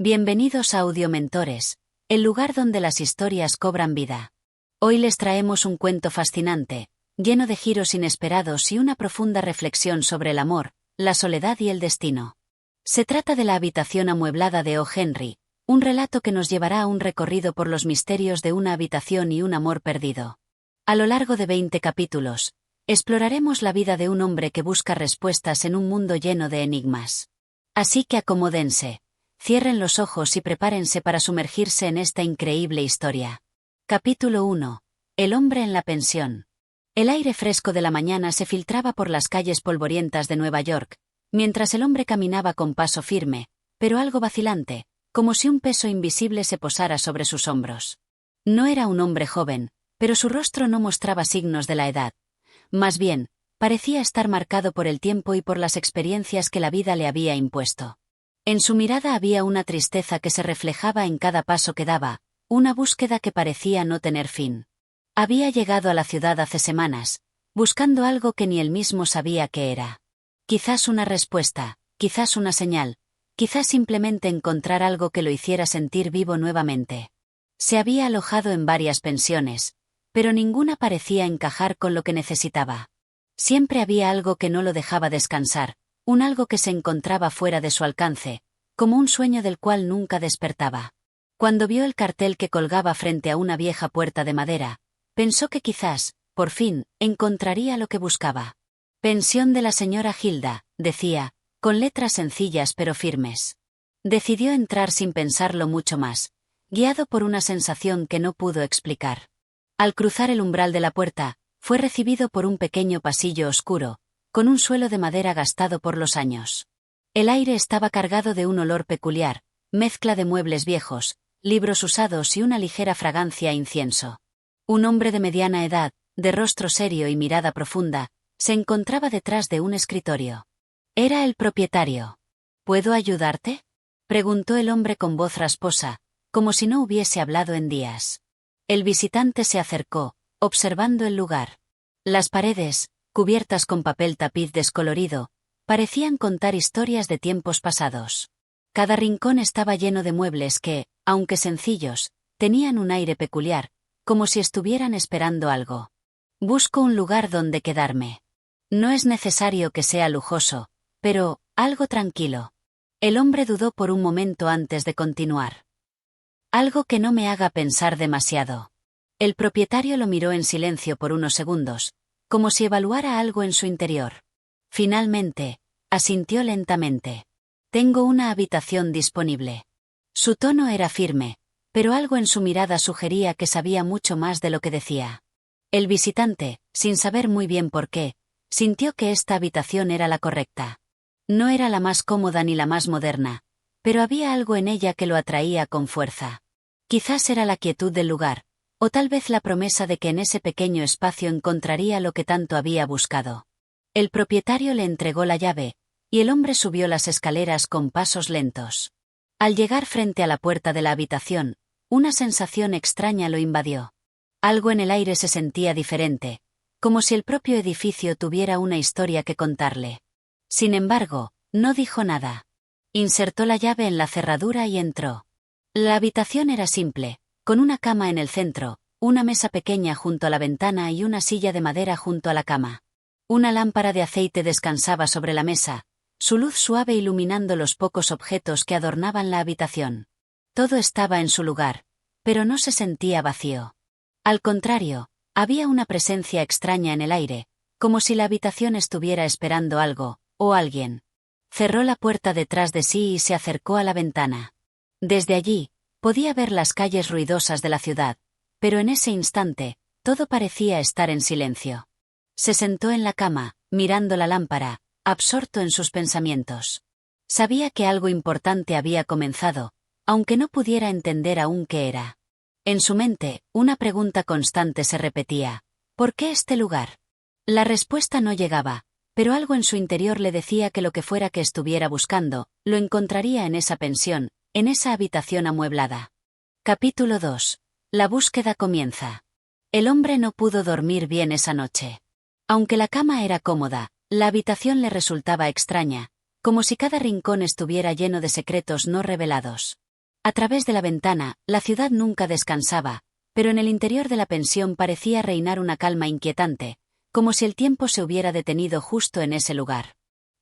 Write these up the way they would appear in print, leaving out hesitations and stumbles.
Bienvenidos a Audiomentores, el lugar donde las historias cobran vida. Hoy les traemos un cuento fascinante, lleno de giros inesperados y una profunda reflexión sobre el amor, la soledad y el destino. Se trata de La habitación amueblada de O. Henry, un relato que nos llevará a un recorrido por los misterios de una habitación y un amor perdido. A lo largo de 20 capítulos, exploraremos la vida de un hombre que busca respuestas en un mundo lleno de enigmas. Así que acomódense. Cierren los ojos y prepárense para sumergirse en esta increíble historia. Capítulo 1. El hombre en la pensión. El aire fresco de la mañana se filtraba por las calles polvorientas de Nueva York, mientras el hombre caminaba con paso firme, pero algo vacilante, como si un peso invisible se posara sobre sus hombros. No era un hombre joven, pero su rostro no mostraba signos de la edad. Más bien, parecía estar marcado por el tiempo y por las experiencias que la vida le había impuesto. En su mirada había una tristeza que se reflejaba en cada paso que daba, una búsqueda que parecía no tener fin. Había llegado a la ciudad hace semanas, buscando algo que ni él mismo sabía qué era. Quizás una respuesta, quizás una señal, quizás simplemente encontrar algo que lo hiciera sentir vivo nuevamente. Se había alojado en varias pensiones, pero ninguna parecía encajar con lo que necesitaba. Siempre había algo que no lo dejaba descansar, un algo que se encontraba fuera de su alcance, como un sueño del cual nunca despertaba. Cuando vio el cartel que colgaba frente a una vieja puerta de madera, pensó que quizás, por fin, encontraría lo que buscaba. Pensión de la señora Hilda, decía, con letras sencillas pero firmes. Decidió entrar sin pensarlo mucho más, guiado por una sensación que no pudo explicar. Al cruzar el umbral de la puerta, fue recibido por un pequeño pasillo oscuro, con un suelo de madera gastado por los años. El aire estaba cargado de un olor peculiar, mezcla de muebles viejos, libros usados y una ligera fragancia a incienso. Un hombre de mediana edad, de rostro serio y mirada profunda, se encontraba detrás de un escritorio. Era el propietario. ¿Puedo ayudarte?, preguntó el hombre con voz rasposa, como si no hubiese hablado en días. El visitante se acercó, observando el lugar. Las paredes, cubiertas con papel tapiz descolorido, parecían contar historias de tiempos pasados. Cada rincón estaba lleno de muebles que, aunque sencillos, tenían un aire peculiar, como si estuvieran esperando algo. Busco un lugar donde quedarme. No es necesario que sea lujoso, pero, algo tranquilo. El hombre dudó por un momento antes de continuar. Algo que no me haga pensar demasiado. El propietario lo miró en silencio por unos segundos, como si evaluara algo en su interior. Finalmente, asintió lentamente. Tengo una habitación disponible. Su tono era firme, pero algo en su mirada sugería que sabía mucho más de lo que decía. El visitante, sin saber muy bien por qué, sintió que esta habitación era la correcta. No era la más cómoda ni la más moderna, pero había algo en ella que lo atraía con fuerza. Quizás era la quietud del lugar, o tal vez la promesa de que en ese pequeño espacio encontraría lo que tanto había buscado. El propietario le entregó la llave, y el hombre subió las escaleras con pasos lentos. Al llegar frente a la puerta de la habitación, una sensación extraña lo invadió. Algo en el aire se sentía diferente, como si el propio edificio tuviera una historia que contarle. Sin embargo, no dijo nada. Insertó la llave en la cerradura y entró. La habitación era simple, con una cama en el centro, una mesa pequeña junto a la ventana y una silla de madera junto a la cama. Una lámpara de aceite descansaba sobre la mesa, su luz suave iluminando los pocos objetos que adornaban la habitación. Todo estaba en su lugar, pero no se sentía vacío. Al contrario, había una presencia extraña en el aire, como si la habitación estuviera esperando algo, o alguien. Cerró la puerta detrás de sí y se acercó a la ventana. Desde allí, podía ver las calles ruidosas de la ciudad, pero en ese instante, todo parecía estar en silencio. Se sentó en la cama, mirando la lámpara, absorto en sus pensamientos. Sabía que algo importante había comenzado, aunque no pudiera entender aún qué era. En su mente, una pregunta constante se repetía: ¿por qué este lugar? La respuesta no llegaba, pero algo en su interior le decía que lo que fuera que estuviera buscando, lo encontraría en esa pensión, en esa habitación amueblada. Capítulo 2. La búsqueda comienza. El hombre no pudo dormir bien esa noche. Aunque la cama era cómoda, la habitación le resultaba extraña, como si cada rincón estuviera lleno de secretos no revelados. A través de la ventana, la ciudad nunca descansaba, pero en el interior de la pensión parecía reinar una calma inquietante, como si el tiempo se hubiera detenido justo en ese lugar.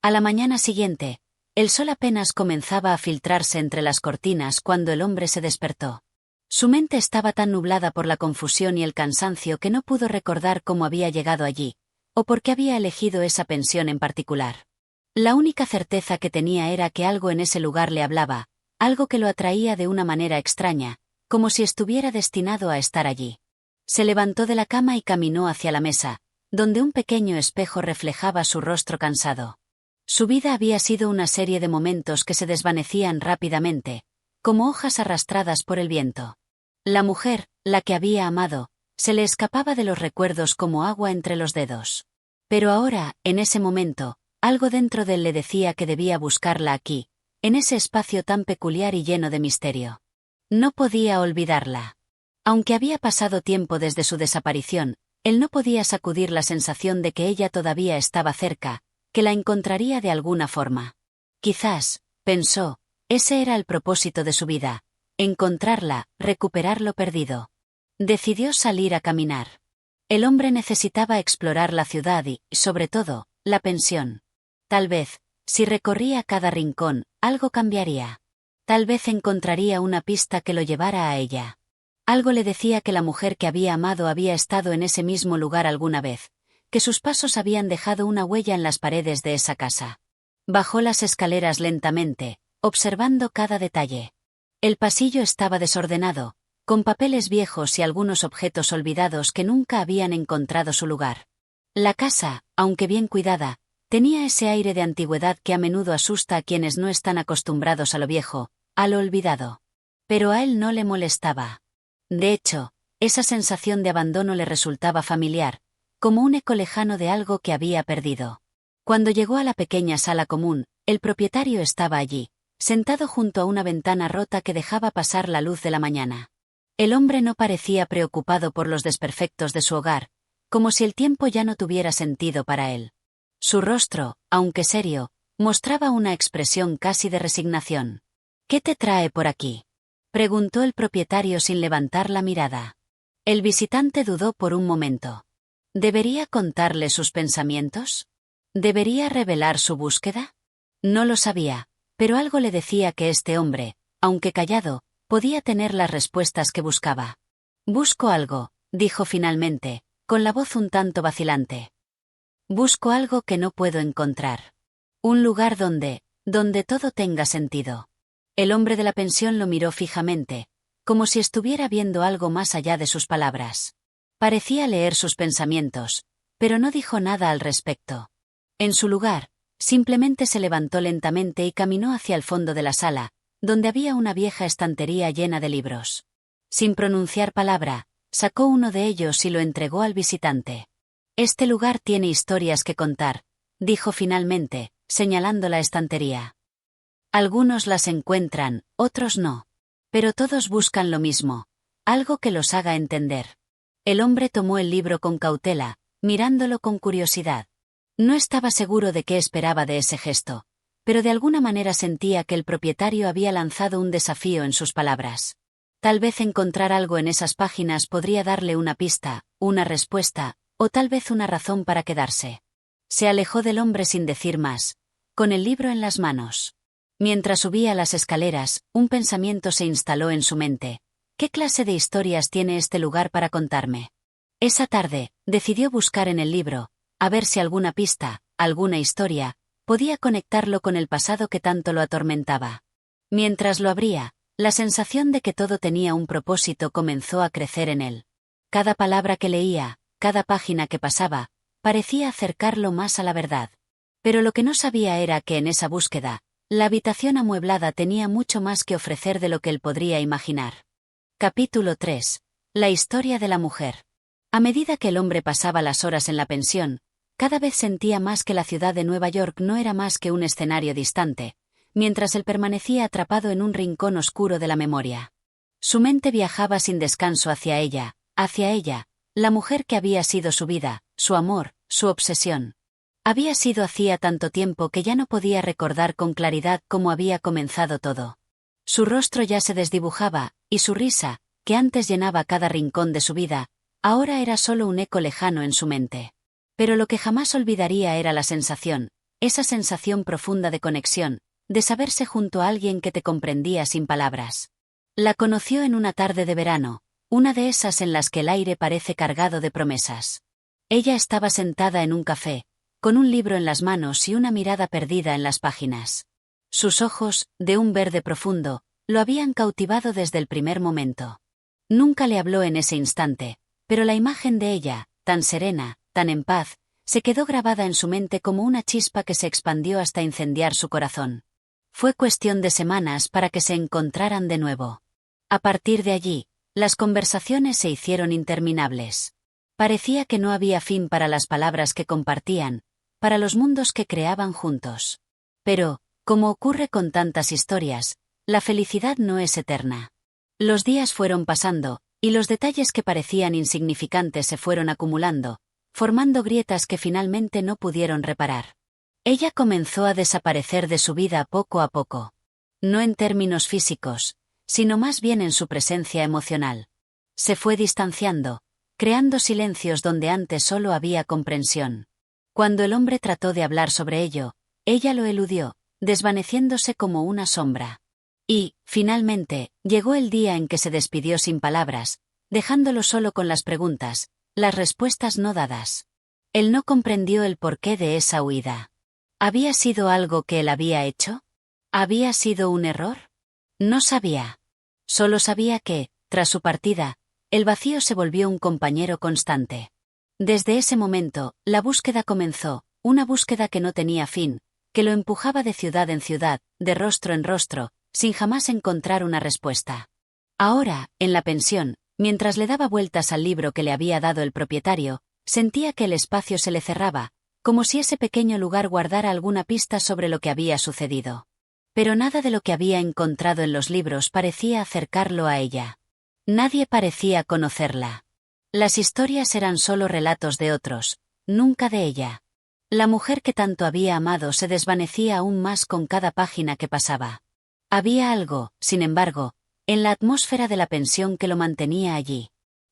A la mañana siguiente, el sol apenas comenzaba a filtrarse entre las cortinas cuando el hombre se despertó. Su mente estaba tan nublada por la confusión y el cansancio que no pudo recordar cómo había llegado allí, o por qué había elegido esa pensión en particular. La única certeza que tenía era que algo en ese lugar le hablaba, algo que lo atraía de una manera extraña, como si estuviera destinado a estar allí. Se levantó de la cama y caminó hacia la mesa, donde un pequeño espejo reflejaba su rostro cansado. Su vida había sido una serie de momentos que se desvanecían rápidamente, como hojas arrastradas por el viento. La mujer, la que había amado, se le escapaba de los recuerdos como agua entre los dedos. Pero ahora, en ese momento, algo dentro de él le decía que debía buscarla aquí, en ese espacio tan peculiar y lleno de misterio. No podía olvidarla. Aunque había pasado tiempo desde su desaparición, él no podía sacudir la sensación de que ella todavía estaba cerca, que la encontraría de alguna forma. Quizás, pensó, ese era el propósito de su vida, encontrarla, recuperar lo perdido. Decidió salir a caminar. El hombre necesitaba explorar la ciudad y, sobre todo, la pensión. Tal vez, si recorría cada rincón, algo cambiaría. Tal vez encontraría una pista que lo llevara a ella. Algo le decía que la mujer que había amado había estado en ese mismo lugar alguna vez, que sus pasos habían dejado una huella en las paredes de esa casa. Bajó las escaleras lentamente, observando cada detalle. El pasillo estaba desordenado, con papeles viejos y algunos objetos olvidados que nunca habían encontrado su lugar. La casa, aunque bien cuidada, tenía ese aire de antigüedad que a menudo asusta a quienes no están acostumbrados a lo viejo, a lo olvidado. Pero a él no le molestaba. De hecho, esa sensación de abandono le resultaba familiar, como un eco lejano de algo que había perdido. Cuando llegó a la pequeña sala común, el propietario estaba allí, sentado junto a una ventana rota que dejaba pasar la luz de la mañana. El hombre no parecía preocupado por los desperfectos de su hogar, como si el tiempo ya no tuviera sentido para él. Su rostro, aunque serio, mostraba una expresión casi de resignación. «¿Qué te trae por aquí?», preguntó el propietario sin levantar la mirada. El visitante dudó por un momento. ¿Debería contarle sus pensamientos? ¿Debería revelar su búsqueda? No lo sabía, pero algo le decía que este hombre, aunque callado, podía tener las respuestas que buscaba. «Busco algo», dijo finalmente, con la voz un tanto vacilante. «Busco algo que no puedo encontrar. Un lugar donde todo tenga sentido». El hombre de la pensión lo miró fijamente, como si estuviera viendo algo más allá de sus palabras. Parecía leer sus pensamientos, pero no dijo nada al respecto. En su lugar, simplemente se levantó lentamente y caminó hacia el fondo de la sala, donde había una vieja estantería llena de libros. Sin pronunciar palabra, sacó uno de ellos y lo entregó al visitante. «Este lugar tiene historias que contar», dijo finalmente, señalando la estantería. «Algunos las encuentran, otros no. Pero todos buscan lo mismo, algo que los haga entender». El hombre tomó el libro con cautela, mirándolo con curiosidad. No estaba seguro de qué esperaba de ese gesto, pero de alguna manera sentía que el propietario había lanzado un desafío en sus palabras. Tal vez encontrar algo en esas páginas podría darle una pista, una respuesta, o tal vez una razón para quedarse. Se alejó del hombre sin decir más, con el libro en las manos. Mientras subía las escaleras, un pensamiento se instaló en su mente. ¿Qué clase de historias tiene este lugar para contarme? Esa tarde, decidió buscar en el libro, a ver si alguna pista, alguna historia, podía conectarlo con el pasado que tanto lo atormentaba. Mientras lo abría, la sensación de que todo tenía un propósito comenzó a crecer en él. Cada palabra que leía, cada página que pasaba, parecía acercarlo más a la verdad. Pero lo que no sabía era que en esa búsqueda, la habitación amueblada tenía mucho más que ofrecer de lo que él podría imaginar. Capítulo 3. La historia de la mujer. A medida que el hombre pasaba las horas en la pensión, cada vez sentía más que la ciudad de Nueva York no era más que un escenario distante, mientras él permanecía atrapado en un rincón oscuro de la memoria. Su mente viajaba sin descanso hacia ella, la mujer que había sido su vida, su amor, su obsesión. Había sido hacía tanto tiempo que ya no podía recordar con claridad cómo había comenzado todo. Su rostro ya se desdibujaba, y su risa, que antes llenaba cada rincón de su vida, ahora era solo un eco lejano en su mente. Pero lo que jamás olvidaría era la sensación, esa sensación profunda de conexión, de saberse junto a alguien que te comprendía sin palabras. La conoció en una tarde de verano, una de esas en las que el aire parece cargado de promesas. Ella estaba sentada en un café, con un libro en las manos y una mirada perdida en las páginas. Sus ojos, de un verde profundo, lo habían cautivado desde el primer momento. Nunca le habló en ese instante, pero la imagen de ella, tan serena, tan en paz, se quedó grabada en su mente como una chispa que se expandió hasta incendiar su corazón. Fue cuestión de semanas para que se encontraran de nuevo. A partir de allí, las conversaciones se hicieron interminables. Parecía que no había fin para las palabras que compartían, para los mundos que creaban juntos. Pero, como ocurre con tantas historias, la felicidad no es eterna. Los días fueron pasando, y los detalles que parecían insignificantes se fueron acumulando, formando grietas que finalmente no pudieron reparar. Ella comenzó a desaparecer de su vida poco a poco. No en términos físicos, sino más bien en su presencia emocional. Se fue distanciando, creando silencios donde antes solo había comprensión. Cuando el hombre trató de hablar sobre ello, ella lo eludió, desvaneciéndose como una sombra. Y, finalmente, llegó el día en que se despidió sin palabras, dejándolo solo con las preguntas, las respuestas no dadas. Él no comprendió el porqué de esa huida. ¿Había sido algo que él había hecho? ¿Había sido un error? No sabía. Solo sabía que, tras su partida, el vacío se volvió un compañero constante. Desde ese momento, la búsqueda comenzó, una búsqueda que no tenía fin, que lo empujaba de ciudad en ciudad, de rostro en rostro, sin jamás encontrar una respuesta. Ahora, en la pensión, mientras le daba vueltas al libro que le había dado el propietario, sentía que el espacio se le cerraba, como si ese pequeño lugar guardara alguna pista sobre lo que había sucedido. Pero nada de lo que había encontrado en los libros parecía acercarlo a ella. Nadie parecía conocerla. Las historias eran solo relatos de otros, nunca de ella. La mujer que tanto había amado se desvanecía aún más con cada página que pasaba. Había algo, sin embargo, en la atmósfera de la pensión que lo mantenía allí.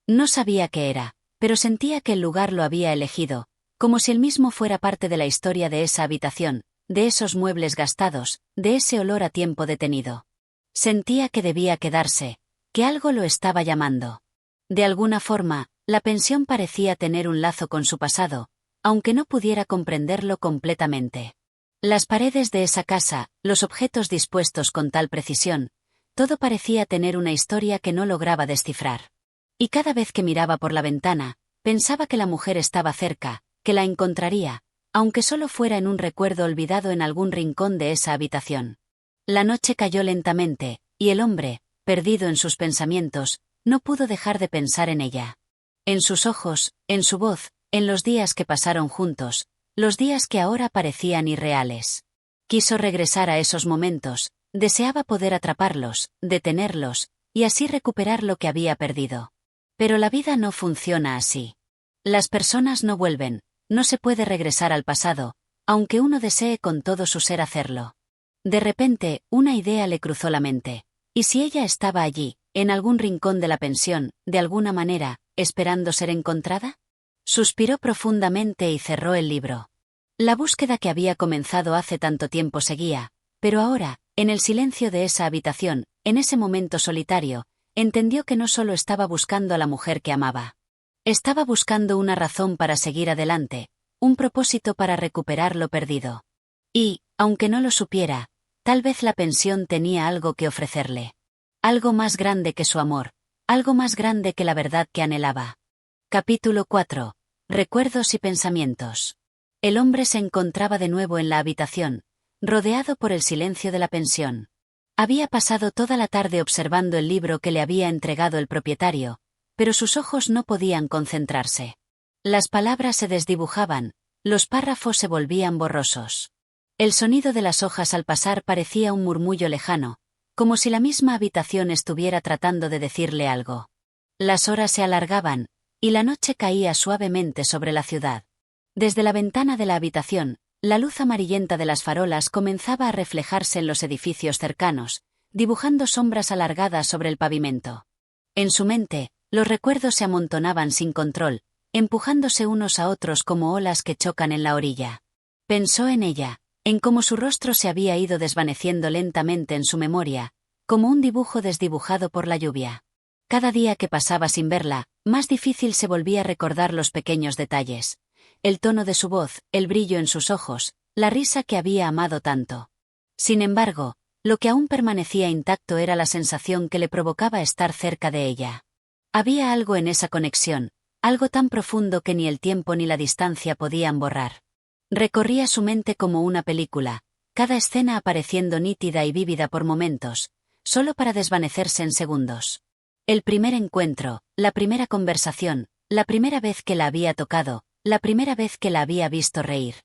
No sabía qué era, pero sentía que el lugar lo había elegido, como si él mismo fuera parte de la historia de esa habitación, de esos muebles gastados, de ese olor a tiempo detenido. Sentía que debía quedarse, que algo lo estaba llamando. De alguna forma, la pensión parecía tener un lazo con su pasado, aunque no pudiera comprenderlo completamente. Las paredes de esa casa, los objetos dispuestos con tal precisión, todo parecía tener una historia que no lograba descifrar. Y cada vez que miraba por la ventana, pensaba que la mujer estaba cerca, que la encontraría, aunque solo fuera en un recuerdo olvidado en algún rincón de esa habitación. La noche cayó lentamente, y el hombre, perdido en sus pensamientos, no pudo dejar de pensar en ella. En sus ojos, en su voz, en los días que pasaron juntos, los días que ahora parecían irreales. Quiso regresar a esos momentos, deseaba poder atraparlos, detenerlos, y así recuperar lo que había perdido. Pero la vida no funciona así. Las personas no vuelven, no se puede regresar al pasado, aunque uno desee con todo su ser hacerlo. De repente, una idea le cruzó la mente. ¿Y si ella estaba allí, en algún rincón de la pensión, de alguna manera, esperando ser encontrada? Suspiró profundamente y cerró el libro. La búsqueda que había comenzado hace tanto tiempo seguía, pero ahora, en el silencio de esa habitación, en ese momento solitario, entendió que no solo estaba buscando a la mujer que amaba. Estaba buscando una razón para seguir adelante, un propósito para recuperar lo perdido. Y, aunque no lo supiera, tal vez la pensión tenía algo que ofrecerle. Algo más grande que su amor, algo más grande que la verdad que anhelaba. Capítulo 4. Recuerdos y pensamientos. El hombre se encontraba de nuevo en la habitación, rodeado por el silencio de la pensión. Había pasado toda la tarde observando el libro que le había entregado el propietario, pero sus ojos no podían concentrarse. Las palabras se desdibujaban, los párrafos se volvían borrosos. El sonido de las hojas al pasar parecía un murmullo lejano, como si la misma habitación estuviera tratando de decirle algo. Las horas se alargaban, y la noche caía suavemente sobre la ciudad. Desde la ventana de la habitación, la luz amarillenta de las farolas comenzaba a reflejarse en los edificios cercanos, dibujando sombras alargadas sobre el pavimento. En su mente, los recuerdos se amontonaban sin control, empujándose unos a otros como olas que chocan en la orilla. Pensó en ella, en cómo su rostro se había ido desvaneciendo lentamente en su memoria, como un dibujo desdibujado por la lluvia. Cada día que pasaba sin verla, más difícil se volvía recordar los pequeños detalles. El tono de su voz, el brillo en sus ojos, la risa que había amado tanto. Sin embargo, lo que aún permanecía intacto era la sensación que le provocaba estar cerca de ella. Había algo en esa conexión, algo tan profundo que ni el tiempo ni la distancia podían borrar. Recorría su mente como una película, cada escena apareciendo nítida y vívida por momentos, solo para desvanecerse en segundos. El primer encuentro, la primera conversación, la primera vez que la había tocado, la primera vez que la había visto reír.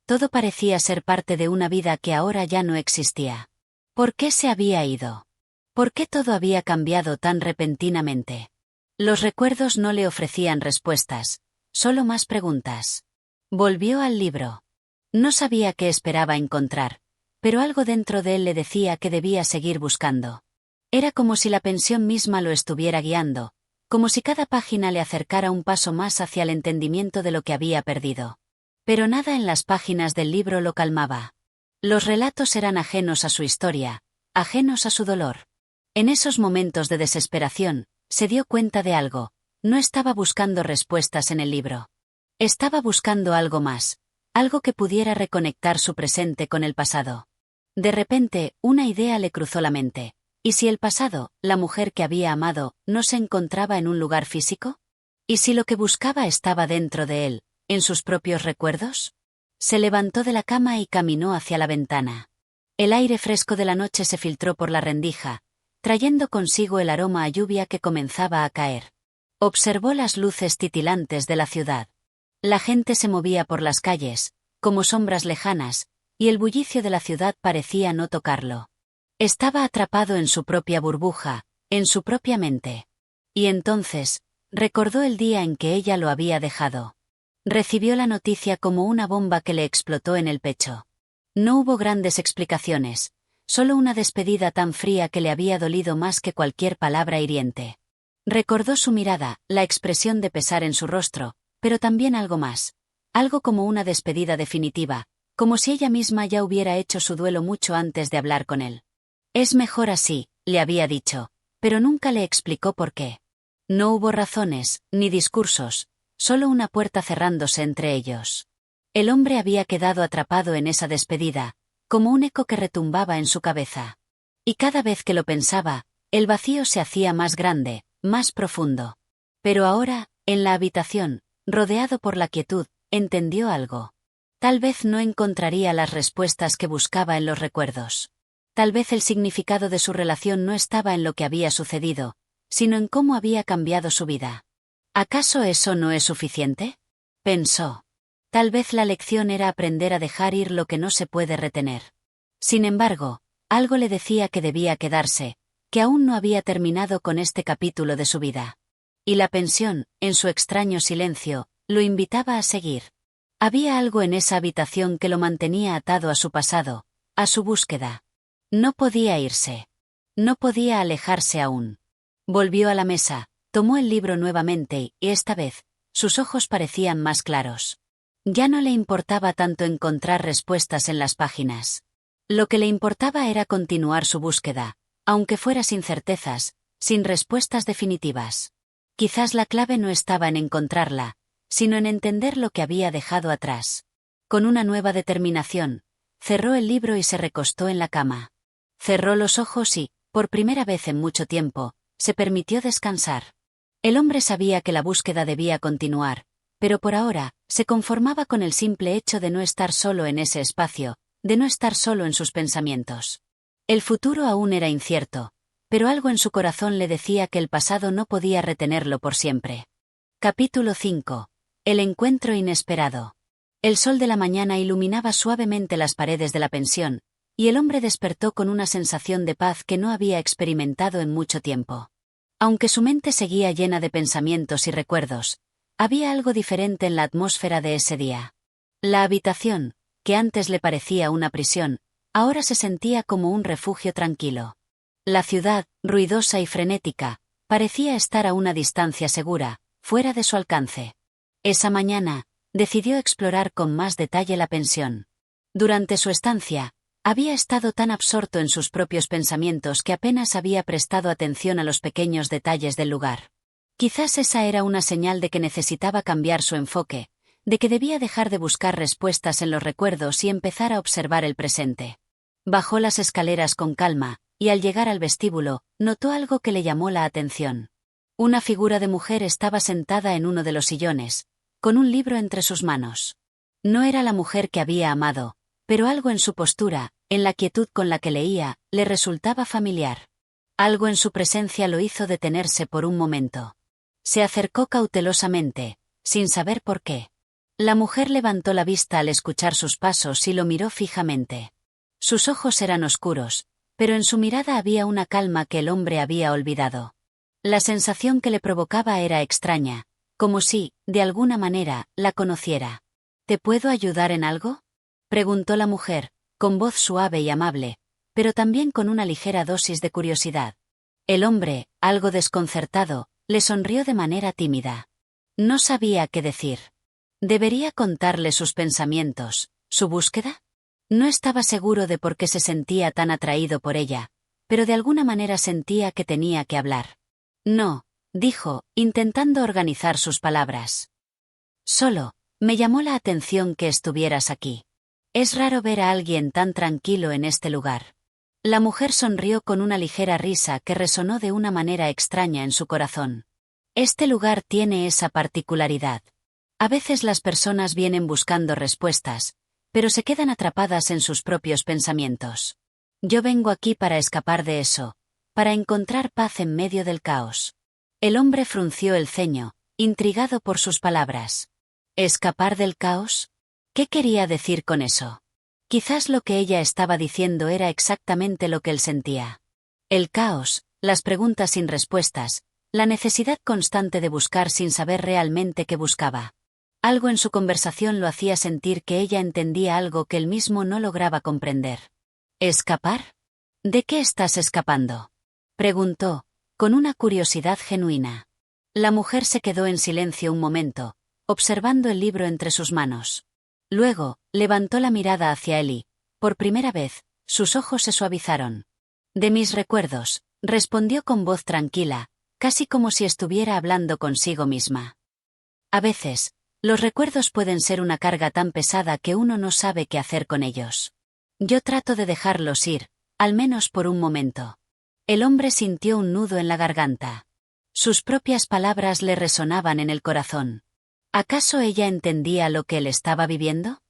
Todo parecía ser parte de una vida que ahora ya no existía. ¿Por qué se había ido? ¿Por qué todo había cambiado tan repentinamente? Los recuerdos no le ofrecían respuestas, solo más preguntas. Volvió al libro. No sabía qué esperaba encontrar, pero algo dentro de él le decía que debía seguir buscando. Era como si la pensión misma lo estuviera guiando, como si cada página le acercara un paso más hacia el entendimiento de lo que había perdido. Pero nada en las páginas del libro lo calmaba. Los relatos eran ajenos a su historia, ajenos a su dolor. En esos momentos de desesperación, se dio cuenta de algo: no estaba buscando respuestas en el libro. Estaba buscando algo más, algo que pudiera reconectar su presente con el pasado. De repente, una idea le cruzó la mente. ¿Y si el pasado, la mujer que había amado, no se encontraba en un lugar físico? ¿Y si lo que buscaba estaba dentro de él, en sus propios recuerdos? Se levantó de la cama y caminó hacia la ventana. El aire fresco de la noche se filtró por la rendija, trayendo consigo el aroma a lluvia que comenzaba a caer. Observó las luces titilantes de la ciudad. La gente se movía por las calles, como sombras lejanas, y el bullicio de la ciudad parecía no tocarlo. Estaba atrapado en su propia burbuja, en su propia mente. Y entonces, recordó el día en que ella lo había dejado. Recibió la noticia como una bomba que le explotó en el pecho. No hubo grandes explicaciones, solo una despedida tan fría que le había dolido más que cualquier palabra hiriente. Recordó su mirada, la expresión de pesar en su rostro, pero también algo más. Algo como una despedida definitiva, como si ella misma ya hubiera hecho su duelo mucho antes de hablar con él. Es mejor así, le había dicho, pero nunca le explicó por qué. No hubo razones, ni discursos, solo una puerta cerrándose entre ellos. El hombre había quedado atrapado en esa despedida, como un eco que retumbaba en su cabeza. Y cada vez que lo pensaba, el vacío se hacía más grande, más profundo. Pero ahora, en la habitación, rodeado por la quietud, entendió algo. Tal vez no encontraría las respuestas que buscaba en los recuerdos. Tal vez el significado de su relación no estaba en lo que había sucedido, sino en cómo había cambiado su vida. ¿Acaso eso no es suficiente? Pensó. Tal vez la lección era aprender a dejar ir lo que no se puede retener. Sin embargo, algo le decía que debía quedarse, que aún no había terminado con este capítulo de su vida. Y la pensión, en su extraño silencio, lo invitaba a seguir. Había algo en esa habitación que lo mantenía atado a su pasado, a su búsqueda. No podía irse. No podía alejarse aún. Volvió a la mesa, tomó el libro nuevamente y, esta vez, sus ojos parecían más claros. Ya no le importaba tanto encontrar respuestas en las páginas. Lo que le importaba era continuar su búsqueda, aunque fuera sin certezas, sin respuestas definitivas. Quizás la clave no estaba en encontrarla, sino en entender lo que había dejado atrás. Con una nueva determinación, cerró el libro y se recostó en la cama. Cerró los ojos y, por primera vez en mucho tiempo, se permitió descansar. El hombre sabía que la búsqueda debía continuar, pero por ahora, se conformaba con el simple hecho de no estar solo en ese espacio, de no estar solo en sus pensamientos. El futuro aún era incierto, pero algo en su corazón le decía que el pasado no podía retenerlo por siempre. Capítulo 5. El encuentro inesperado. El sol de la mañana iluminaba suavemente las paredes de la pensión, y el hombre despertó con una sensación de paz que no había experimentado en mucho tiempo. Aunque su mente seguía llena de pensamientos y recuerdos, había algo diferente en la atmósfera de ese día. La habitación, que antes le parecía una prisión, ahora se sentía como un refugio tranquilo. La ciudad, ruidosa y frenética, parecía estar a una distancia segura, fuera de su alcance. Esa mañana, decidió explorar con más detalle la pensión. Durante su estancia, había estado tan absorto en sus propios pensamientos que apenas había prestado atención a los pequeños detalles del lugar. Quizás esa era una señal de que necesitaba cambiar su enfoque, de que debía dejar de buscar respuestas en los recuerdos y empezar a observar el presente. Bajó las escaleras con calma, y al llegar al vestíbulo, notó algo que le llamó la atención. Una figura de mujer estaba sentada en uno de los sillones, con un libro entre sus manos. No era la mujer que había amado, pero algo en su postura, en la quietud con la que leía, le resultaba familiar. Algo en su presencia lo hizo detenerse por un momento. Se acercó cautelosamente, sin saber por qué. La mujer levantó la vista al escuchar sus pasos y lo miró fijamente. Sus ojos eran oscuros, pero en su mirada había una calma que el hombre había olvidado. La sensación que le provocaba era extraña, como si, de alguna manera, la conociera. ¿Te puedo ayudar en algo?, preguntó la mujer, con voz suave y amable, pero también con una ligera dosis de curiosidad. El hombre, algo desconcertado, le sonrió de manera tímida. No sabía qué decir. ¿Debería contarle sus pensamientos, su búsqueda? No estaba seguro de por qué se sentía tan atraído por ella, pero de alguna manera sentía que tenía que hablar. No, dijo, intentando organizar sus palabras. Solo, me llamó la atención que estuvieras aquí. Es raro ver a alguien tan tranquilo en este lugar. La mujer sonrió con una ligera risa que resonó de una manera extraña en su corazón. Este lugar tiene esa particularidad. A veces las personas vienen buscando respuestas, pero se quedan atrapadas en sus propios pensamientos. Yo vengo aquí para escapar de eso, para encontrar paz en medio del caos. El hombre frunció el ceño, intrigado por sus palabras. ¿Escapar del caos? ¿Qué quería decir con eso? Quizás lo que ella estaba diciendo era exactamente lo que él sentía. El caos, las preguntas sin respuestas, la necesidad constante de buscar sin saber realmente qué buscaba. Algo en su conversación lo hacía sentir que ella entendía algo que él mismo no lograba comprender. ¿Escapar? ¿De qué estás escapando?, preguntó, con una curiosidad genuina. La mujer se quedó en silencio un momento, observando el libro entre sus manos. Luego, levantó la mirada hacia él y, por primera vez, sus ojos se suavizaron. De mis recuerdos, respondió con voz tranquila, casi como si estuviera hablando consigo misma. A veces, los recuerdos pueden ser una carga tan pesada que uno no sabe qué hacer con ellos. Yo trato de dejarlos ir, al menos por un momento. El hombre sintió un nudo en la garganta. Sus propias palabras le resonaban en el corazón. ¿Acaso ella entendía lo que él estaba viviendo?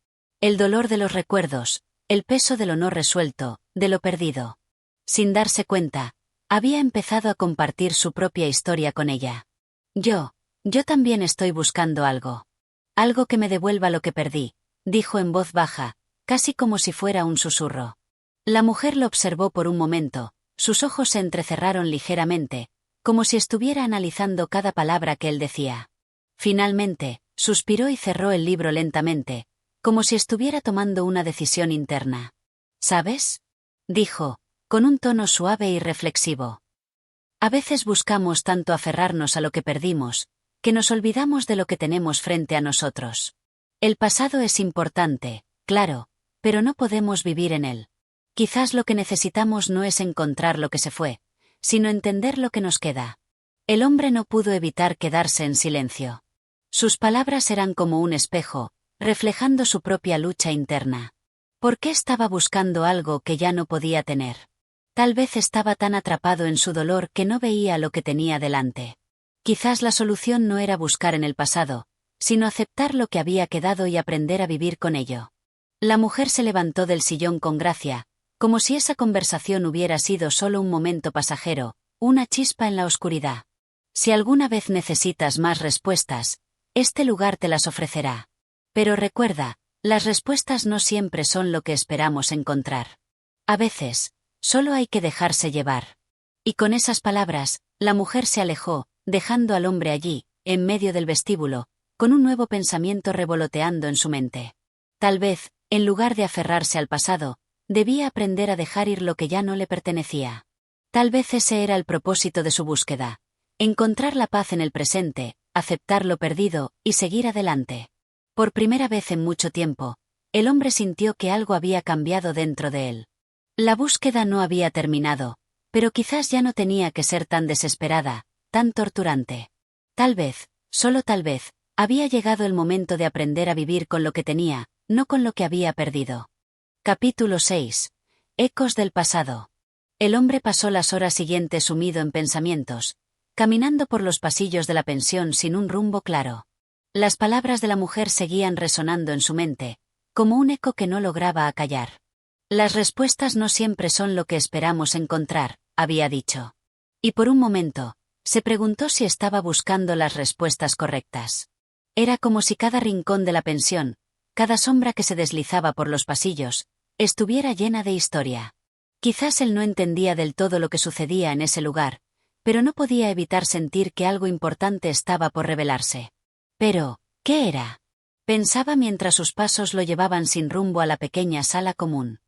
El dolor de los recuerdos, el peso de lo no resuelto, de lo perdido. Sin darse cuenta, había empezado a compartir su propia historia con ella. Yo también estoy buscando algo. Algo que me devuelva lo que perdí, dijo en voz baja, casi como si fuera un susurro. La mujer lo observó por un momento, sus ojos se entrecerraron ligeramente, como si estuviera analizando cada palabra que él decía. Finalmente, suspiró y cerró el libro lentamente, como si estuviera tomando una decisión interna. ¿Sabes?, dijo, con un tono suave y reflexivo. A veces buscamos tanto aferrarnos a lo que perdimos, que nos olvidamos de lo que tenemos frente a nosotros. El pasado es importante, claro, pero no podemos vivir en él. Quizás lo que necesitamos no es encontrar lo que se fue, sino entender lo que nos queda. El hombre no pudo evitar quedarse en silencio. Sus palabras eran como un espejo, reflejando su propia lucha interna. ¿Por qué estaba buscando algo que ya no podía tener? Tal vez estaba tan atrapado en su dolor que no veía lo que tenía delante. Quizás la solución no era buscar en el pasado, sino aceptar lo que había quedado y aprender a vivir con ello. La mujer se levantó del sillón con gracia, como si esa conversación hubiera sido solo un momento pasajero, una chispa en la oscuridad. Si alguna vez necesitas más respuestas, este lugar te las ofrecerá. Pero recuerda, las respuestas no siempre son lo que esperamos encontrar. A veces, solo hay que dejarse llevar. Y con esas palabras, la mujer se alejó, dejando al hombre allí, en medio del vestíbulo, con un nuevo pensamiento revoloteando en su mente. Tal vez, en lugar de aferrarse al pasado, debía aprender a dejar ir lo que ya no le pertenecía. Tal vez ese era el propósito de su búsqueda. Encontrar la paz en el presente, aceptar lo perdido, y seguir adelante. Por primera vez en mucho tiempo, el hombre sintió que algo había cambiado dentro de él. La búsqueda no había terminado, pero quizás ya no tenía que ser tan desesperada, tan torturante. Tal vez, solo tal vez, había llegado el momento de aprender a vivir con lo que tenía, no con lo que había perdido. Capítulo 6. Ecos del pasado. El hombre pasó las horas siguientes sumido en pensamientos, caminando por los pasillos de la pensión sin un rumbo claro. Las palabras de la mujer seguían resonando en su mente, como un eco que no lograba acallar. Las respuestas no siempre son lo que esperamos encontrar, había dicho. Y por un momento, se preguntó si estaba buscando las respuestas correctas. Era como si cada rincón de la pensión, cada sombra que se deslizaba por los pasillos, estuviera llena de historia. Quizás él no entendía del todo lo que sucedía en ese lugar, pero no podía evitar sentir que algo importante estaba por revelarse. Pero, ¿qué era? Pensaba mientras sus pasos lo llevaban sin rumbo a la pequeña sala común.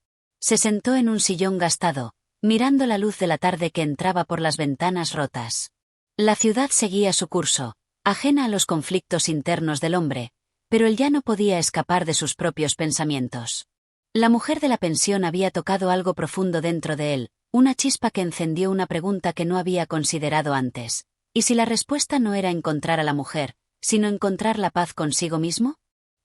Se sentó en un sillón gastado, mirando la luz de la tarde que entraba por las ventanas rotas. La ciudad seguía su curso, ajena a los conflictos internos del hombre, pero él ya no podía escapar de sus propios pensamientos. La mujer de la pensión había tocado algo profundo dentro de él, una chispa que encendió una pregunta que no había considerado antes. ¿Y si la respuesta no era encontrar a la mujer, sino encontrar la paz consigo mismo?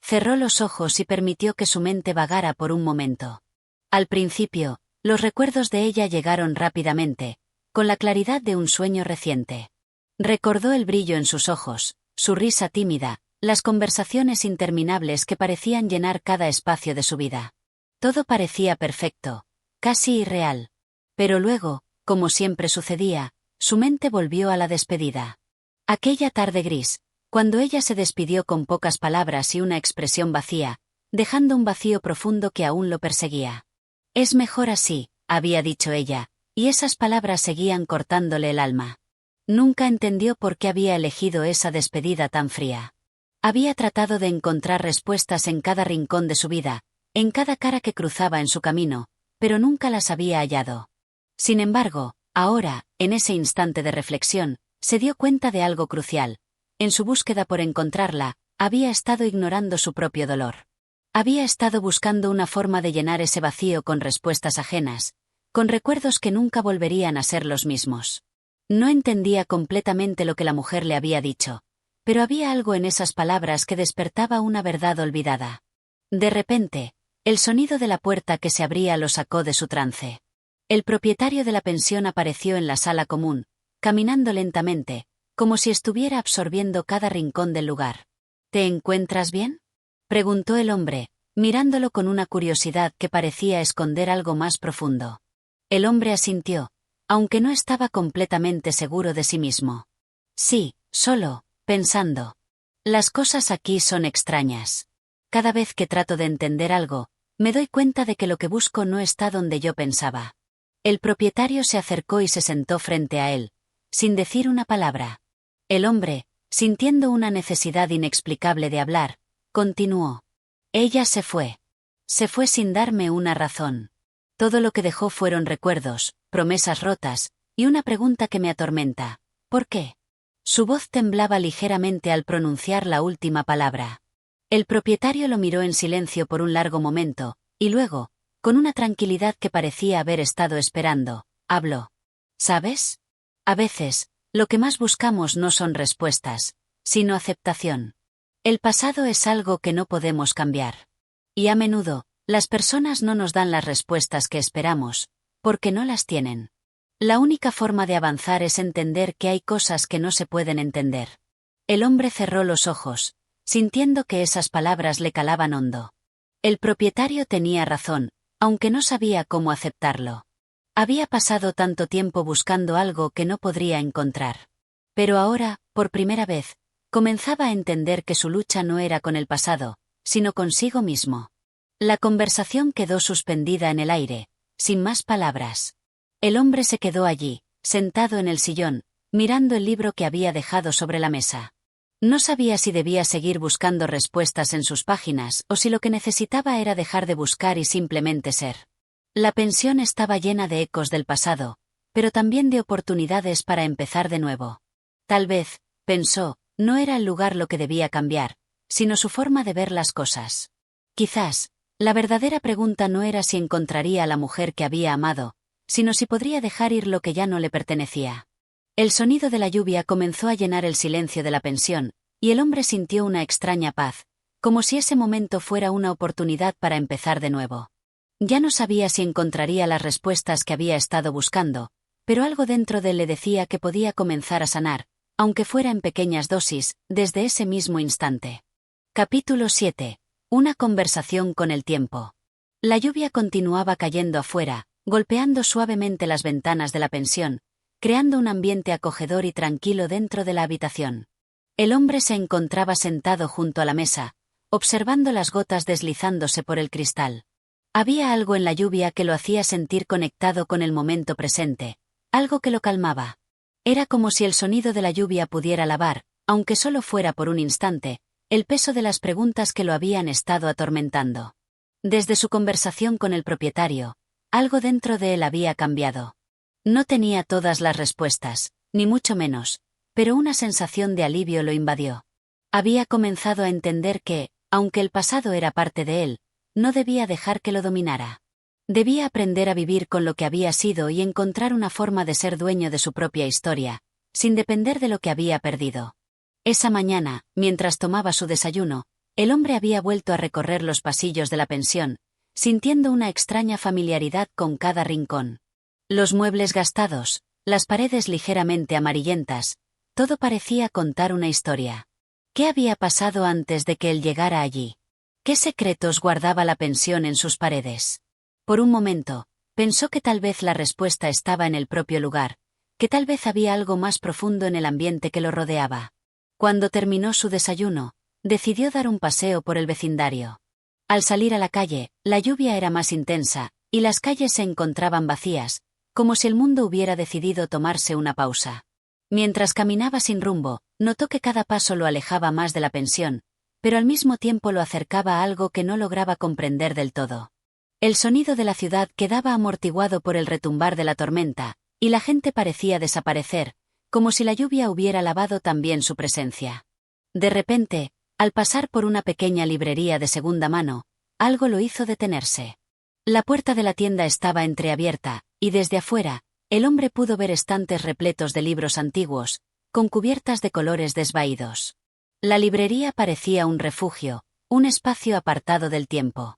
Cerró los ojos y permitió que su mente vagara por un momento. Al principio, los recuerdos de ella llegaron rápidamente, con la claridad de un sueño reciente. Recordó el brillo en sus ojos, su risa tímida, las conversaciones interminables que parecían llenar cada espacio de su vida. Todo parecía perfecto, casi irreal. Pero luego, como siempre sucedía, su mente volvió a la despedida. Aquella tarde gris, cuando ella se despidió con pocas palabras y una expresión vacía, dejando un vacío profundo que aún lo perseguía. «Es mejor así», había dicho ella, y esas palabras seguían cortándole el alma. Nunca entendió por qué había elegido esa despedida tan fría. Había tratado de encontrar respuestas en cada rincón de su vida, en cada cara que cruzaba en su camino, pero nunca las había hallado. Sin embargo, ahora, en ese instante de reflexión, se dio cuenta de algo crucial. En su búsqueda por encontrarla, había estado ignorando su propio dolor. Había estado buscando una forma de llenar ese vacío con respuestas ajenas, con recuerdos que nunca volverían a ser los mismos. No entendía completamente lo que la mujer le había dicho, pero había algo en esas palabras que despertaba una verdad olvidada. De repente, el sonido de la puerta que se abría lo sacó de su trance. El propietario de la pensión apareció en la sala común, caminando lentamente, como si estuviera absorbiendo cada rincón del lugar. «¿Te encuentras bien?», preguntó el hombre, mirándolo con una curiosidad que parecía esconder algo más profundo. El hombre asintió, aunque no estaba completamente seguro de sí mismo. «Sí, solo, pensando. Las cosas aquí son extrañas. Cada vez que trato de entender algo, me doy cuenta de que lo que busco no está donde yo pensaba». El propietario se acercó y se sentó frente a él, sin decir una palabra. El hombre, sintiendo una necesidad inexplicable de hablar, continuó. «Ella se fue. Se fue sin darme una razón. Todo lo que dejó fueron recuerdos, promesas rotas, y una pregunta que me atormenta. ¿Por qué?». Su voz temblaba ligeramente al pronunciar la última palabra. El propietario lo miró en silencio por un largo momento, y luego, con una tranquilidad que parecía haber estado esperando, habló. «¿Sabes? A veces, lo que más buscamos no son respuestas, sino aceptación. El pasado es algo que no podemos cambiar. Y a menudo, las personas no nos dan las respuestas que esperamos, porque no las tienen. La única forma de avanzar es entender que hay cosas que no se pueden entender». El hombre cerró los ojos, sintiendo que esas palabras le calaban hondo. El propietario tenía razón, aunque no sabía cómo aceptarlo. Había pasado tanto tiempo buscando algo que no podría encontrar. Pero ahora, por primera vez, comenzaba a entender que su lucha no era con el pasado, sino consigo mismo. La conversación quedó suspendida en el aire, sin más palabras. El hombre se quedó allí, sentado en el sillón, mirando el libro que había dejado sobre la mesa. No sabía si debía seguir buscando respuestas en sus páginas o si lo que necesitaba era dejar de buscar y simplemente ser. La pensión estaba llena de ecos del pasado, pero también de oportunidades para empezar de nuevo. Tal vez, pensó, no era el lugar lo que debía cambiar, sino su forma de ver las cosas. Quizás, la verdadera pregunta no era si encontraría a la mujer que había amado, sino si podría dejar ir lo que ya no le pertenecía. El sonido de la lluvia comenzó a llenar el silencio de la pensión, y el hombre sintió una extraña paz, como si ese momento fuera una oportunidad para empezar de nuevo. Ya no sabía si encontraría las respuestas que había estado buscando, pero algo dentro de él le decía que podía comenzar a sanar, aunque fuera en pequeñas dosis, desde ese mismo instante. Capítulo 7. Una conversación con el tiempo. La lluvia continuaba cayendo afuera, golpeando suavemente las ventanas de la pensión, creando un ambiente acogedor y tranquilo dentro de la habitación. El hombre se encontraba sentado junto a la mesa, observando las gotas deslizándose por el cristal. Había algo en la lluvia que lo hacía sentir conectado con el momento presente, algo que lo calmaba. Era como si el sonido de la lluvia pudiera lavar, aunque solo fuera por un instante, el peso de las preguntas que lo habían estado atormentando. Desde su conversación con el propietario, algo dentro de él había cambiado. No tenía todas las respuestas, ni mucho menos, pero una sensación de alivio lo invadió. Había comenzado a entender que, aunque el pasado era parte de él, no debía dejar que lo dominara. Debía aprender a vivir con lo que había sido y encontrar una forma de ser dueño de su propia historia, sin depender de lo que había perdido. Esa mañana, mientras tomaba su desayuno, el hombre había vuelto a recorrer los pasillos de la pensión, sintiendo una extraña familiaridad con cada rincón. Los muebles gastados, las paredes ligeramente amarillentas, todo parecía contar una historia. ¿Qué había pasado antes de que él llegara allí? ¿Qué secretos guardaba la pensión en sus paredes? Por un momento, pensó que tal vez la respuesta estaba en el propio lugar, que tal vez había algo más profundo en el ambiente que lo rodeaba. Cuando terminó su desayuno, decidió dar un paseo por el vecindario. Al salir a la calle, la lluvia era más intensa, y las calles se encontraban vacías, como si el mundo hubiera decidido tomarse una pausa. Mientras caminaba sin rumbo, notó que cada paso lo alejaba más de la pensión, pero al mismo tiempo lo acercaba a algo que no lograba comprender del todo. El sonido de la ciudad quedaba amortiguado por el retumbar de la tormenta, y la gente parecía desaparecer, como si la lluvia hubiera lavado también su presencia. De repente, al pasar por una pequeña librería de segunda mano, algo lo hizo detenerse. La puerta de la tienda estaba entreabierta, y desde afuera, el hombre pudo ver estantes repletos de libros antiguos, con cubiertas de colores desvaídos. La librería parecía un refugio, un espacio apartado del tiempo.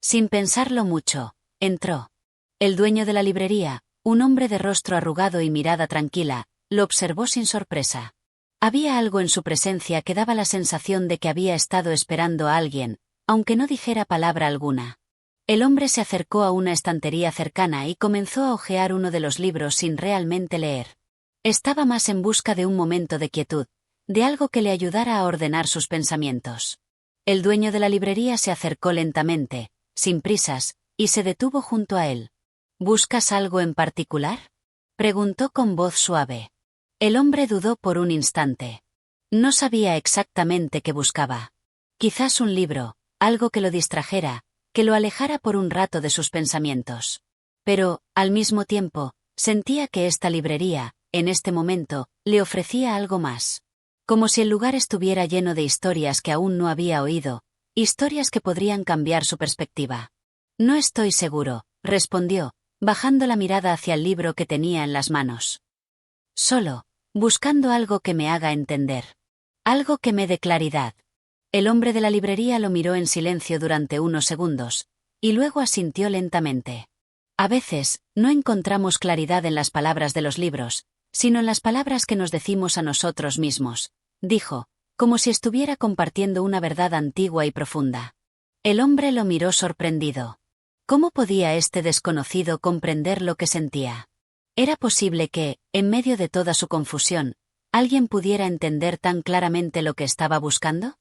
Sin pensarlo mucho, entró. El dueño de la librería, un hombre de rostro arrugado y mirada tranquila, lo observó sin sorpresa. Había algo en su presencia que daba la sensación de que había estado esperando a alguien, aunque no dijera palabra alguna. El hombre se acercó a una estantería cercana y comenzó a hojear uno de los libros sin realmente leer. Estaba más en busca de un momento de quietud, de algo que le ayudara a ordenar sus pensamientos. El dueño de la librería se acercó lentamente, sin prisas, y se detuvo junto a él. ¿Buscas algo en particular?, preguntó con voz suave. El hombre dudó por un instante. No sabía exactamente qué buscaba. Quizás un libro, algo que lo distrajera, que lo alejara por un rato de sus pensamientos. Pero, al mismo tiempo, sentía que esta librería, en este momento, le ofrecía algo más. Como si el lugar estuviera lleno de historias que aún no había oído, historias que podrían cambiar su perspectiva. No estoy seguro, respondió, bajando la mirada hacia el libro que tenía en las manos. Solo, buscando algo que me haga entender. Algo que me dé claridad. El hombre de la librería lo miró en silencio durante unos segundos, y luego asintió lentamente. A veces, no encontramos claridad en las palabras de los libros, sino en las palabras que nos decimos a nosotros mismos, dijo, como si estuviera compartiendo una verdad antigua y profunda. El hombre lo miró sorprendido. ¿Cómo podía este desconocido comprender lo que sentía? ¿Era posible que, en medio de toda su confusión, alguien pudiera entender tan claramente lo que estaba buscando?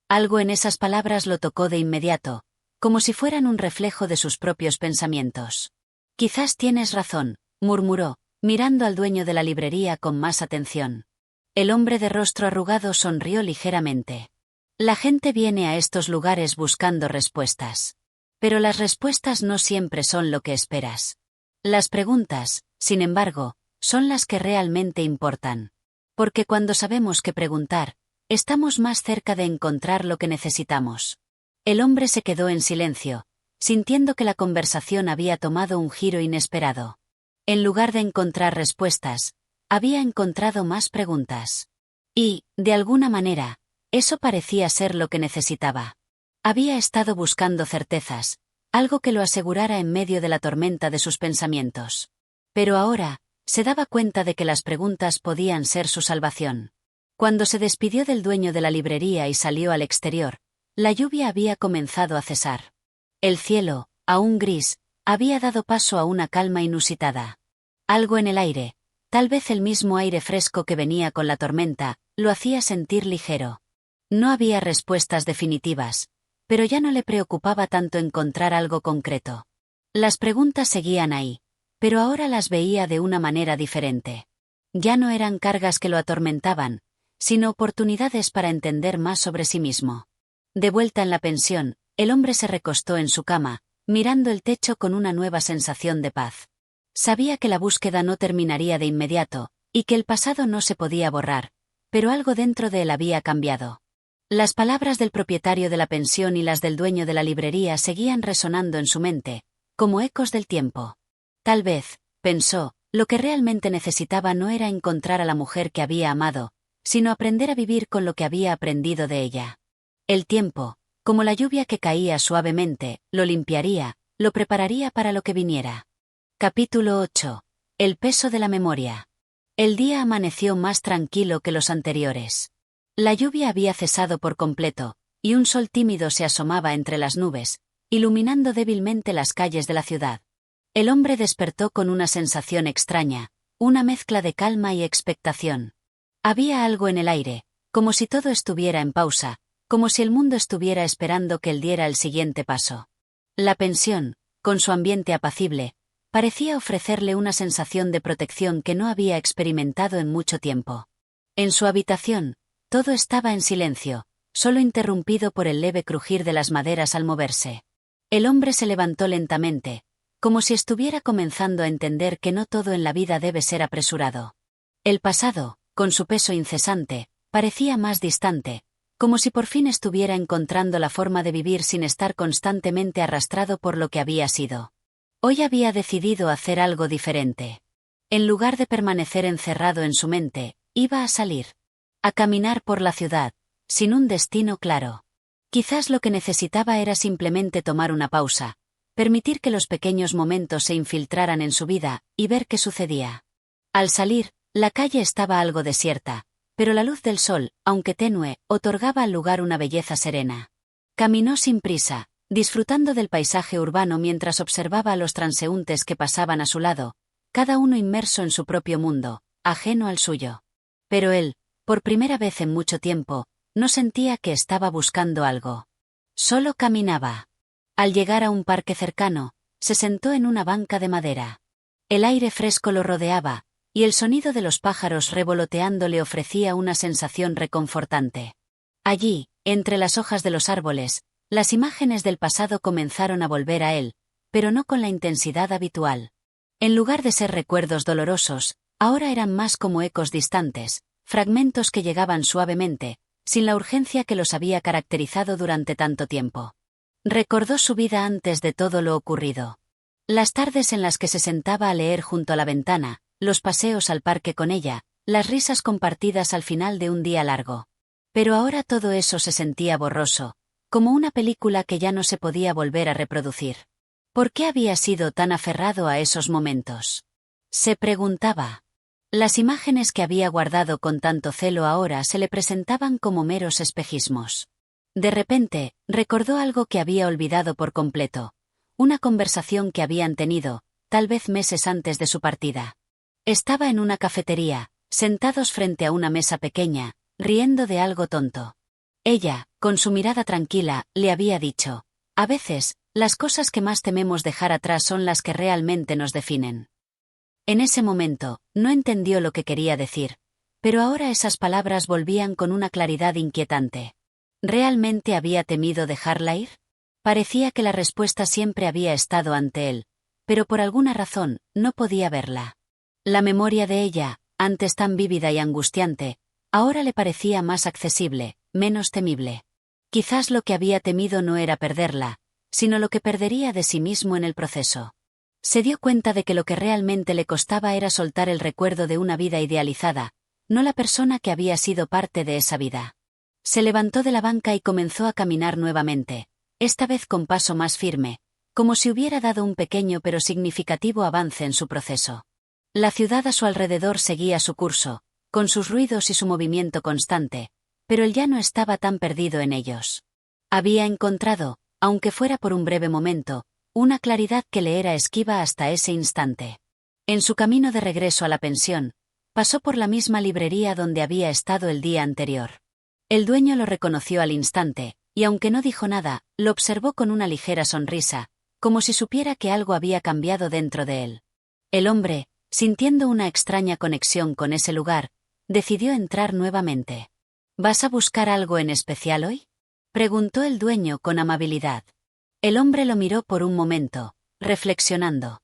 Algo en esas palabras lo tocó de inmediato, como si fueran un reflejo de sus propios pensamientos. Quizás tienes razón, murmuró, mirando al dueño de la librería con más atención. El hombre de rostro arrugado sonrió ligeramente. La gente viene a estos lugares buscando respuestas. Pero las respuestas no siempre son lo que esperas. Las preguntas, Sin embargo, son las que realmente importan. Porque cuando sabemos qué preguntar, estamos más cerca de encontrar lo que necesitamos. El hombre se quedó en silencio, sintiendo que la conversación había tomado un giro inesperado. En lugar de encontrar respuestas, había encontrado más preguntas. Y, de alguna manera, eso parecía ser lo que necesitaba. Había estado buscando certezas, algo que lo asegurara en medio de la tormenta de sus pensamientos. Pero ahora, se daba cuenta de que las preguntas podían ser su salvación. Cuando se despidió del dueño de la librería y salió al exterior, la lluvia había comenzado a cesar. El cielo, aún gris, había dado paso a una calma inusitada. Algo en el aire, tal vez el mismo aire fresco que venía con la tormenta, lo hacía sentir ligero. No había respuestas definitivas, pero ya no le preocupaba tanto encontrar algo concreto. Las preguntas seguían ahí, pero ahora las veía de una manera diferente. Ya no eran cargas que lo atormentaban, sino oportunidades para entender más sobre sí mismo. De vuelta en la pensión, el hombre se recostó en su cama, mirando el techo con una nueva sensación de paz. Sabía que la búsqueda no terminaría de inmediato, y que el pasado no se podía borrar, pero algo dentro de él había cambiado. Las palabras del propietario de la pensión y las del dueño de la librería seguían resonando en su mente, como ecos del tiempo. Tal vez, pensó, lo que realmente necesitaba no era encontrar a la mujer que había amado, sino aprender a vivir con lo que había aprendido de ella. El tiempo, como la lluvia que caía suavemente, lo limpiaría, lo prepararía para lo que viniera. Capítulo 8. El peso de la memoria. El día amaneció más tranquilo que los anteriores. La lluvia había cesado por completo, y un sol tímido se asomaba entre las nubes, iluminando débilmente las calles de la ciudad. El hombre despertó con una sensación extraña, una mezcla de calma y expectación. Había algo en el aire, como si todo estuviera en pausa, como si el mundo estuviera esperando que él diera el siguiente paso. La pensión, con su ambiente apacible, parecía ofrecerle una sensación de protección que no había experimentado en mucho tiempo. En su habitación, todo estaba en silencio, solo interrumpido por el leve crujir de las maderas al moverse. El hombre se levantó lentamente, como si estuviera comenzando a entender que no todo en la vida debe ser apresurado. El pasado, con su peso incesante, parecía más distante, como si por fin estuviera encontrando la forma de vivir sin estar constantemente arrastrado por lo que había sido. Hoy había decidido hacer algo diferente. En lugar de permanecer encerrado en su mente, iba a salir. A caminar por la ciudad, sin un destino claro. Quizás lo que necesitaba era simplemente tomar una pausa, permitir que los pequeños momentos se infiltraran en su vida, y ver qué sucedía. Al salir, la calle estaba algo desierta, pero la luz del sol, aunque tenue, otorgaba al lugar una belleza serena. Caminó sin prisa, disfrutando del paisaje urbano mientras observaba a los transeúntes que pasaban a su lado, cada uno inmerso en su propio mundo, ajeno al suyo. Pero él, por primera vez en mucho tiempo, no sentía que estaba buscando algo. Solo caminaba. Al llegar a un parque cercano, se sentó en una banca de madera. El aire fresco lo rodeaba, y el sonido de los pájaros revoloteando le ofrecía una sensación reconfortante. Allí, entre las hojas de los árboles, las imágenes del pasado comenzaron a volver a él, pero no con la intensidad habitual. En lugar de ser recuerdos dolorosos, ahora eran más como ecos distantes, fragmentos que llegaban suavemente, sin la urgencia que los había caracterizado durante tanto tiempo. Recordó su vida antes de todo lo ocurrido. Las tardes en las que se sentaba a leer junto a la ventana, los paseos al parque con ella, las risas compartidas al final de un día largo. Pero ahora todo eso se sentía borroso, como una película que ya no se podía volver a reproducir. ¿Por qué había sido tan aferrado a esos momentos? Se preguntaba. Las imágenes que había guardado con tanto celo ahora se le presentaban como meros espejismos. De repente, recordó algo que había olvidado por completo, una conversación que habían tenido, tal vez meses antes de su partida. Estaba en una cafetería, sentados frente a una mesa pequeña, riendo de algo tonto. Ella, con su mirada tranquila, le había dicho: a veces, las cosas que más tememos dejar atrás son las que realmente nos definen. En ese momento, no entendió lo que quería decir, pero ahora esas palabras volvían con una claridad inquietante. ¿Realmente había temido dejarla ir? Parecía que la respuesta siempre había estado ante él, pero por alguna razón, no podía verla. La memoria de ella, antes tan vívida y angustiante, ahora le parecía más accesible, menos temible. Quizás lo que había temido no era perderla, sino lo que perdería de sí mismo en el proceso. Se dio cuenta de que lo que realmente le costaba era soltar el recuerdo de una vida idealizada, no la persona que había sido parte de esa vida. Se levantó de la banca y comenzó a caminar nuevamente, esta vez con paso más firme, como si hubiera dado un pequeño pero significativo avance en su proceso. La ciudad a su alrededor seguía su curso, con sus ruidos y su movimiento constante, pero él ya no estaba tan perdido en ellos. Había encontrado, aunque fuera por un breve momento, una claridad que le era esquiva hasta ese instante. En su camino de regreso a la pensión, pasó por la misma librería donde había estado el día anterior. El dueño lo reconoció al instante, y aunque no dijo nada, lo observó con una ligera sonrisa, como si supiera que algo había cambiado dentro de él. El hombre, sintiendo una extraña conexión con ese lugar, decidió entrar nuevamente. ¿Vas a buscar algo en especial hoy?, preguntó el dueño con amabilidad. El hombre lo miró por un momento, reflexionando.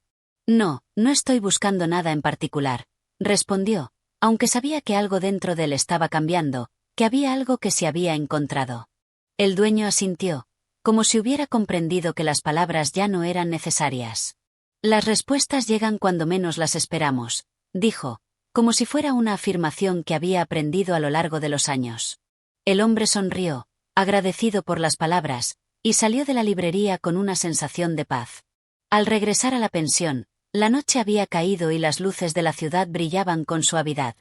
No, no estoy buscando nada en particular, respondió, aunque sabía que algo dentro de él estaba cambiando, que había algo que se había encontrado. El dueño asintió, como si hubiera comprendido que las palabras ya no eran necesarias. Las respuestas llegan cuando menos las esperamos, dijo, como si fuera una afirmación que había aprendido a lo largo de los años. El hombre sonrió, agradecido por las palabras, y salió de la librería con una sensación de paz. Al regresar a la pensión, la noche había caído y las luces de la ciudad brillaban con suavidad.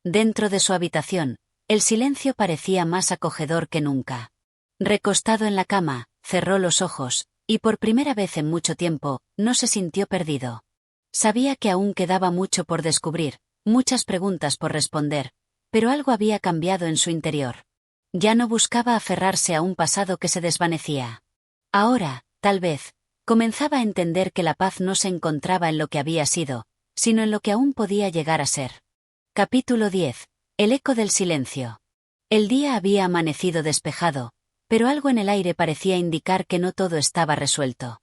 Dentro de su habitación, el silencio parecía más acogedor que nunca. Recostado en la cama, cerró los ojos, y por primera vez en mucho tiempo, no se sintió perdido. Sabía que aún quedaba mucho por descubrir, muchas preguntas por responder, pero algo había cambiado en su interior. Ya no buscaba aferrarse a un pasado que se desvanecía. Ahora, tal vez, comenzaba a entender que la paz no se encontraba en lo que había sido, sino en lo que aún podía llegar a ser. Capítulo 10. El eco del silencio. El día había amanecido despejado, pero algo en el aire parecía indicar que no todo estaba resuelto.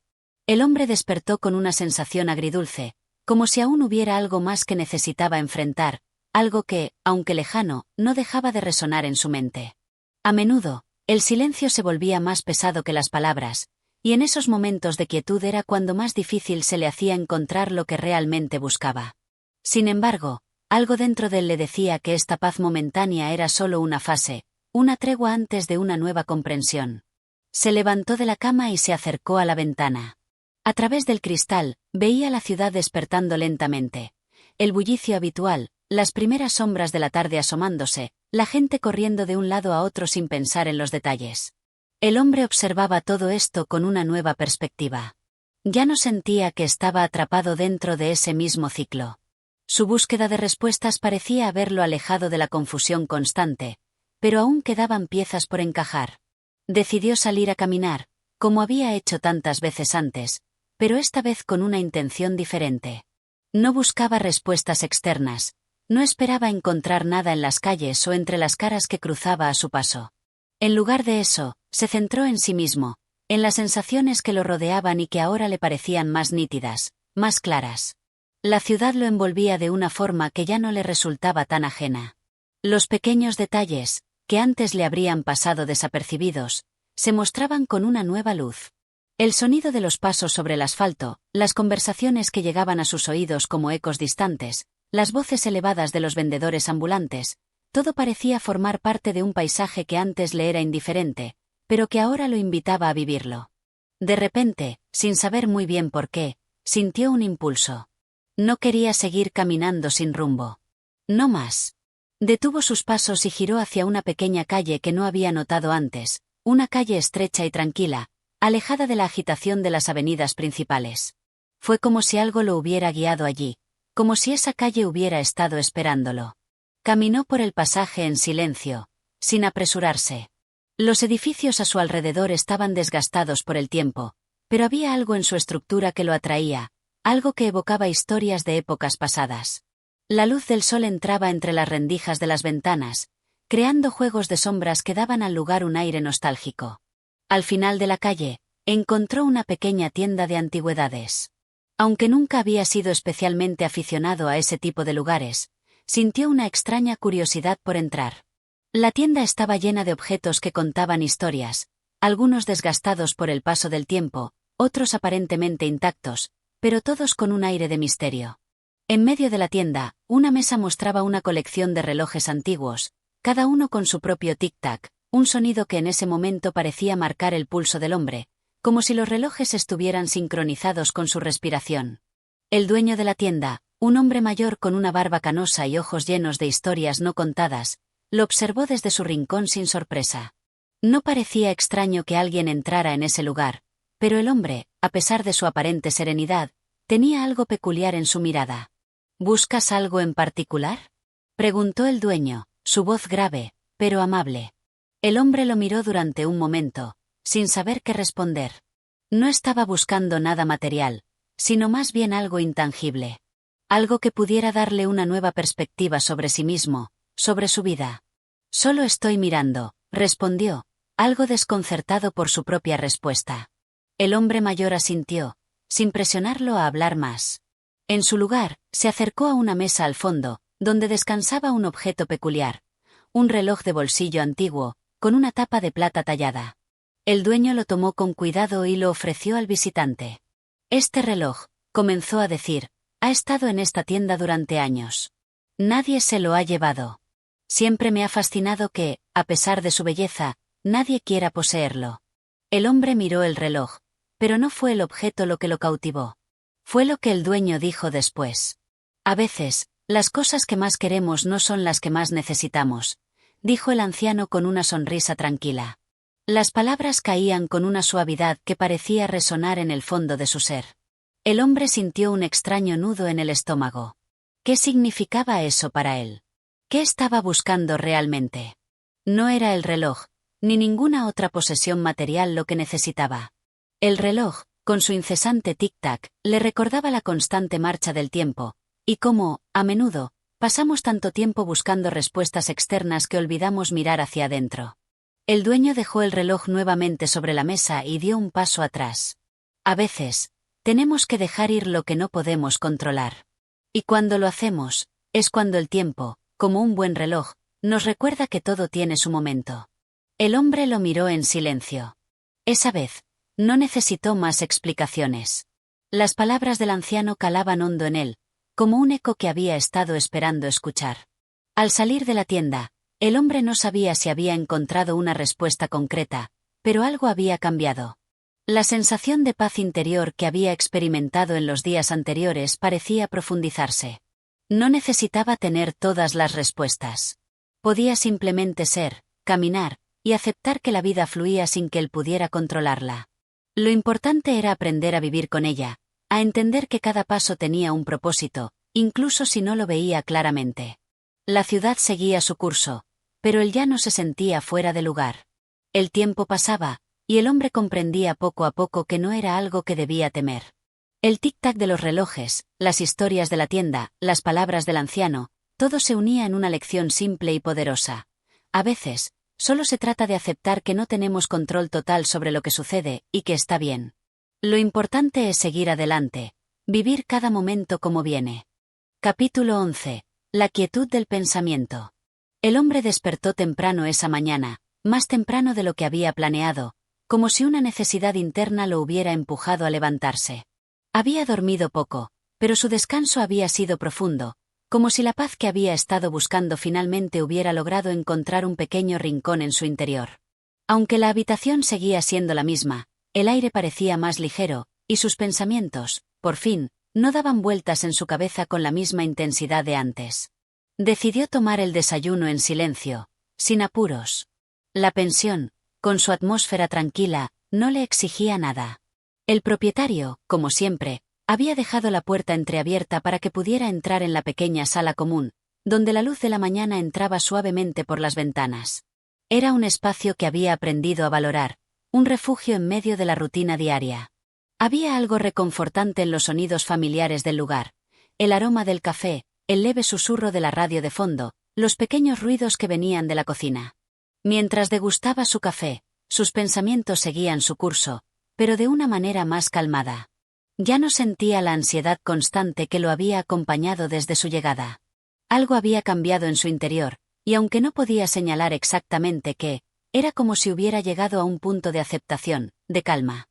El hombre despertó con una sensación agridulce, como si aún hubiera algo más que necesitaba enfrentar, algo que, aunque lejano, no dejaba de resonar en su mente. A menudo, el silencio se volvía más pesado que las palabras, y en esos momentos de quietud era cuando más difícil se le hacía encontrar lo que realmente buscaba. Sin embargo, algo dentro de él le decía que esta paz momentánea era solo una fase, una tregua antes de una nueva comprensión. Se levantó de la cama y se acercó a la ventana. A través del cristal, veía la ciudad despertando lentamente. El bullicio habitual, las primeras sombras de la tarde asomándose, la gente corriendo de un lado a otro sin pensar en los detalles. El hombre observaba todo esto con una nueva perspectiva. Ya no sentía que estaba atrapado dentro de ese mismo ciclo. Su búsqueda de respuestas parecía haberlo alejado de la confusión constante, pero aún quedaban piezas por encajar. Decidió salir a caminar, como había hecho tantas veces antes, pero esta vez con una intención diferente. No buscaba respuestas externas, no esperaba encontrar nada en las calles o entre las caras que cruzaba a su paso. En lugar de eso, se centró en sí mismo, en las sensaciones que lo rodeaban y que ahora le parecían más nítidas, más claras. La ciudad lo envolvía de una forma que ya no le resultaba tan ajena. Los pequeños detalles, que antes le habrían pasado desapercibidos, se mostraban con una nueva luz. El sonido de los pasos sobre el asfalto, las conversaciones que llegaban a sus oídos como ecos distantes, las voces elevadas de los vendedores ambulantes, todo parecía formar parte de un paisaje que antes le era indiferente, pero que ahora lo invitaba a vivirlo. De repente, sin saber muy bien por qué, sintió un impulso. No quería seguir caminando sin rumbo. No más. Detuvo sus pasos y giró hacia una pequeña calle que no había notado antes, una calle estrecha y tranquila, alejada de la agitación de las avenidas principales. Fue como si algo lo hubiera guiado allí, como si esa calle hubiera estado esperándolo. Caminó por el pasaje en silencio, sin apresurarse. Los edificios a su alrededor estaban desgastados por el tiempo, pero había algo en su estructura que lo atraía, algo que evocaba historias de épocas pasadas. La luz del sol entraba entre las rendijas de las ventanas, creando juegos de sombras que daban al lugar un aire nostálgico. Al final de la calle, encontró una pequeña tienda de antigüedades. Aunque nunca había sido especialmente aficionado a ese tipo de lugares, sintió una extraña curiosidad por entrar. La tienda estaba llena de objetos que contaban historias, algunos desgastados por el paso del tiempo, otros aparentemente intactos, pero todos con un aire de misterio. En medio de la tienda, una mesa mostraba una colección de relojes antiguos, cada uno con su propio tic-tac, un sonido que en ese momento parecía marcar el pulso del hombre, como si los relojes estuvieran sincronizados con su respiración. El dueño de la tienda, un hombre mayor con una barba canosa y ojos llenos de historias no contadas, lo observó desde su rincón sin sorpresa. No parecía extraño que alguien entrara en ese lugar, pero el hombre, a pesar de su aparente serenidad, tenía algo peculiar en su mirada. ¿Buscas algo en particular?, preguntó el dueño, su voz grave, pero amable. El hombre lo miró durante un momento, sin saber qué responder. No estaba buscando nada material, sino más bien algo intangible. Algo que pudiera darle una nueva perspectiva sobre sí mismo, sobre su vida. Solo estoy mirando, respondió, algo desconcertado por su propia respuesta. El hombre mayor asintió, sin presionarlo a hablar más. En su lugar, se acercó a una mesa al fondo, donde descansaba un objeto peculiar, un reloj de bolsillo antiguo, con una tapa de plata tallada. El dueño lo tomó con cuidado y lo ofreció al visitante. Este reloj, comenzó a decir, ha estado en esta tienda durante años. Nadie se lo ha llevado. Siempre me ha fascinado que, a pesar de su belleza, nadie quiera poseerlo. El hombre miró el reloj, pero no fue el objeto lo que lo cautivó. Fue lo que el dueño dijo después. A veces, las cosas que más queremos no son las que más necesitamos, dijo el anciano con una sonrisa tranquila. Las palabras caían con una suavidad que parecía resonar en el fondo de su ser. El hombre sintió un extraño nudo en el estómago. ¿Qué significaba eso para él? ¿Qué estaba buscando realmente? No era el reloj, ni ninguna otra posesión material lo que necesitaba. El reloj, con su incesante tic-tac, le recordaba la constante marcha del tiempo, y cómo, a menudo, pasamos tanto tiempo buscando respuestas externas que olvidamos mirar hacia adentro. El dueño dejó el reloj nuevamente sobre la mesa y dio un paso atrás. A veces, tenemos que dejar ir lo que no podemos controlar. Y cuando lo hacemos, es cuando el tiempo, como un buen reloj, nos recuerda que todo tiene su momento. El hombre lo miró en silencio. Esa vez, no necesitó más explicaciones. Las palabras del anciano calaban hondo en él, como un eco que había estado esperando escuchar. Al salir de la tienda, el hombre no sabía si había encontrado una respuesta concreta, pero algo había cambiado. La sensación de paz interior que había experimentado en los días anteriores parecía profundizarse. No necesitaba tener todas las respuestas. Podía simplemente ser, caminar, y aceptar que la vida fluía sin que él pudiera controlarla. Lo importante era aprender a vivir con ella, a entender que cada paso tenía un propósito, incluso si no lo veía claramente. La ciudad seguía su curso, pero él ya no se sentía fuera de lugar. El tiempo pasaba, y el hombre comprendía poco a poco que no era algo que debía temer. El tic-tac de los relojes, las historias de la tienda, las palabras del anciano, todo se unía en una lección simple y poderosa. A veces, solo se trata de aceptar que no tenemos control total sobre lo que sucede, y que está bien. Lo importante es seguir adelante, vivir cada momento como viene. Capítulo 11. La quietud del pensamiento. El hombre despertó temprano esa mañana, más temprano de lo que había planeado, como si una necesidad interna lo hubiera empujado a levantarse. Había dormido poco, pero su descanso había sido profundo, como si la paz que había estado buscando finalmente hubiera logrado encontrar un pequeño rincón en su interior. Aunque la habitación seguía siendo la misma, el aire parecía más ligero, y sus pensamientos, por fin, no daban vueltas en su cabeza con la misma intensidad de antes. Decidió tomar el desayuno en silencio, sin apuros. La pensión, con su atmósfera tranquila, no le exigía nada. El propietario, como siempre, había dejado la puerta entreabierta para que pudiera entrar en la pequeña sala común, donde la luz de la mañana entraba suavemente por las ventanas. Era un espacio que había aprendido a valorar, un refugio en medio de la rutina diaria. Había algo reconfortante en los sonidos familiares del lugar, el aroma del café, el leve susurro de la radio de fondo, los pequeños ruidos que venían de la cocina. Mientras degustaba su café, sus pensamientos seguían su curso, pero de una manera más calmada. Ya no sentía la ansiedad constante que lo había acompañado desde su llegada. Algo había cambiado en su interior, y aunque no podía señalar exactamente qué, era como si hubiera llegado a un punto de aceptación, de calma.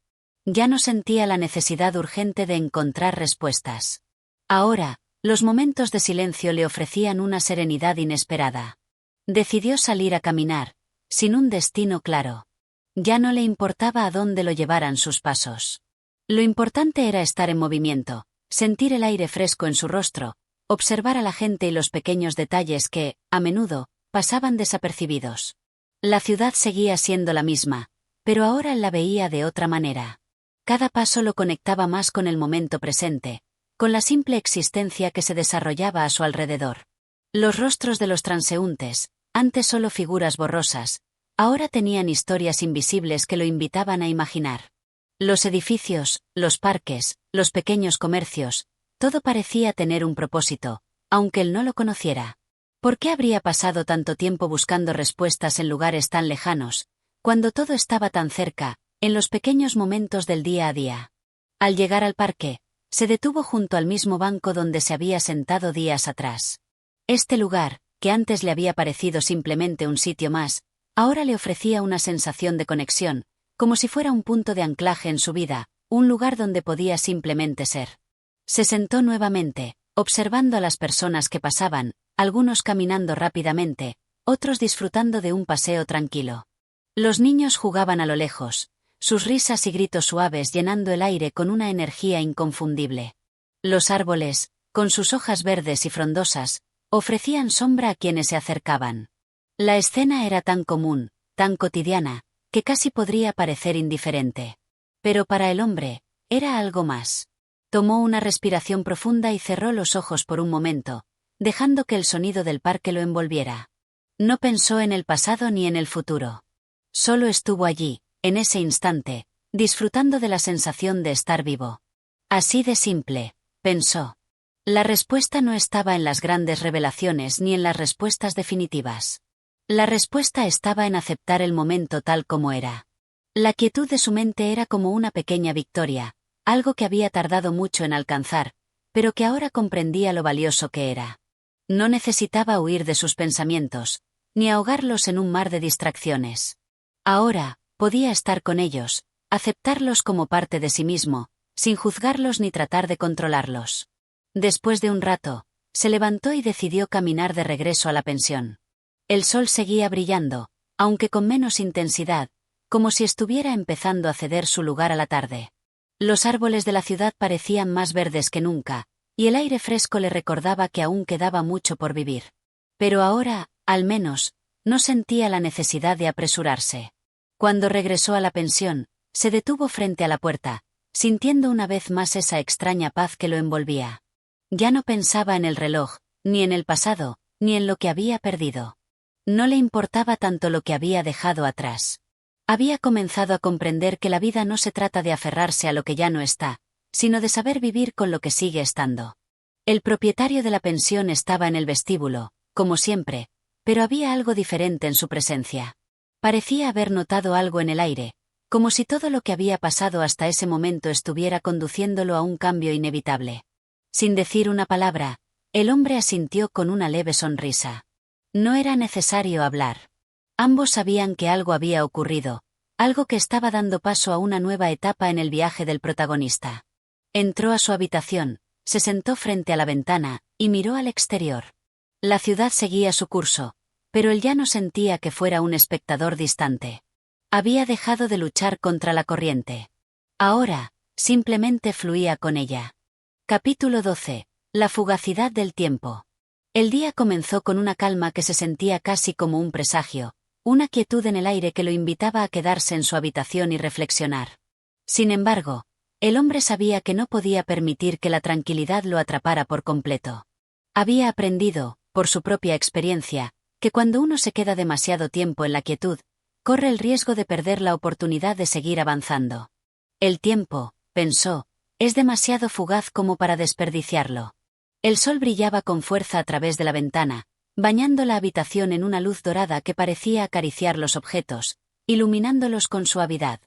Ya no sentía la necesidad urgente de encontrar respuestas. Ahora, los momentos de silencio le ofrecían una serenidad inesperada. Decidió salir a caminar, sin un destino claro. Ya no le importaba a dónde lo llevaran sus pasos. Lo importante era estar en movimiento, sentir el aire fresco en su rostro, observar a la gente y los pequeños detalles que, a menudo, pasaban desapercibidos. La ciudad seguía siendo la misma, pero ahora él la veía de otra manera. Cada paso lo conectaba más con el momento presente, con la simple existencia que se desarrollaba a su alrededor. Los rostros de los transeúntes, antes solo figuras borrosas, ahora tenían historias invisibles que lo invitaban a imaginar. Los edificios, los parques, los pequeños comercios, todo parecía tener un propósito, aunque él no lo conociera. ¿Por qué habría pasado tanto tiempo buscando respuestas en lugares tan lejanos, cuando todo estaba tan cerca, en los pequeños momentos del día a día? Al llegar al parque, se detuvo junto al mismo banco donde se había sentado días atrás. Este lugar, que antes le había parecido simplemente un sitio más, ahora le ofrecía una sensación de conexión, como si fuera un punto de anclaje en su vida, un lugar donde podía simplemente ser. Se sentó nuevamente, observando a las personas que pasaban, algunos caminando rápidamente, otros disfrutando de un paseo tranquilo. Los niños jugaban a lo lejos, sus risas y gritos suaves llenando el aire con una energía inconfundible. Los árboles, con sus hojas verdes y frondosas, ofrecían sombra a quienes se acercaban. La escena era tan común, tan cotidiana, que casi podría parecer indiferente. Pero para el hombre, era algo más. Tomó una respiración profunda y cerró los ojos por un momento, dejando que el sonido del parque lo envolviera. No pensó en el pasado ni en el futuro. Solo estuvo allí, en ese instante, disfrutando de la sensación de estar vivo. Así de simple, pensó. La respuesta no estaba en las grandes revelaciones ni en las respuestas definitivas. La respuesta estaba en aceptar el momento tal como era. La quietud de su mente era como una pequeña victoria, algo que había tardado mucho en alcanzar, pero que ahora comprendía lo valioso que era. No necesitaba huir de sus pensamientos, ni ahogarlos en un mar de distracciones. Ahora, podía estar con ellos, aceptarlos como parte de sí mismo, sin juzgarlos ni tratar de controlarlos. Después de un rato, se levantó y decidió caminar de regreso a la pensión. El sol seguía brillando, aunque con menos intensidad, como si estuviera empezando a ceder su lugar a la tarde. Los árboles de la ciudad parecían más verdes que nunca, y el aire fresco le recordaba que aún quedaba mucho por vivir. Pero ahora, al menos, no sentía la necesidad de apresurarse. Cuando regresó a la pensión, se detuvo frente a la puerta, sintiendo una vez más esa extraña paz que lo envolvía. Ya no pensaba en el reloj, ni en el pasado, ni en lo que había perdido. No le importaba tanto lo que había dejado atrás. Había comenzado a comprender que la vida no se trata de aferrarse a lo que ya no está, sino de saber vivir con lo que sigue estando. El propietario de la pensión estaba en el vestíbulo, como siempre, pero había algo diferente en su presencia. Parecía haber notado algo en el aire, como si todo lo que había pasado hasta ese momento estuviera conduciéndolo a un cambio inevitable. Sin decir una palabra, el hombre asintió con una leve sonrisa. No era necesario hablar. Ambos sabían que algo había ocurrido, algo que estaba dando paso a una nueva etapa en el viaje del protagonista. Entró a su habitación, se sentó frente a la ventana, y miró al exterior. La ciudad seguía su curso, pero él ya no sentía que fuera un espectador distante. Había dejado de luchar contra la corriente. Ahora, simplemente fluía con ella. Capítulo 12. La fugacidad del tiempo. El día comenzó con una calma que se sentía casi como un presagio, una quietud en el aire que lo invitaba a quedarse en su habitación y reflexionar. Sin embargo, el hombre sabía que no podía permitir que la tranquilidad lo atrapara por completo. Había aprendido, por su propia experiencia, que cuando uno se queda demasiado tiempo en la quietud, corre el riesgo de perder la oportunidad de seguir avanzando. El tiempo, pensó, es demasiado fugaz como para desperdiciarlo. El sol brillaba con fuerza a través de la ventana, bañando la habitación en una luz dorada que parecía acariciar los objetos, iluminándolos con suavidad.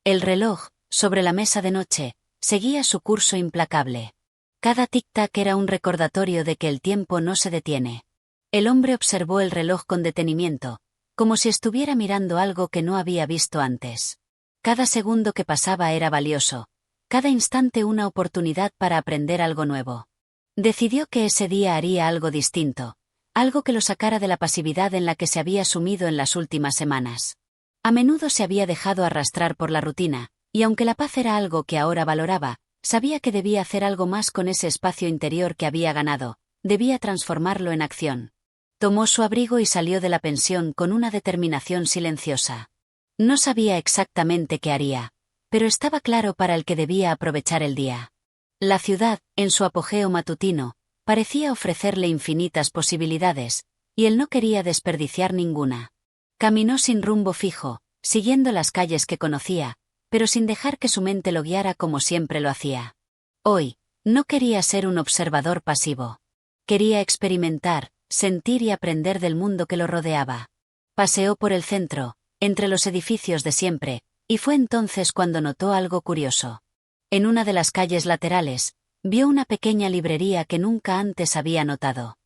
El reloj, sobre la mesa de noche, Seguía su curso implacable. Cada tic-tac era un recordatorio de que el tiempo no se detiene. El hombre observó el reloj con detenimiento, como si estuviera mirando algo que no había visto antes. Cada segundo que pasaba era valioso, cada instante una oportunidad para aprender algo nuevo. Decidió que ese día haría algo distinto, algo que lo sacara de la pasividad en la que se había sumido en las últimas semanas. A menudo se había dejado arrastrar por la rutina, y aunque la paz era algo que ahora valoraba, sabía que debía hacer algo más con ese espacio interior que había ganado, debía transformarlo en acción. Tomó su abrigo y salió de la pensión con una determinación silenciosa. No sabía exactamente qué haría, pero estaba claro para el que debía aprovechar el día. La ciudad, en su apogeo matutino, parecía ofrecerle infinitas posibilidades, y él no quería desperdiciar ninguna. Caminó sin rumbo fijo, siguiendo las calles que conocía, pero sin dejar que su mente lo guiara como siempre lo hacía. Hoy, no quería ser un observador pasivo. Quería experimentar, sentir y aprender del mundo que lo rodeaba. Paseó por el centro, entre los edificios de siempre, y fue entonces cuando notó algo curioso. En una de las calles laterales, vio una pequeña librería que nunca antes había notado.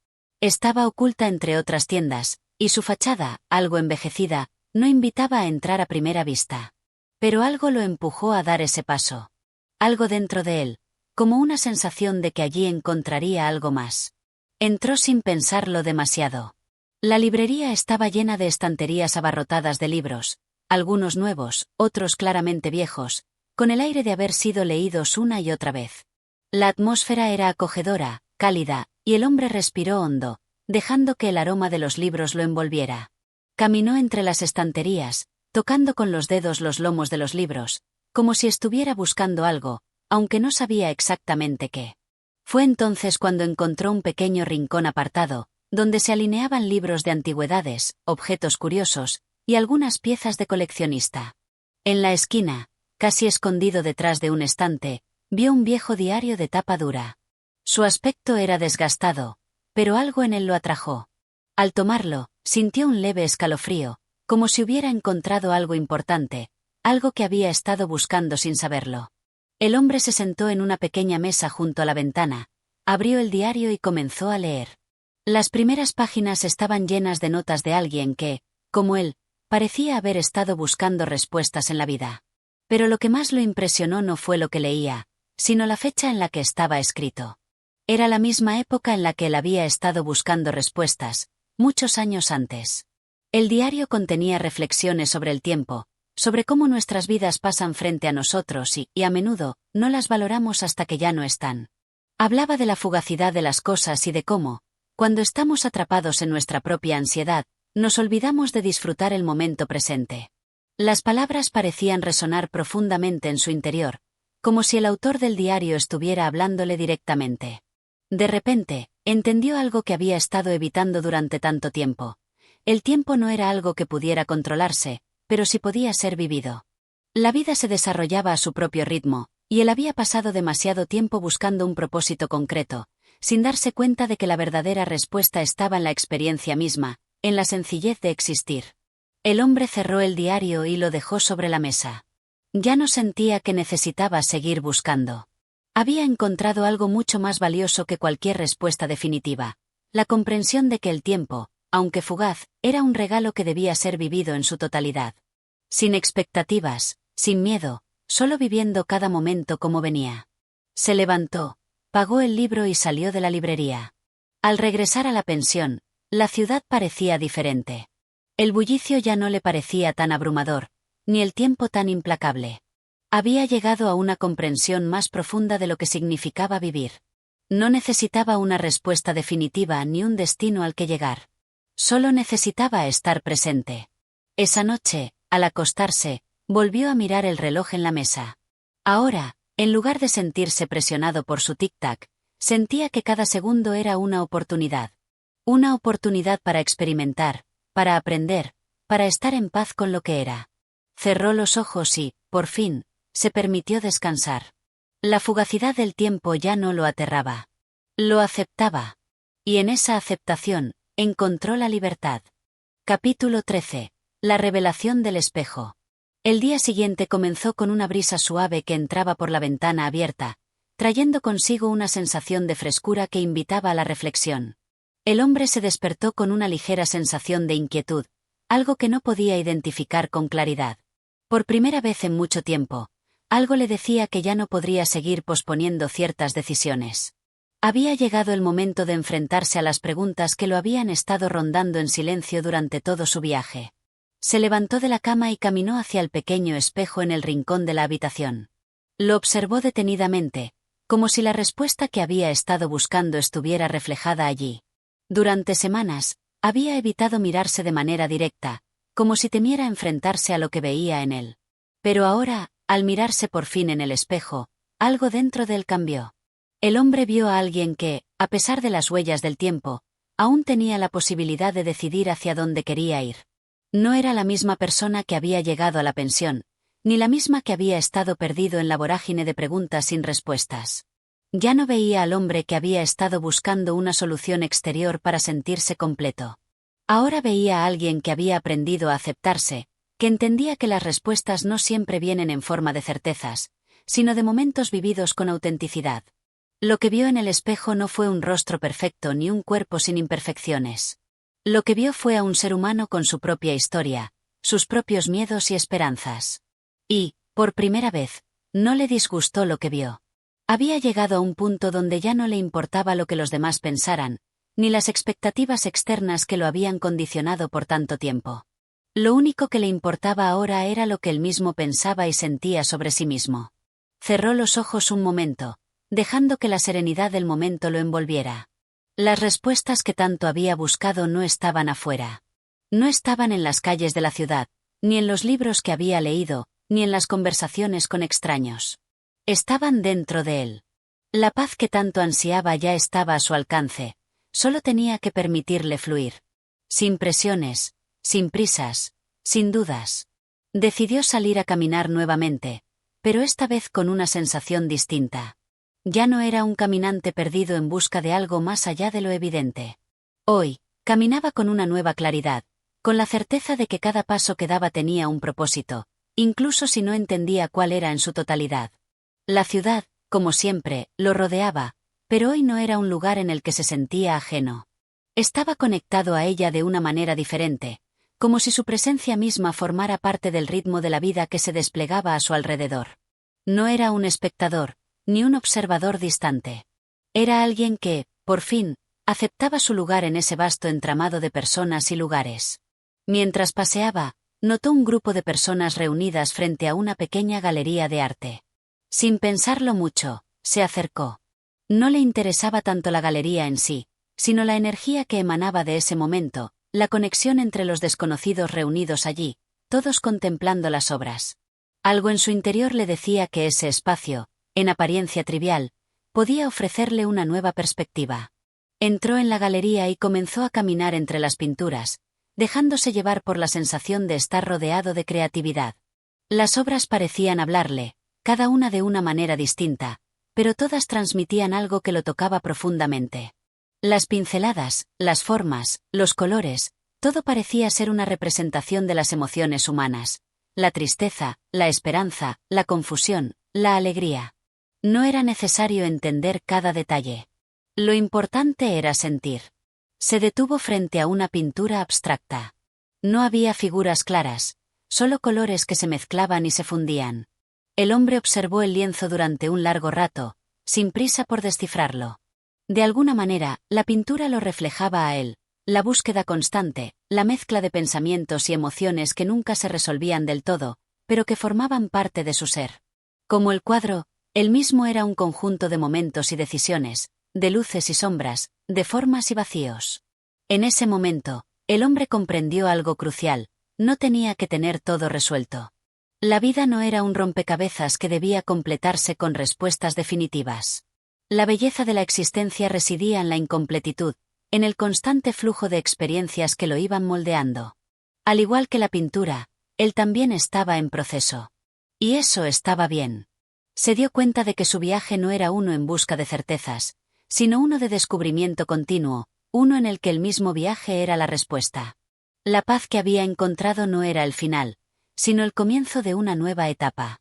Estaba oculta entre otras tiendas, y su fachada, algo envejecida, no invitaba a entrar a primera vista. Pero algo lo empujó a dar ese paso. Algo dentro de él, como una sensación de que allí encontraría algo más. Entró sin pensarlo demasiado. La librería estaba llena de estanterías abarrotadas de libros, algunos nuevos, otros claramente viejos, con el aire de haber sido leídos una y otra vez. La atmósfera era acogedora, cálida, y el hombre respiró hondo, dejando que el aroma de los libros lo envolviera. Caminó entre las estanterías, tocando con los dedos los lomos de los libros, como si estuviera buscando algo, aunque no sabía exactamente qué. Fue entonces cuando encontró un pequeño rincón apartado, donde se alineaban libros de antigüedades, objetos curiosos, y algunas piezas de coleccionista. En la esquina, casi escondido detrás de un estante, vio un viejo diario de tapa dura. Su aspecto era desgastado, pero algo en él lo atrajo. Al tomarlo, sintió un leve escalofrío, como si hubiera encontrado algo importante, algo que había estado buscando sin saberlo. El hombre se sentó en una pequeña mesa junto a la ventana, abrió el diario y comenzó a leer. Las primeras páginas estaban llenas de notas de alguien que, como él, parecía haber estado buscando respuestas en la vida. Pero lo que más lo impresionó no fue lo que leía, sino la fecha en la que estaba escrito. Era la misma época en la que él había estado buscando respuestas, muchos años antes. El diario contenía reflexiones sobre el tiempo, sobre cómo nuestras vidas pasan frente a nosotros y a menudo, no las valoramos hasta que ya no están. Hablaba de la fugacidad de las cosas y de cómo, cuando estamos atrapados en nuestra propia ansiedad, nos olvidamos de disfrutar el momento presente. Las palabras parecían resonar profundamente en su interior, como si el autor del diario estuviera hablándole directamente. De repente, entendió algo que había estado evitando durante tanto tiempo. El tiempo no era algo que pudiera controlarse, pero sí podía ser vivido. La vida se desarrollaba a su propio ritmo, y él había pasado demasiado tiempo buscando un propósito concreto, sin darse cuenta de que la verdadera respuesta estaba en la experiencia misma, en la sencillez de existir. El hombre cerró el diario y lo dejó sobre la mesa. Ya no sentía que necesitaba seguir buscando. Había encontrado algo mucho más valioso que cualquier respuesta definitiva, la comprensión de que el tiempo, aunque fugaz, era un regalo que debía ser vivido en su totalidad. Sin expectativas, sin miedo, solo viviendo cada momento como venía. Se levantó, pagó el libro y salió de la librería. Al regresar a la pensión, la ciudad parecía diferente. El bullicio ya no le parecía tan abrumador, ni el tiempo tan implacable. Había llegado a una comprensión más profunda de lo que significaba vivir. No necesitaba una respuesta definitiva ni un destino al que llegar. Solo necesitaba estar presente. Esa noche, al acostarse, volvió a mirar el reloj en la mesa. Ahora, en lugar de sentirse presionado por su tic-tac, sentía que cada segundo era una oportunidad. Una oportunidad para experimentar, para aprender, para estar en paz con lo que era. Cerró los ojos y, por fin, se permitió descansar. La fugacidad del tiempo ya no lo aterraba. Lo aceptaba. Y en esa aceptación, encontró la libertad. Capítulo 13. La revelación del espejo. El día siguiente comenzó con una brisa suave que entraba por la ventana abierta, trayendo consigo una sensación de frescura que invitaba a la reflexión. El hombre se despertó con una ligera sensación de inquietud, algo que no podía identificar con claridad. Por primera vez en mucho tiempo, algo le decía que ya no podría seguir posponiendo ciertas decisiones. Había llegado el momento de enfrentarse a las preguntas que lo habían estado rondando en silencio durante todo su viaje. Se levantó de la cama y caminó hacia el pequeño espejo en el rincón de la habitación. Lo observó detenidamente, como si la respuesta que había estado buscando estuviera reflejada allí. Durante semanas, había evitado mirarse de manera directa, como si temiera enfrentarse a lo que veía en él. Pero ahora, al mirarse por fin en el espejo, algo dentro de él cambió. El hombre vio a alguien que, a pesar de las huellas del tiempo, aún tenía la posibilidad de decidir hacia dónde quería ir. No era la misma persona que había llegado a la pensión, ni la misma que había estado perdido en la vorágine de preguntas sin respuestas. Ya no veía al hombre que había estado buscando una solución exterior para sentirse completo. Ahora veía a alguien que había aprendido a aceptarse, que entendía que las respuestas no siempre vienen en forma de certezas, sino de momentos vividos con autenticidad. Lo que vio en el espejo no fue un rostro perfecto ni un cuerpo sin imperfecciones. Lo que vio fue a un ser humano con su propia historia, sus propios miedos y esperanzas. Y, por primera vez, no le disgustó lo que vio. Había llegado a un punto donde ya no le importaba lo que los demás pensaran, ni las expectativas externas que lo habían condicionado por tanto tiempo. Lo único que le importaba ahora era lo que él mismo pensaba y sentía sobre sí mismo. Cerró los ojos un momento, dejando que la serenidad del momento lo envolviera. Las respuestas que tanto había buscado no estaban afuera. No estaban en las calles de la ciudad, ni en los libros que había leído, ni en las conversaciones con extraños. Estaban dentro de él. La paz que tanto ansiaba ya estaba a su alcance, solo tenía que permitirle fluir. Sin presiones, sin prisas, sin dudas. Decidió salir a caminar nuevamente, pero esta vez con una sensación distinta. Ya no era un caminante perdido en busca de algo más allá de lo evidente. Hoy, caminaba con una nueva claridad, con la certeza de que cada paso que daba tenía un propósito, incluso si no entendía cuál era en su totalidad. La ciudad, como siempre, lo rodeaba, pero hoy no era un lugar en el que se sentía ajeno. Estaba conectado a ella de una manera diferente, como si su presencia misma formara parte del ritmo de la vida que se desplegaba a su alrededor. No era un espectador, ni un observador distante. Era alguien que, por fin, aceptaba su lugar en ese vasto entramado de personas y lugares. Mientras paseaba, notó un grupo de personas reunidas frente a una pequeña galería de arte. Sin pensarlo mucho, se acercó. No le interesaba tanto la galería en sí, sino la energía que emanaba de ese momento, la conexión entre los desconocidos reunidos allí, todos contemplando las obras. Algo en su interior le decía que ese espacio, en apariencia trivial, podía ofrecerle una nueva perspectiva. Entró en la galería y comenzó a caminar entre las pinturas, dejándose llevar por la sensación de estar rodeado de creatividad. Las obras parecían hablarle, cada una de una manera distinta, pero todas transmitían algo que lo tocaba profundamente. Las pinceladas, las formas, los colores, todo parecía ser una representación de las emociones humanas, la tristeza, la esperanza, la confusión, la alegría. No era necesario entender cada detalle. Lo importante era sentir. Se detuvo frente a una pintura abstracta. No había figuras claras, solo colores que se mezclaban y se fundían. El hombre observó el lienzo durante un largo rato, sin prisa por descifrarlo. De alguna manera, la pintura lo reflejaba a él, la búsqueda constante, la mezcla de pensamientos y emociones que nunca se resolvían del todo, pero que formaban parte de su ser. Como el cuadro, él mismo era un conjunto de momentos y decisiones, de luces y sombras, de formas y vacíos. En ese momento, el hombre comprendió algo crucial: no tenía que tener todo resuelto. La vida no era un rompecabezas que debía completarse con respuestas definitivas. La belleza de la existencia residía en la incompletitud, en el constante flujo de experiencias que lo iban moldeando. Al igual que la pintura, él también estaba en proceso. Y eso estaba bien. Se dio cuenta de que su viaje no era uno en busca de certezas, sino uno de descubrimiento continuo, uno en el que el mismo viaje era la respuesta. La paz que había encontrado no era el final, sino el comienzo de una nueva etapa.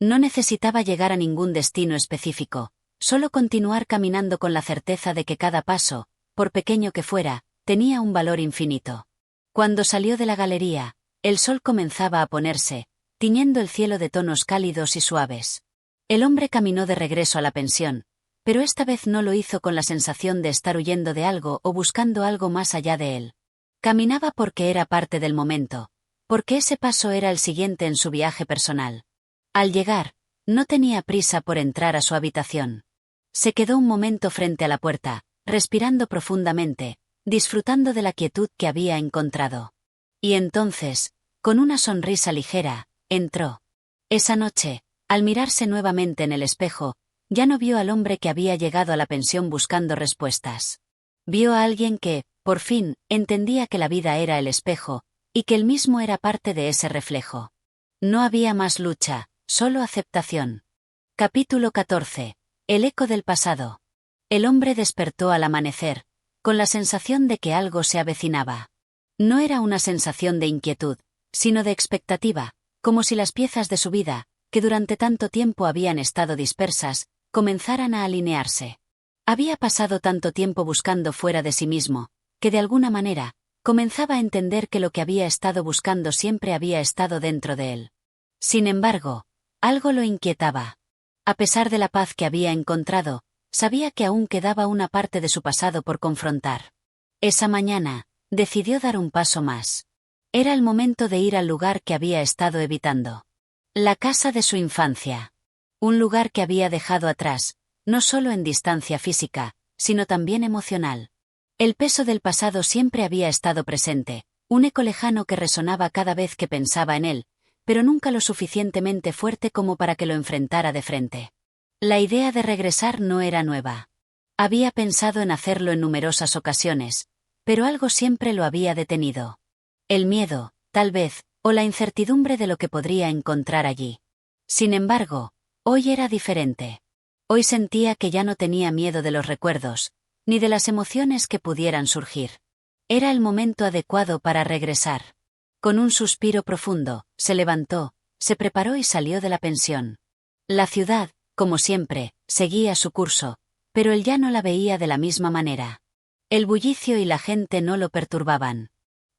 No necesitaba llegar a ningún destino específico, solo continuar caminando con la certeza de que cada paso, por pequeño que fuera, tenía un valor infinito. Cuando salió de la galería, el sol comenzaba a ponerse, tiñendo el cielo de tonos cálidos y suaves. El hombre caminó de regreso a la pensión, pero esta vez no lo hizo con la sensación de estar huyendo de algo o buscando algo más allá de él. Caminaba porque era parte del momento, porque ese paso era el siguiente en su viaje personal. Al llegar, no tenía prisa por entrar a su habitación. Se quedó un momento frente a la puerta, respirando profundamente, disfrutando de la quietud que había encontrado. Y entonces, con una sonrisa ligera, entró. Esa noche, al mirarse nuevamente en el espejo, ya no vio al hombre que había llegado a la pensión buscando respuestas. Vio a alguien que, por fin, entendía que la vida era el espejo, y que él mismo era parte de ese reflejo. No había más lucha, solo aceptación. Capítulo 14. El eco del pasado. El hombre despertó al amanecer, con la sensación de que algo se avecinaba. No era una sensación de inquietud, sino de expectativa, como si las piezas de su vida, que durante tanto tiempo habían estado dispersas, comenzaran a alinearse. Había pasado tanto tiempo buscando fuera de sí mismo, que de alguna manera, comenzaba a entender que lo que había estado buscando siempre había estado dentro de él. Sin embargo, algo lo inquietaba. A pesar de la paz que había encontrado, sabía que aún quedaba una parte de su pasado por confrontar. Esa mañana, decidió dar un paso más. Era el momento de ir al lugar que había estado evitando. La casa de su infancia. Un lugar que había dejado atrás, no solo en distancia física, sino también emocional. El peso del pasado siempre había estado presente, un eco lejano que resonaba cada vez que pensaba en él, pero nunca lo suficientemente fuerte como para que lo enfrentara de frente. La idea de regresar no era nueva. Había pensado en hacerlo en numerosas ocasiones, pero algo siempre lo había detenido. El miedo, tal vez, o la incertidumbre de lo que podría encontrar allí. Sin embargo, hoy era diferente. Hoy sentía que ya no tenía miedo de los recuerdos, ni de las emociones que pudieran surgir. Era el momento adecuado para regresar. Con un suspiro profundo, se levantó, se preparó y salió de la pensión. La ciudad, como siempre, seguía su curso, pero él ya no la veía de la misma manera. El bullicio y la gente no lo perturbaban.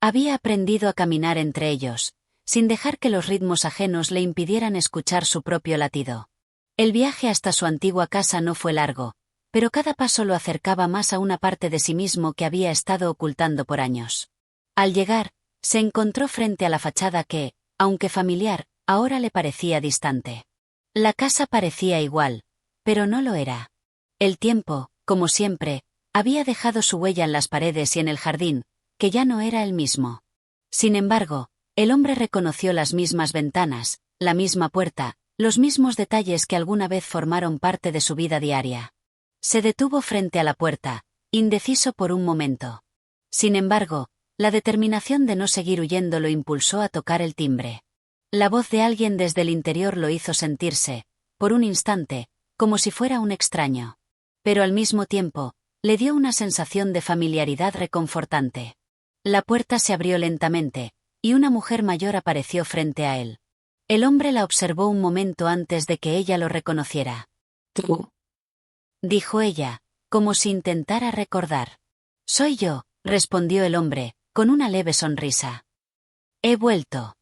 Había aprendido a caminar entre ellos, sin dejar que los ritmos ajenos le impidieran escuchar su propio latido. El viaje hasta su antigua casa no fue largo, pero cada paso lo acercaba más a una parte de sí mismo que había estado ocultando por años. Al llegar, se encontró frente a la fachada que, aunque familiar, ahora le parecía distante. La casa parecía igual, pero no lo era. El tiempo, como siempre, había dejado su huella en las paredes y en el jardín, que ya no era el mismo. Sin embargo, el hombre reconoció las mismas ventanas, la misma puerta, los mismos detalles que alguna vez formaron parte de su vida diaria. Se detuvo frente a la puerta, indeciso por un momento. Sin embargo, la determinación de no seguir huyendo lo impulsó a tocar el timbre. La voz de alguien desde el interior lo hizo sentirse, por un instante, como si fuera un extraño. Pero al mismo tiempo, le dio una sensación de familiaridad reconfortante. La puerta se abrió lentamente, y una mujer mayor apareció frente a él. El hombre la observó un momento antes de que ella lo reconociera. ¿Tú? Dijo ella, como si intentara recordar. Soy yo, respondió el hombre, con una leve sonrisa. He vuelto.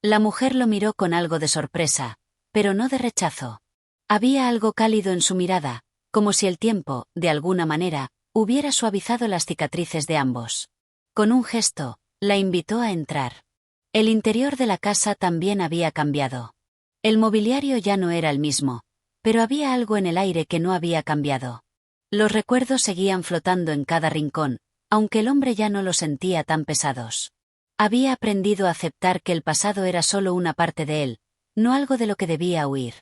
La mujer lo miró con algo de sorpresa, pero no de rechazo. Había algo cálido en su mirada, como si el tiempo, de alguna manera, hubiera suavizado las cicatrices de ambos. Con un gesto, la invitó a entrar. El interior de la casa también había cambiado. El mobiliario ya no era el mismo, pero había algo en el aire que no había cambiado. Los recuerdos seguían flotando en cada rincón, aunque el hombre ya no los sentía tan pesados. Había aprendido a aceptar que el pasado era solo una parte de él, no algo de lo que debía huir.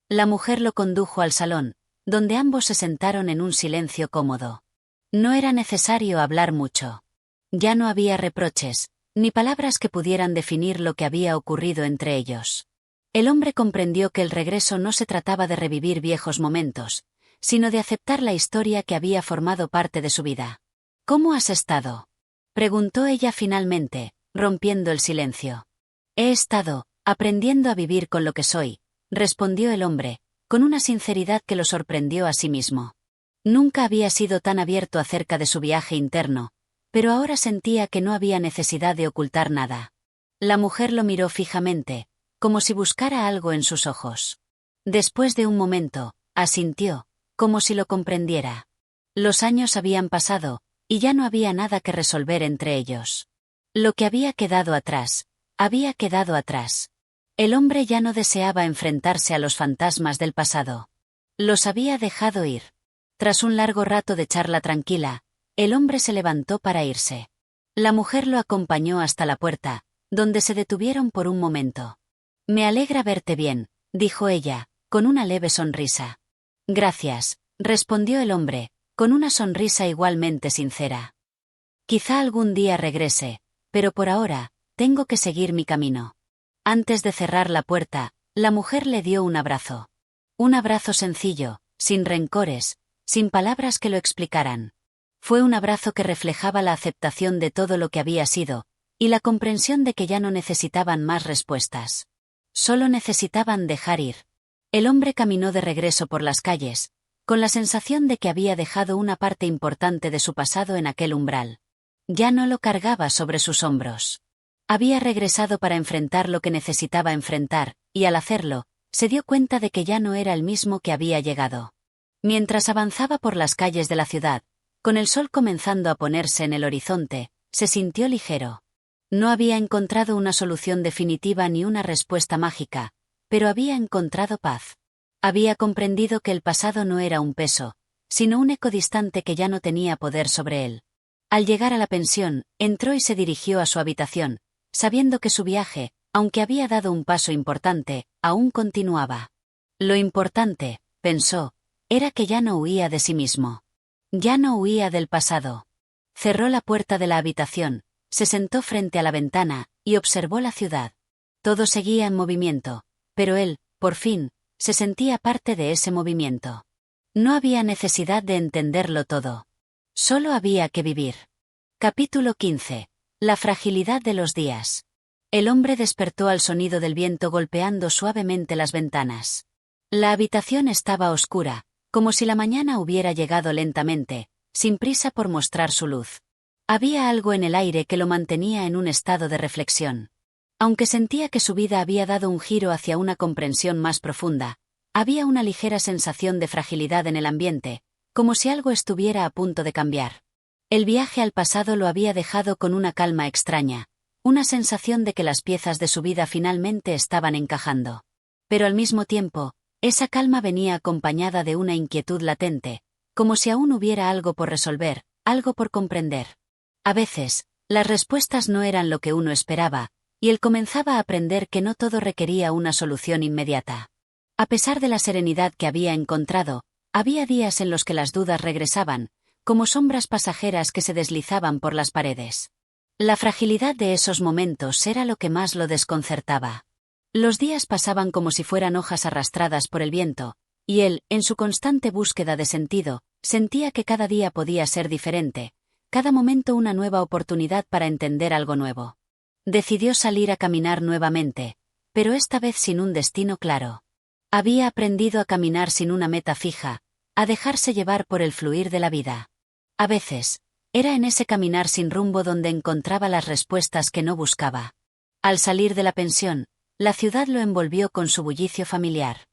La mujer lo condujo al salón, donde ambos se sentaron en un silencio cómodo. No era necesario hablar mucho. Ya no había reproches, ni palabras que pudieran definir lo que había ocurrido entre ellos. El hombre comprendió que el regreso no se trataba de revivir viejos momentos, sino de aceptar la historia que había formado parte de su vida. ¿Cómo has estado?, preguntó ella finalmente, rompiendo el silencio. He estado, Aprendiendo a vivir con lo que soy, respondió el hombre, con una sinceridad que lo sorprendió a sí mismo. Nunca había sido tan abierto acerca de su viaje interno, pero ahora sentía que no había necesidad de ocultar nada. La mujer lo miró fijamente, como si buscara algo en sus ojos. Después de un momento, asintió, como si lo comprendiera. Los años habían pasado, y ya no había nada que resolver entre ellos. Lo que había quedado atrás, había quedado atrás. El hombre ya no deseaba enfrentarse a los fantasmas del pasado. Los había dejado ir. Tras un largo rato de charla tranquila, el hombre se levantó para irse. La mujer lo acompañó hasta la puerta, donde se detuvieron por un momento. «Me alegra verte bien», dijo ella, con una leve sonrisa. «Gracias», respondió el hombre, con una sonrisa igualmente sincera. «Quizá algún día regrese, pero por ahora, tengo que seguir mi camino». Antes de cerrar la puerta, la mujer le dio un abrazo. Un abrazo sencillo, sin rencores, sin palabras que lo explicaran. Fue un abrazo que reflejaba la aceptación de todo lo que había sido, y la comprensión de que ya no necesitaban más respuestas. Solo necesitaban dejar ir. El hombre caminó de regreso por las calles, con la sensación de que había dejado una parte importante de su pasado en aquel umbral. Ya no lo cargaba sobre sus hombros. Había regresado para enfrentar lo que necesitaba enfrentar, y al hacerlo, se dio cuenta de que ya no era el mismo que había llegado. Mientras avanzaba por las calles de la ciudad, con el sol comenzando a ponerse en el horizonte, se sintió ligero. No había encontrado una solución definitiva ni una respuesta mágica, pero había encontrado paz. Había comprendido que el pasado no era un peso, sino un eco distante que ya no tenía poder sobre él. Al llegar a la pensión, entró y se dirigió a su habitación, sabiendo que su viaje, aunque había dado un paso importante, aún continuaba. Lo importante, pensó, era que ya no huía de sí mismo. Ya no huía del pasado. Cerró la puerta de la habitación, se sentó frente a la ventana, y observó la ciudad. Todo seguía en movimiento, pero él, por fin, se sentía parte de ese movimiento. No había necesidad de entenderlo todo. Solo había que vivir. Capítulo 15. La fragilidad de los días. El hombre despertó al sonido del viento golpeando suavemente las ventanas. La habitación estaba oscura, como si la mañana hubiera llegado lentamente, sin prisa por mostrar su luz. Había algo en el aire que lo mantenía en un estado de reflexión. Aunque sentía que su vida había dado un giro hacia una comprensión más profunda, había una ligera sensación de fragilidad en el ambiente, como si algo estuviera a punto de cambiar. El viaje al pasado lo había dejado con una calma extraña, una sensación de que las piezas de su vida finalmente estaban encajando. Pero al mismo tiempo, esa calma venía acompañada de una inquietud latente, como si aún hubiera algo por resolver, algo por comprender. A veces, las respuestas no eran lo que uno esperaba, y él comenzaba a aprender que no todo requería una solución inmediata. A pesar de la serenidad que había encontrado, había días en los que las dudas regresaban, como sombras pasajeras que se deslizaban por las paredes. La fragilidad de esos momentos era lo que más lo desconcertaba. Los días pasaban como si fueran hojas arrastradas por el viento, y él, en su constante búsqueda de sentido, sentía que cada día podía ser diferente, cada momento una nueva oportunidad para entender algo nuevo. Decidió salir a caminar nuevamente, pero esta vez sin un destino claro. Había aprendido a caminar sin una meta fija, a dejarse llevar por el fluir de la vida. A veces, era en ese caminar sin rumbo donde encontraba las respuestas que no buscaba. Al salir de la pensión, la ciudad lo envolvió con su bullicio familiar.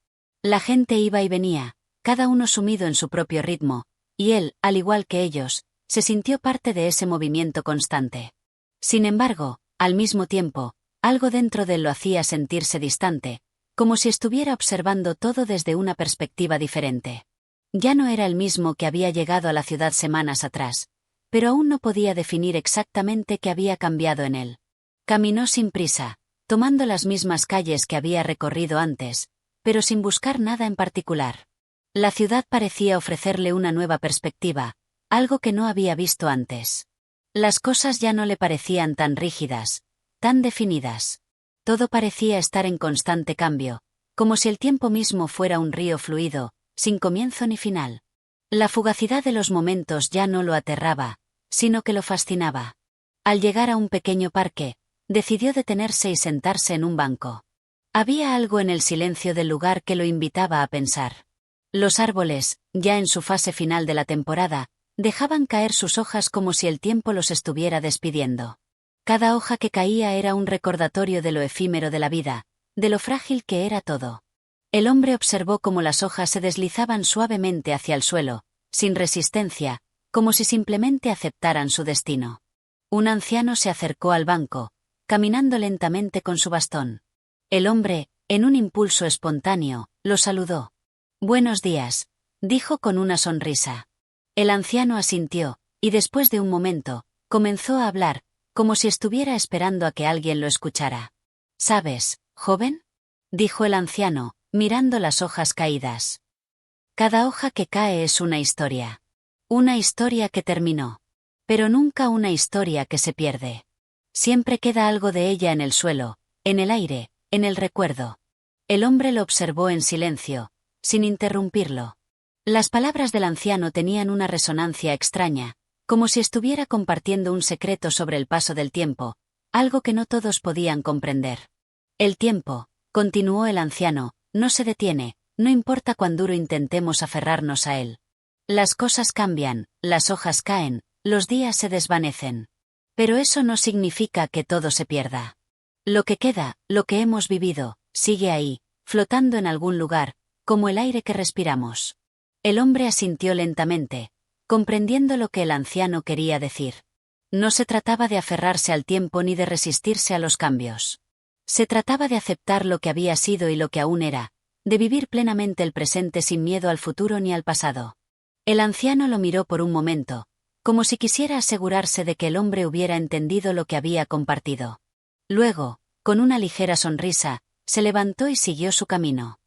La gente iba y venía, cada uno sumido en su propio ritmo, y él, al igual que ellos, se sintió parte de ese movimiento constante. Sin embargo, al mismo tiempo, algo dentro de él lo hacía sentirse distante, como si estuviera observando todo desde una perspectiva diferente. Ya no era el mismo que había llegado a la ciudad semanas atrás, pero aún no podía definir exactamente qué había cambiado en él. Caminó sin prisa, tomando las mismas calles que había recorrido antes, pero sin buscar nada en particular. La ciudad parecía ofrecerle una nueva perspectiva, algo que no había visto antes. Las cosas ya no le parecían tan rígidas, tan definidas. Todo parecía estar en constante cambio, como si el tiempo mismo fuera un río fluido, sin comienzo ni final. La fugacidad de los momentos ya no lo aterraba, sino que lo fascinaba. Al llegar a un pequeño parque, decidió detenerse y sentarse en un banco. Había algo en el silencio del lugar que lo invitaba a pensar. Los árboles, ya en su fase final de la temporada, dejaban caer sus hojas como si el tiempo los estuviera despidiendo. Cada hoja que caía era un recordatorio de lo efímero de la vida, de lo frágil que era todo. El hombre observó cómo las hojas se deslizaban suavemente hacia el suelo, sin resistencia, como si simplemente aceptaran su destino. Un anciano se acercó al banco, caminando lentamente con su bastón. El hombre, en un impulso espontáneo, lo saludó. «Buenos días», dijo con una sonrisa. El anciano asintió, y después de un momento, comenzó a hablar, como si estuviera esperando a que alguien lo escuchara. «¿Sabes, joven?», dijo el anciano, mirando las hojas caídas. «Cada hoja que cae es una historia. Una historia que terminó. Pero nunca una historia que se pierde. Siempre queda algo de ella en el suelo, en el aire, en el recuerdo». El hombre lo observó en silencio, sin interrumpirlo. Las palabras del anciano tenían una resonancia extraña, como si estuviera compartiendo un secreto sobre el paso del tiempo, algo que no todos podían comprender. «El tiempo», continuó el anciano, «no se detiene, no importa cuán duro intentemos aferrarnos a él. Las cosas cambian, las hojas caen, los días se desvanecen. Pero eso no significa que todo se pierda. Lo que queda, lo que hemos vivido, sigue ahí, flotando en algún lugar, como el aire que respiramos». El hombre asintió lentamente, comprendiendo lo que el anciano quería decir. No se trataba de aferrarse al tiempo ni de resistirse a los cambios. Se trataba de aceptar lo que había sido y lo que aún era, de vivir plenamente el presente sin miedo al futuro ni al pasado. El anciano lo miró por un momento, como si quisiera asegurarse de que el hombre hubiera entendido lo que había compartido. Luego, con una ligera sonrisa, se levantó y siguió su camino.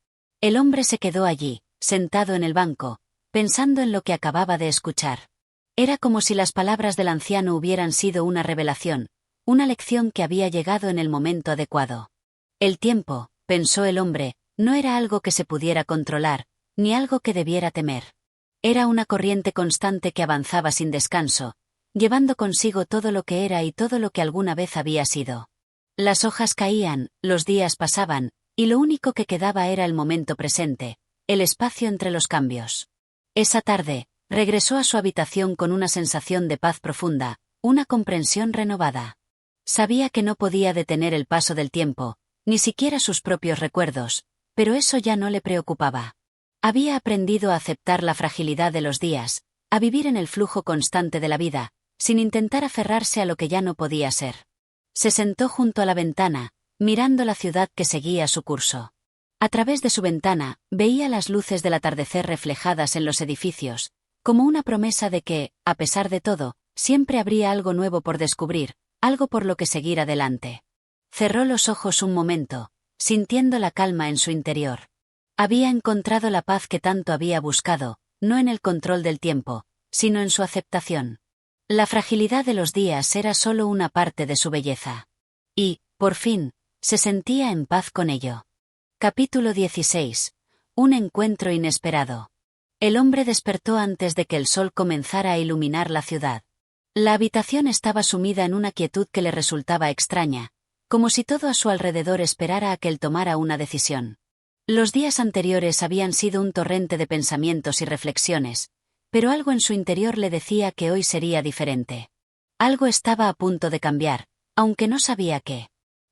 El hombre se quedó allí, sentado en el banco, pensando en lo que acababa de escuchar. Era como si las palabras del anciano hubieran sido una revelación, una lección que había llegado en el momento adecuado. El tiempo, pensó el hombre, no era algo que se pudiera controlar, ni algo que debiera temer. Era una corriente constante que avanzaba sin descanso, llevando consigo todo lo que era y todo lo que alguna vez había sido. Las hojas caían, los días pasaban, y lo único que quedaba era el momento presente, el espacio entre los cambios. Esa tarde, regresó a su habitación con una sensación de paz profunda, una comprensión renovada. Sabía que no podía detener el paso del tiempo, ni siquiera sus propios recuerdos, pero eso ya no le preocupaba. Había aprendido a aceptar la fragilidad de los días, a vivir en el flujo constante de la vida, sin intentar aferrarse a lo que ya no podía ser. Se sentó junto a la ventana, mirando la ciudad que seguía su curso. A través de su ventana, veía las luces del atardecer reflejadas en los edificios, como una promesa de que, a pesar de todo, siempre habría algo nuevo por descubrir, algo por lo que seguir adelante. Cerró los ojos un momento, sintiendo la calma en su interior. Había encontrado la paz que tanto había buscado, no en el control del tiempo, sino en su aceptación. La fragilidad de los días era solo una parte de su belleza. Y, por fin, se sentía en paz con ello. Capítulo 16. Un encuentro inesperado. El hombre despertó antes de que el sol comenzara a iluminar la ciudad. La habitación estaba sumida en una quietud que le resultaba extraña, como si todo a su alrededor esperara a que él tomara una decisión. Los días anteriores habían sido un torrente de pensamientos y reflexiones, pero algo en su interior le decía que hoy sería diferente. Algo estaba a punto de cambiar, aunque no sabía qué.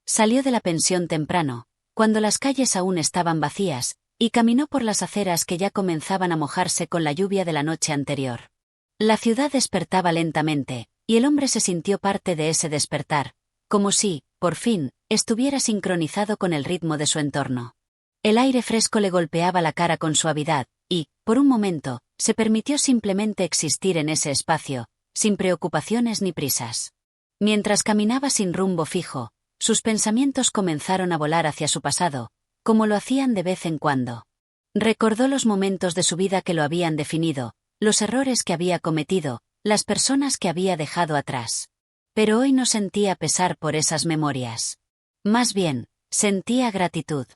Salió de la pensión temprano, cuando las calles aún estaban vacías, y caminó por las aceras que ya comenzaban a mojarse con la lluvia de la noche anterior. La ciudad despertaba lentamente, y el hombre se sintió parte de ese despertar, como si, por fin, estuviera sincronizado con el ritmo de su entorno. El aire fresco le golpeaba la cara con suavidad, y, por un momento, se permitió simplemente existir en ese espacio, sin preocupaciones ni prisas. Mientras caminaba sin rumbo fijo, sus pensamientos comenzaron a volar hacia su pasado, como lo hacían de vez en cuando. Recordó los momentos de su vida que lo habían definido, los errores que había cometido, las personas que había dejado atrás. Pero hoy no sentía pesar por esas memorias. Más bien, sentía gratitud.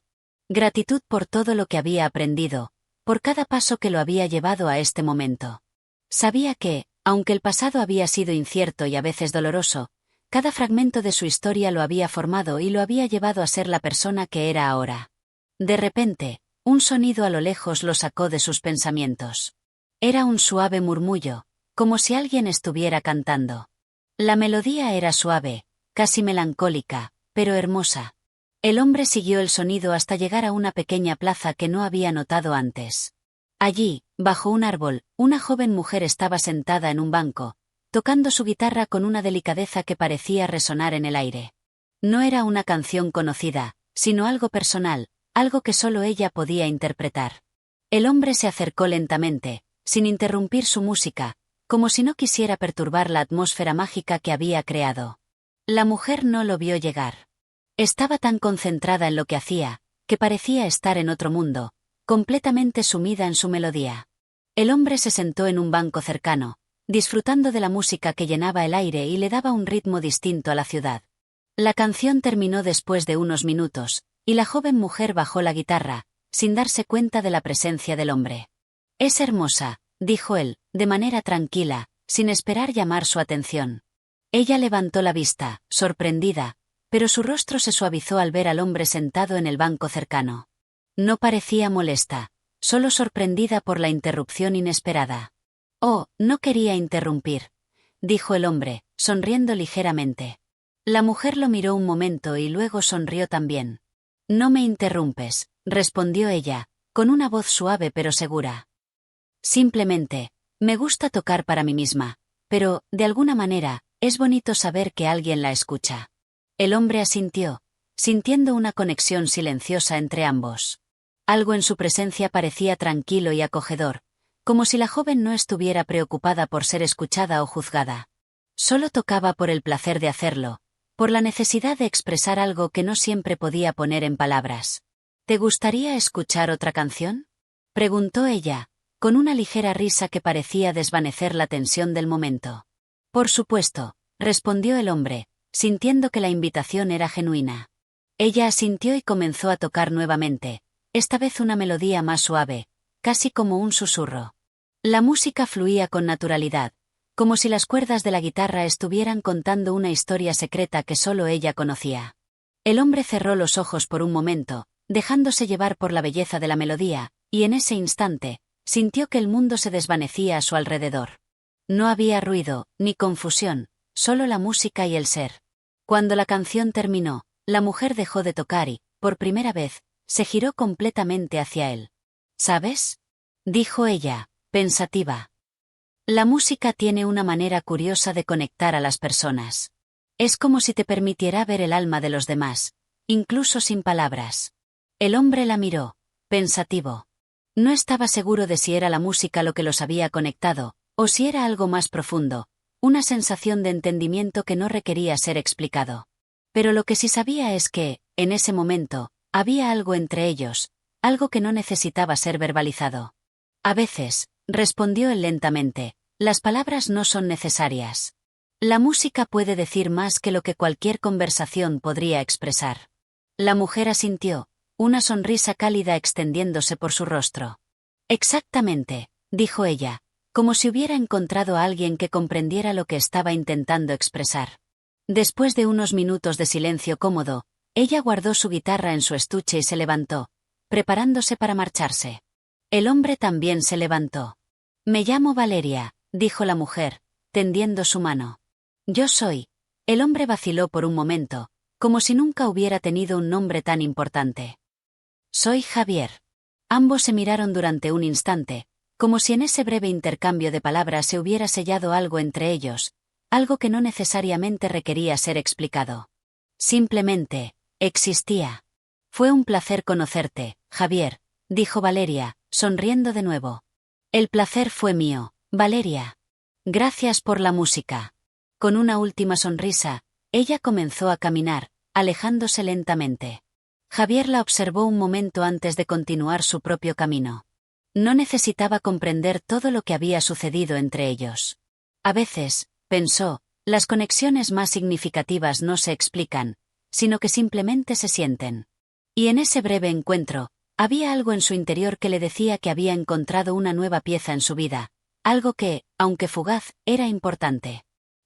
Gratitud por todo lo que había aprendido, por cada paso que lo había llevado a este momento. Sabía que, aunque el pasado había sido incierto y a veces doloroso, Cada fragmento de su historia lo había formado y lo había llevado a ser la persona que era ahora. De repente, un sonido a lo lejos lo sacó de sus pensamientos. Era un suave murmullo, como si alguien estuviera cantando. La melodía era suave, casi melancólica, pero hermosa. El hombre siguió el sonido hasta llegar a una pequeña plaza que no había notado antes. Allí, bajo un árbol, una joven mujer estaba sentada en un banco, tocando su guitarra con una delicadeza que parecía resonar en el aire. No era una canción conocida, sino algo personal, algo que solo ella podía interpretar. El hombre se acercó lentamente, sin interrumpir su música, como si no quisiera perturbar la atmósfera mágica que había creado. La mujer no lo vio llegar. Estaba tan concentrada en lo que hacía, que parecía estar en otro mundo, completamente sumida en su melodía. El hombre se sentó en un banco cercano, disfrutando de la música que llenaba el aire y le daba un ritmo distinto a la ciudad. La canción terminó después de unos minutos, y la joven mujer bajó la guitarra, sin darse cuenta de la presencia del hombre. «Es hermosa», dijo él, de manera tranquila, sin esperar llamar su atención. Ella levantó la vista, sorprendida, pero su rostro se suavizó al ver al hombre sentado en el banco cercano. No parecía molesta, solo sorprendida por la interrupción inesperada. «Oh, no quería interrumpir», dijo el hombre, sonriendo ligeramente. La mujer lo miró un momento y luego sonrió también. «No me interrumpes», respondió ella, con una voz suave pero segura. «Simplemente, me gusta tocar para mí misma, pero, de alguna manera, es bonito saber que alguien la escucha». El hombre asintió, sintiendo una conexión silenciosa entre ambos. Algo en su presencia parecía tranquilo y acogedor, como si la joven no estuviera preocupada por ser escuchada o juzgada. Solo tocaba por el placer de hacerlo, por la necesidad de expresar algo que no siempre podía poner en palabras. «¿Te gustaría escuchar otra canción?», preguntó ella, con una ligera risa que parecía desvanecer la tensión del momento. «Por supuesto», respondió el hombre, sintiendo que la invitación era genuina. Ella asintió y comenzó a tocar nuevamente, esta vez una melodía más suave, casi como un susurro. La música fluía con naturalidad, como si las cuerdas de la guitarra estuvieran contando una historia secreta que solo ella conocía. El hombre cerró los ojos por un momento, dejándose llevar por la belleza de la melodía, y en ese instante, sintió que el mundo se desvanecía a su alrededor. No había ruido, ni confusión, solo la música y el ser. Cuando la canción terminó, la mujer dejó de tocar y, por primera vez, se giró completamente hacia él. «¿Sabes?», dijo ella, pensativa. «La música tiene una manera curiosa de conectar a las personas. Es como si te permitiera ver el alma de los demás, incluso sin palabras». El hombre la miró, pensativo. No estaba seguro de si era la música lo que los había conectado, o si era algo más profundo, una sensación de entendimiento que no requería ser explicado. Pero lo que sí sabía es que, en ese momento, había algo entre ellos, algo que no necesitaba ser verbalizado. «A veces», respondió él lentamente, «las palabras no son necesarias. La música puede decir más que lo que cualquier conversación podría expresar». La mujer asintió, una sonrisa cálida extendiéndose por su rostro. «Exactamente», dijo ella, como si hubiera encontrado a alguien que comprendiera lo que estaba intentando expresar. Después de unos minutos de silencio cómodo, ella guardó su guitarra en su estuche y se levantó, preparándose para marcharse. El hombre también se levantó. «Me llamo Valeria», dijo la mujer, tendiendo su mano. «Yo soy». El hombre vaciló por un momento, como si nunca hubiera tenido un nombre tan importante. «Soy Javier». Ambos se miraron durante un instante, como si en ese breve intercambio de palabras se hubiera sellado algo entre ellos, algo que no necesariamente requería ser explicado. Simplemente, existía. «Fue un placer conocerte, Javier», dijo Valeria, sonriendo de nuevo. «El placer fue mío, Valeria. Gracias por la música». Con una última sonrisa, ella comenzó a caminar, alejándose lentamente. Javier la observó un momento antes de continuar su propio camino. No necesitaba comprender todo lo que había sucedido entre ellos. A veces, pensó, las conexiones más significativas no se explican, sino que simplemente se sienten. Y en ese breve encuentro, había algo en su interior que le decía que había encontrado una nueva pieza en su vida, algo que, aunque fugaz, era importante.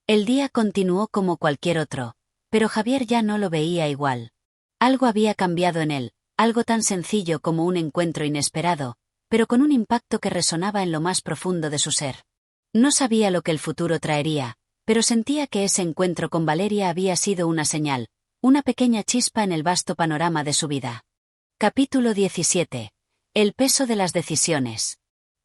El día continuó como cualquier otro, pero Javier ya no lo veía igual. Algo había cambiado en él, algo tan sencillo como un encuentro inesperado, pero con un impacto que resonaba en lo más profundo de su ser. No sabía lo que el futuro traería, pero sentía que ese encuentro con Valeria había sido una señal, una pequeña chispa en el vasto panorama de su vida. Capítulo 17. El peso de las decisiones.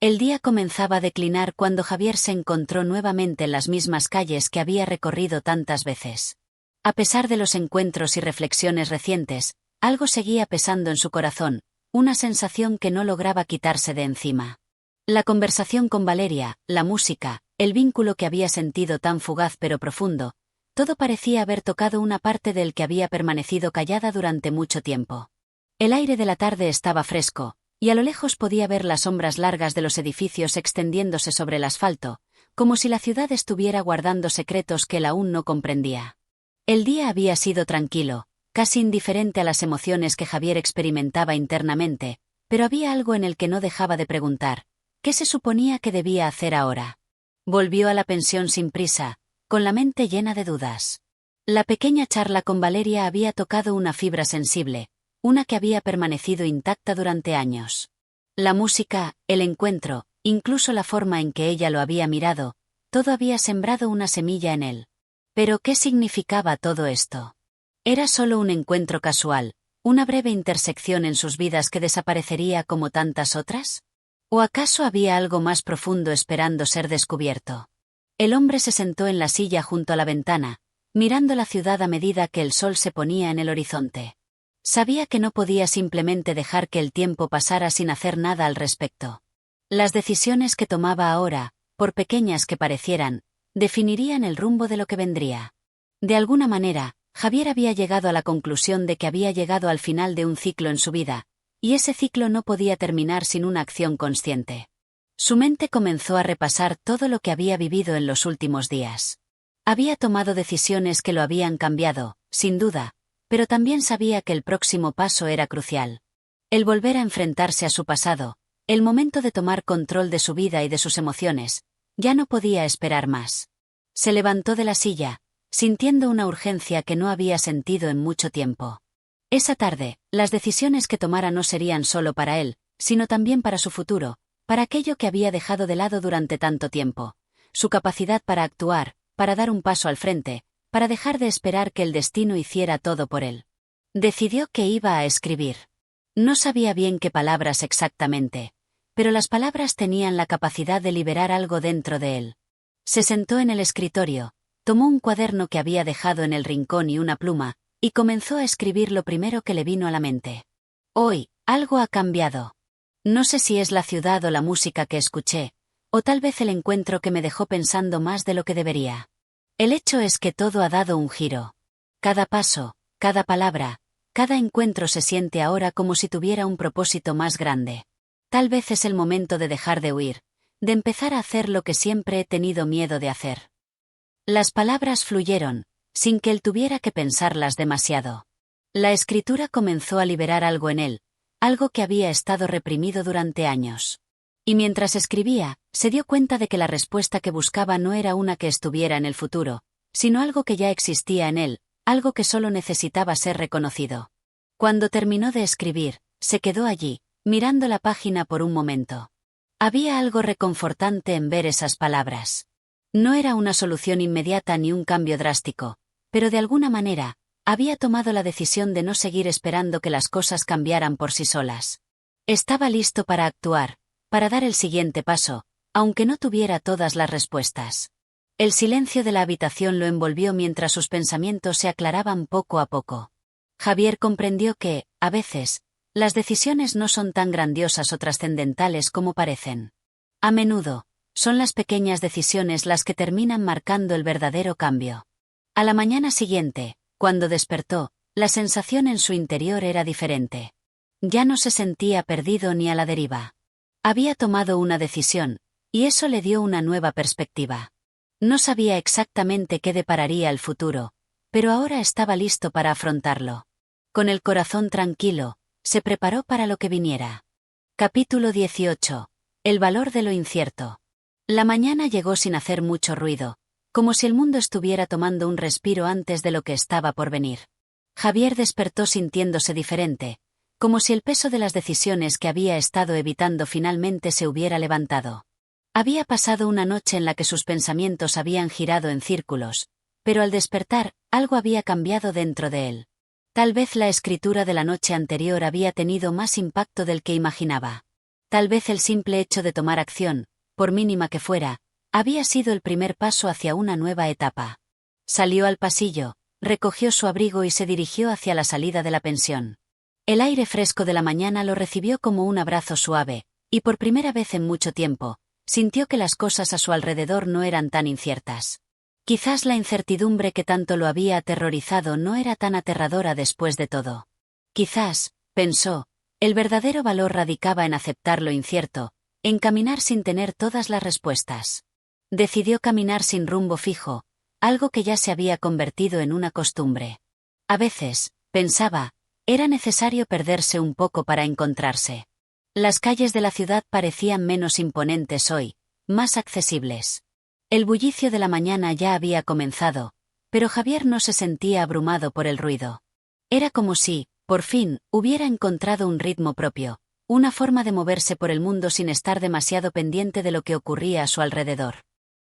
El día comenzaba a declinar cuando Javier se encontró nuevamente en las mismas calles que había recorrido tantas veces. A pesar de los encuentros y reflexiones recientes, algo seguía pesando en su corazón, una sensación que no lograba quitarse de encima. La conversación con Valeria, la música, el vínculo que había sentido tan fugaz pero profundo, todo parecía haber tocado una parte del que había permanecido callada durante mucho tiempo. El aire de la tarde estaba fresco, y a lo lejos podía ver las sombras largas de los edificios extendiéndose sobre el asfalto, como si la ciudad estuviera guardando secretos que él aún no comprendía. El día había sido tranquilo, casi indiferente a las emociones que Javier experimentaba internamente, pero había algo en el que no dejaba de preguntar, ¿qué se suponía que debía hacer ahora? Volvió a la pensión sin prisa, con la mente llena de dudas. La pequeña charla con Valeria había tocado una fibra sensible, una que había permanecido intacta durante años. La música, el encuentro, incluso la forma en que ella lo había mirado, todo había sembrado una semilla en él. Pero ¿qué significaba todo esto? ¿Era solo un encuentro casual, una breve intersección en sus vidas que desaparecería como tantas otras? ¿O acaso había algo más profundo esperando ser descubierto? El hombre se sentó en la silla junto a la ventana, mirando la ciudad a medida que el sol se ponía en el horizonte. Sabía que no podía simplemente dejar que el tiempo pasara sin hacer nada al respecto. Las decisiones que tomaba ahora, por pequeñas que parecieran, definirían el rumbo de lo que vendría. De alguna manera, Javier había llegado a la conclusión de que había llegado al final de un ciclo en su vida, y ese ciclo no podía terminar sin una acción consciente. Su mente comenzó a repasar todo lo que había vivido en los últimos días. Había tomado decisiones que lo habían cambiado, sin duda, pero también sabía que el próximo paso era crucial. El volver a enfrentarse a su pasado, el momento de tomar control de su vida y de sus emociones, ya no podía esperar más. Se levantó de la silla, sintiendo una urgencia que no había sentido en mucho tiempo. Esa tarde, las decisiones que tomara no serían solo para él, sino también para su futuro, para aquello que había dejado de lado durante tanto tiempo, su capacidad para actuar, para dar un paso al frente, para dejar de esperar que el destino hiciera todo por él. Decidió que iba a escribir. No sabía bien qué palabras exactamente, pero las palabras tenían la capacidad de liberar algo dentro de él. Se sentó en el escritorio, tomó un cuaderno que había dejado en el rincón y una pluma, y comenzó a escribir lo primero que le vino a la mente. Hoy, algo ha cambiado. No sé si es la ciudad o la música que escuché, o tal vez el encuentro que me dejó pensando más de lo que debería. El hecho es que todo ha dado un giro. Cada paso, cada palabra, cada encuentro se siente ahora como si tuviera un propósito más grande. Tal vez es el momento de dejar de huir, de empezar a hacer lo que siempre he tenido miedo de hacer. Las palabras fluyeron, sin que él tuviera que pensarlas demasiado. La escritura comenzó a liberar algo en él, algo que había estado reprimido durante años. Y mientras escribía, se dio cuenta de que la respuesta que buscaba no era una que estuviera en el futuro, sino algo que ya existía en él, algo que solo necesitaba ser reconocido. Cuando terminó de escribir, se quedó allí, mirando la página por un momento. Había algo reconfortante en ver esas palabras. No era una solución inmediata ni un cambio drástico, pero de alguna manera, había tomado la decisión de no seguir esperando que las cosas cambiaran por sí solas. Estaba listo para actuar, para dar el siguiente paso, aunque no tuviera todas las respuestas. El silencio de la habitación lo envolvió mientras sus pensamientos se aclaraban poco a poco. Javier comprendió que, a veces, las decisiones no son tan grandiosas o trascendentales como parecen. A menudo, son las pequeñas decisiones las que terminan marcando el verdadero cambio. A la mañana siguiente, cuando despertó, la sensación en su interior era diferente. Ya no se sentía perdido ni a la deriva. Había tomado una decisión, y eso le dio una nueva perspectiva. No sabía exactamente qué depararía el futuro, pero ahora estaba listo para afrontarlo. Con el corazón tranquilo, se preparó para lo que viniera. Capítulo 18. El valor de lo incierto. La mañana llegó sin hacer mucho ruido, como si el mundo estuviera tomando un respiro antes de lo que estaba por venir. Javier despertó sintiéndose diferente, como si el peso de las decisiones que había estado evitando finalmente se hubiera levantado. Había pasado una noche en la que sus pensamientos habían girado en círculos, pero al despertar, algo había cambiado dentro de él. Tal vez la escritura de la noche anterior había tenido más impacto del que imaginaba. Tal vez el simple hecho de tomar acción, por mínima que fuera, había sido el primer paso hacia una nueva etapa. Salió al pasillo, recogió su abrigo y se dirigió hacia la salida de la pensión. El aire fresco de la mañana lo recibió como un abrazo suave, y por primera vez en mucho tiempo, sintió que las cosas a su alrededor no eran tan inciertas. Quizás la incertidumbre que tanto lo había aterrorizado no era tan aterradora después de todo. Quizás, pensó, el verdadero valor radicaba en aceptar lo incierto, en caminar sin tener todas las respuestas. Decidió caminar sin rumbo fijo, algo que ya se había convertido en una costumbre. A veces, pensaba, era necesario perderse un poco para encontrarse. Las calles de la ciudad parecían menos imponentes hoy, más accesibles. El bullicio de la mañana ya había comenzado, pero Javier no se sentía abrumado por el ruido. Era como si, por fin, hubiera encontrado un ritmo propio, una forma de moverse por el mundo sin estar demasiado pendiente de lo que ocurría a su alrededor.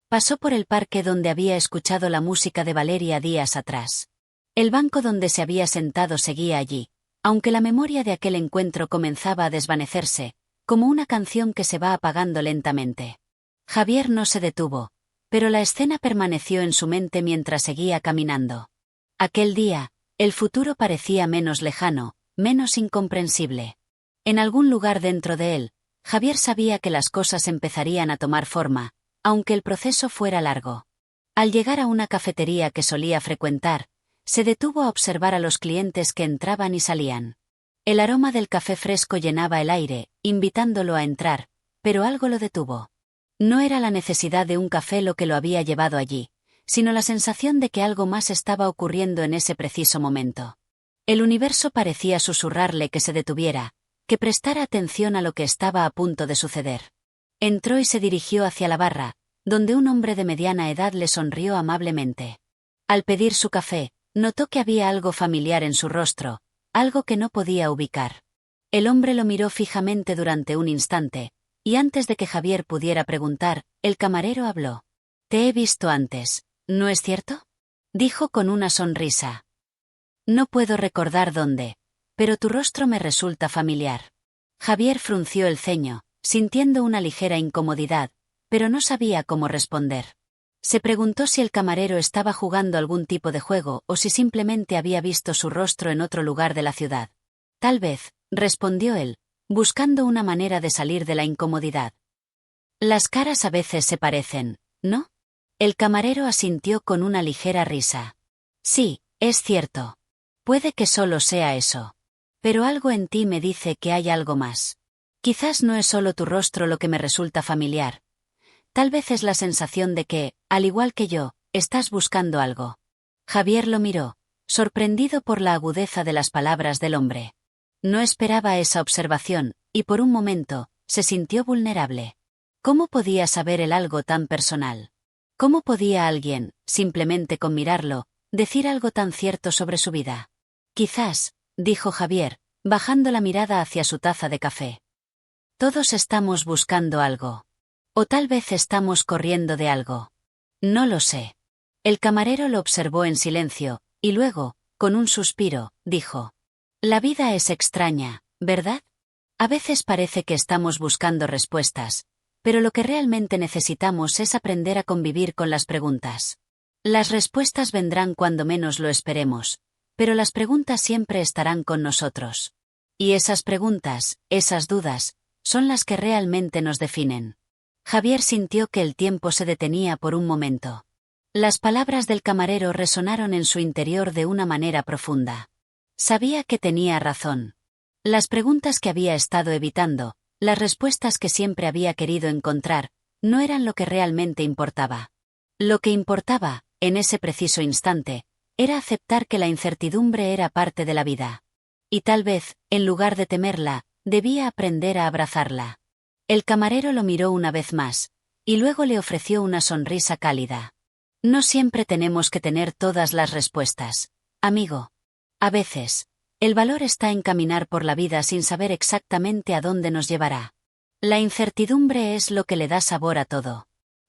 Pasó por el parque donde había escuchado la música de Valeria días atrás. El banco donde se había sentado seguía allí, aunque la memoria de aquel encuentro comenzaba a desvanecerse, como una canción que se va apagando lentamente. Javier no se detuvo, pero la escena permaneció en su mente mientras seguía caminando. Aquel día, el futuro parecía menos lejano, menos incomprensible. En algún lugar dentro de él, Javier sabía que las cosas empezarían a tomar forma, aunque el proceso fuera largo. Al llegar a una cafetería que solía frecuentar, se detuvo a observar a los clientes que entraban y salían. El aroma del café fresco llenaba el aire, invitándolo a entrar, pero algo lo detuvo. No era la necesidad de un café lo que lo había llevado allí, sino la sensación de que algo más estaba ocurriendo en ese preciso momento. El universo parecía susurrarle que se detuviera, que prestara atención a lo que estaba a punto de suceder. Entró y se dirigió hacia la barra, donde un hombre de mediana edad le sonrió amablemente. Al pedir su café, notó que había algo familiar en su rostro, algo que no podía ubicar. El hombre lo miró fijamente durante un instante, y antes de que Javier pudiera preguntar, el camarero habló. «Te he visto antes, ¿no es cierto?», dijo con una sonrisa. «No puedo recordar dónde, pero tu rostro me resulta familiar». Javier frunció el ceño, sintiendo una ligera incomodidad, pero no sabía cómo responder. Se preguntó si el camarero estaba jugando algún tipo de juego o si simplemente había visto su rostro en otro lugar de la ciudad. «Tal vez», respondió él, buscando una manera de salir de la incomodidad. «Las caras a veces se parecen, ¿no?». El camarero asintió con una ligera risa. «Sí, es cierto. Puede que solo sea eso. Pero algo en ti me dice que hay algo más. Quizás no es solo tu rostro lo que me resulta familiar. Tal vez es la sensación de que, al igual que yo, estás buscando algo». Javier lo miró, sorprendido por la agudeza de las palabras del hombre. No esperaba esa observación, y por un momento, se sintió vulnerable. ¿Cómo podía saber él algo tan personal? ¿Cómo podía alguien, simplemente con mirarlo, decir algo tan cierto sobre su vida? «Quizás», dijo Javier, bajando la mirada hacia su taza de café. «Todos estamos buscando algo. O tal vez estamos corriendo de algo. No lo sé». El camarero lo observó en silencio, y luego, con un suspiro, dijo: «La vida es extraña, ¿verdad? A veces parece que estamos buscando respuestas, pero lo que realmente necesitamos es aprender a convivir con las preguntas. Las respuestas vendrán cuando menos lo esperemos, pero las preguntas siempre estarán con nosotros. Y esas preguntas, esas dudas, son las que realmente nos definen». Javier sintió que el tiempo se detenía por un momento. Las palabras del camarero resonaron en su interior de una manera profunda. Sabía que tenía razón. Las preguntas que había estado evitando, las respuestas que siempre había querido encontrar, no eran lo que realmente importaba. Lo que importaba, en ese preciso instante, era aceptar que la incertidumbre era parte de la vida. Y tal vez, en lugar de temerla, debía aprender a abrazarla. El camarero lo miró una vez más, y luego le ofreció una sonrisa cálida. No siempre tenemos que tener todas las respuestas, amigo. A veces, el valor está en caminar por la vida sin saber exactamente a dónde nos llevará. La incertidumbre es lo que le da sabor a todo.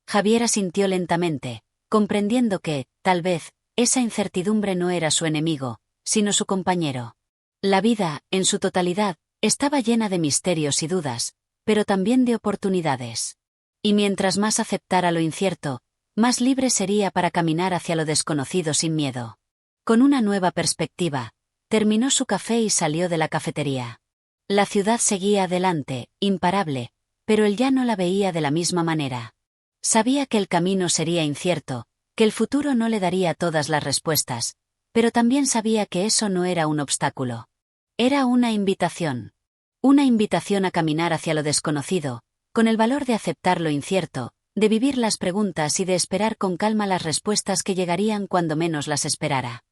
Javier asintió lentamente, comprendiendo que, tal vez, esa incertidumbre no era su enemigo, sino su compañero. La vida, en su totalidad, estaba llena de misterios y dudas, pero también de oportunidades. Y mientras más aceptara lo incierto, más libre sería para caminar hacia lo desconocido sin miedo. Con una nueva perspectiva, terminó su café y salió de la cafetería. La ciudad seguía adelante, imparable, pero él ya no la veía de la misma manera. Sabía que el camino sería incierto, que el futuro no le daría todas las respuestas, pero también sabía que eso no era un obstáculo. Era una invitación. Una invitación a caminar hacia lo desconocido, con el valor de aceptar lo incierto, de vivir las preguntas y de esperar con calma las respuestas que llegarían cuando menos las esperara.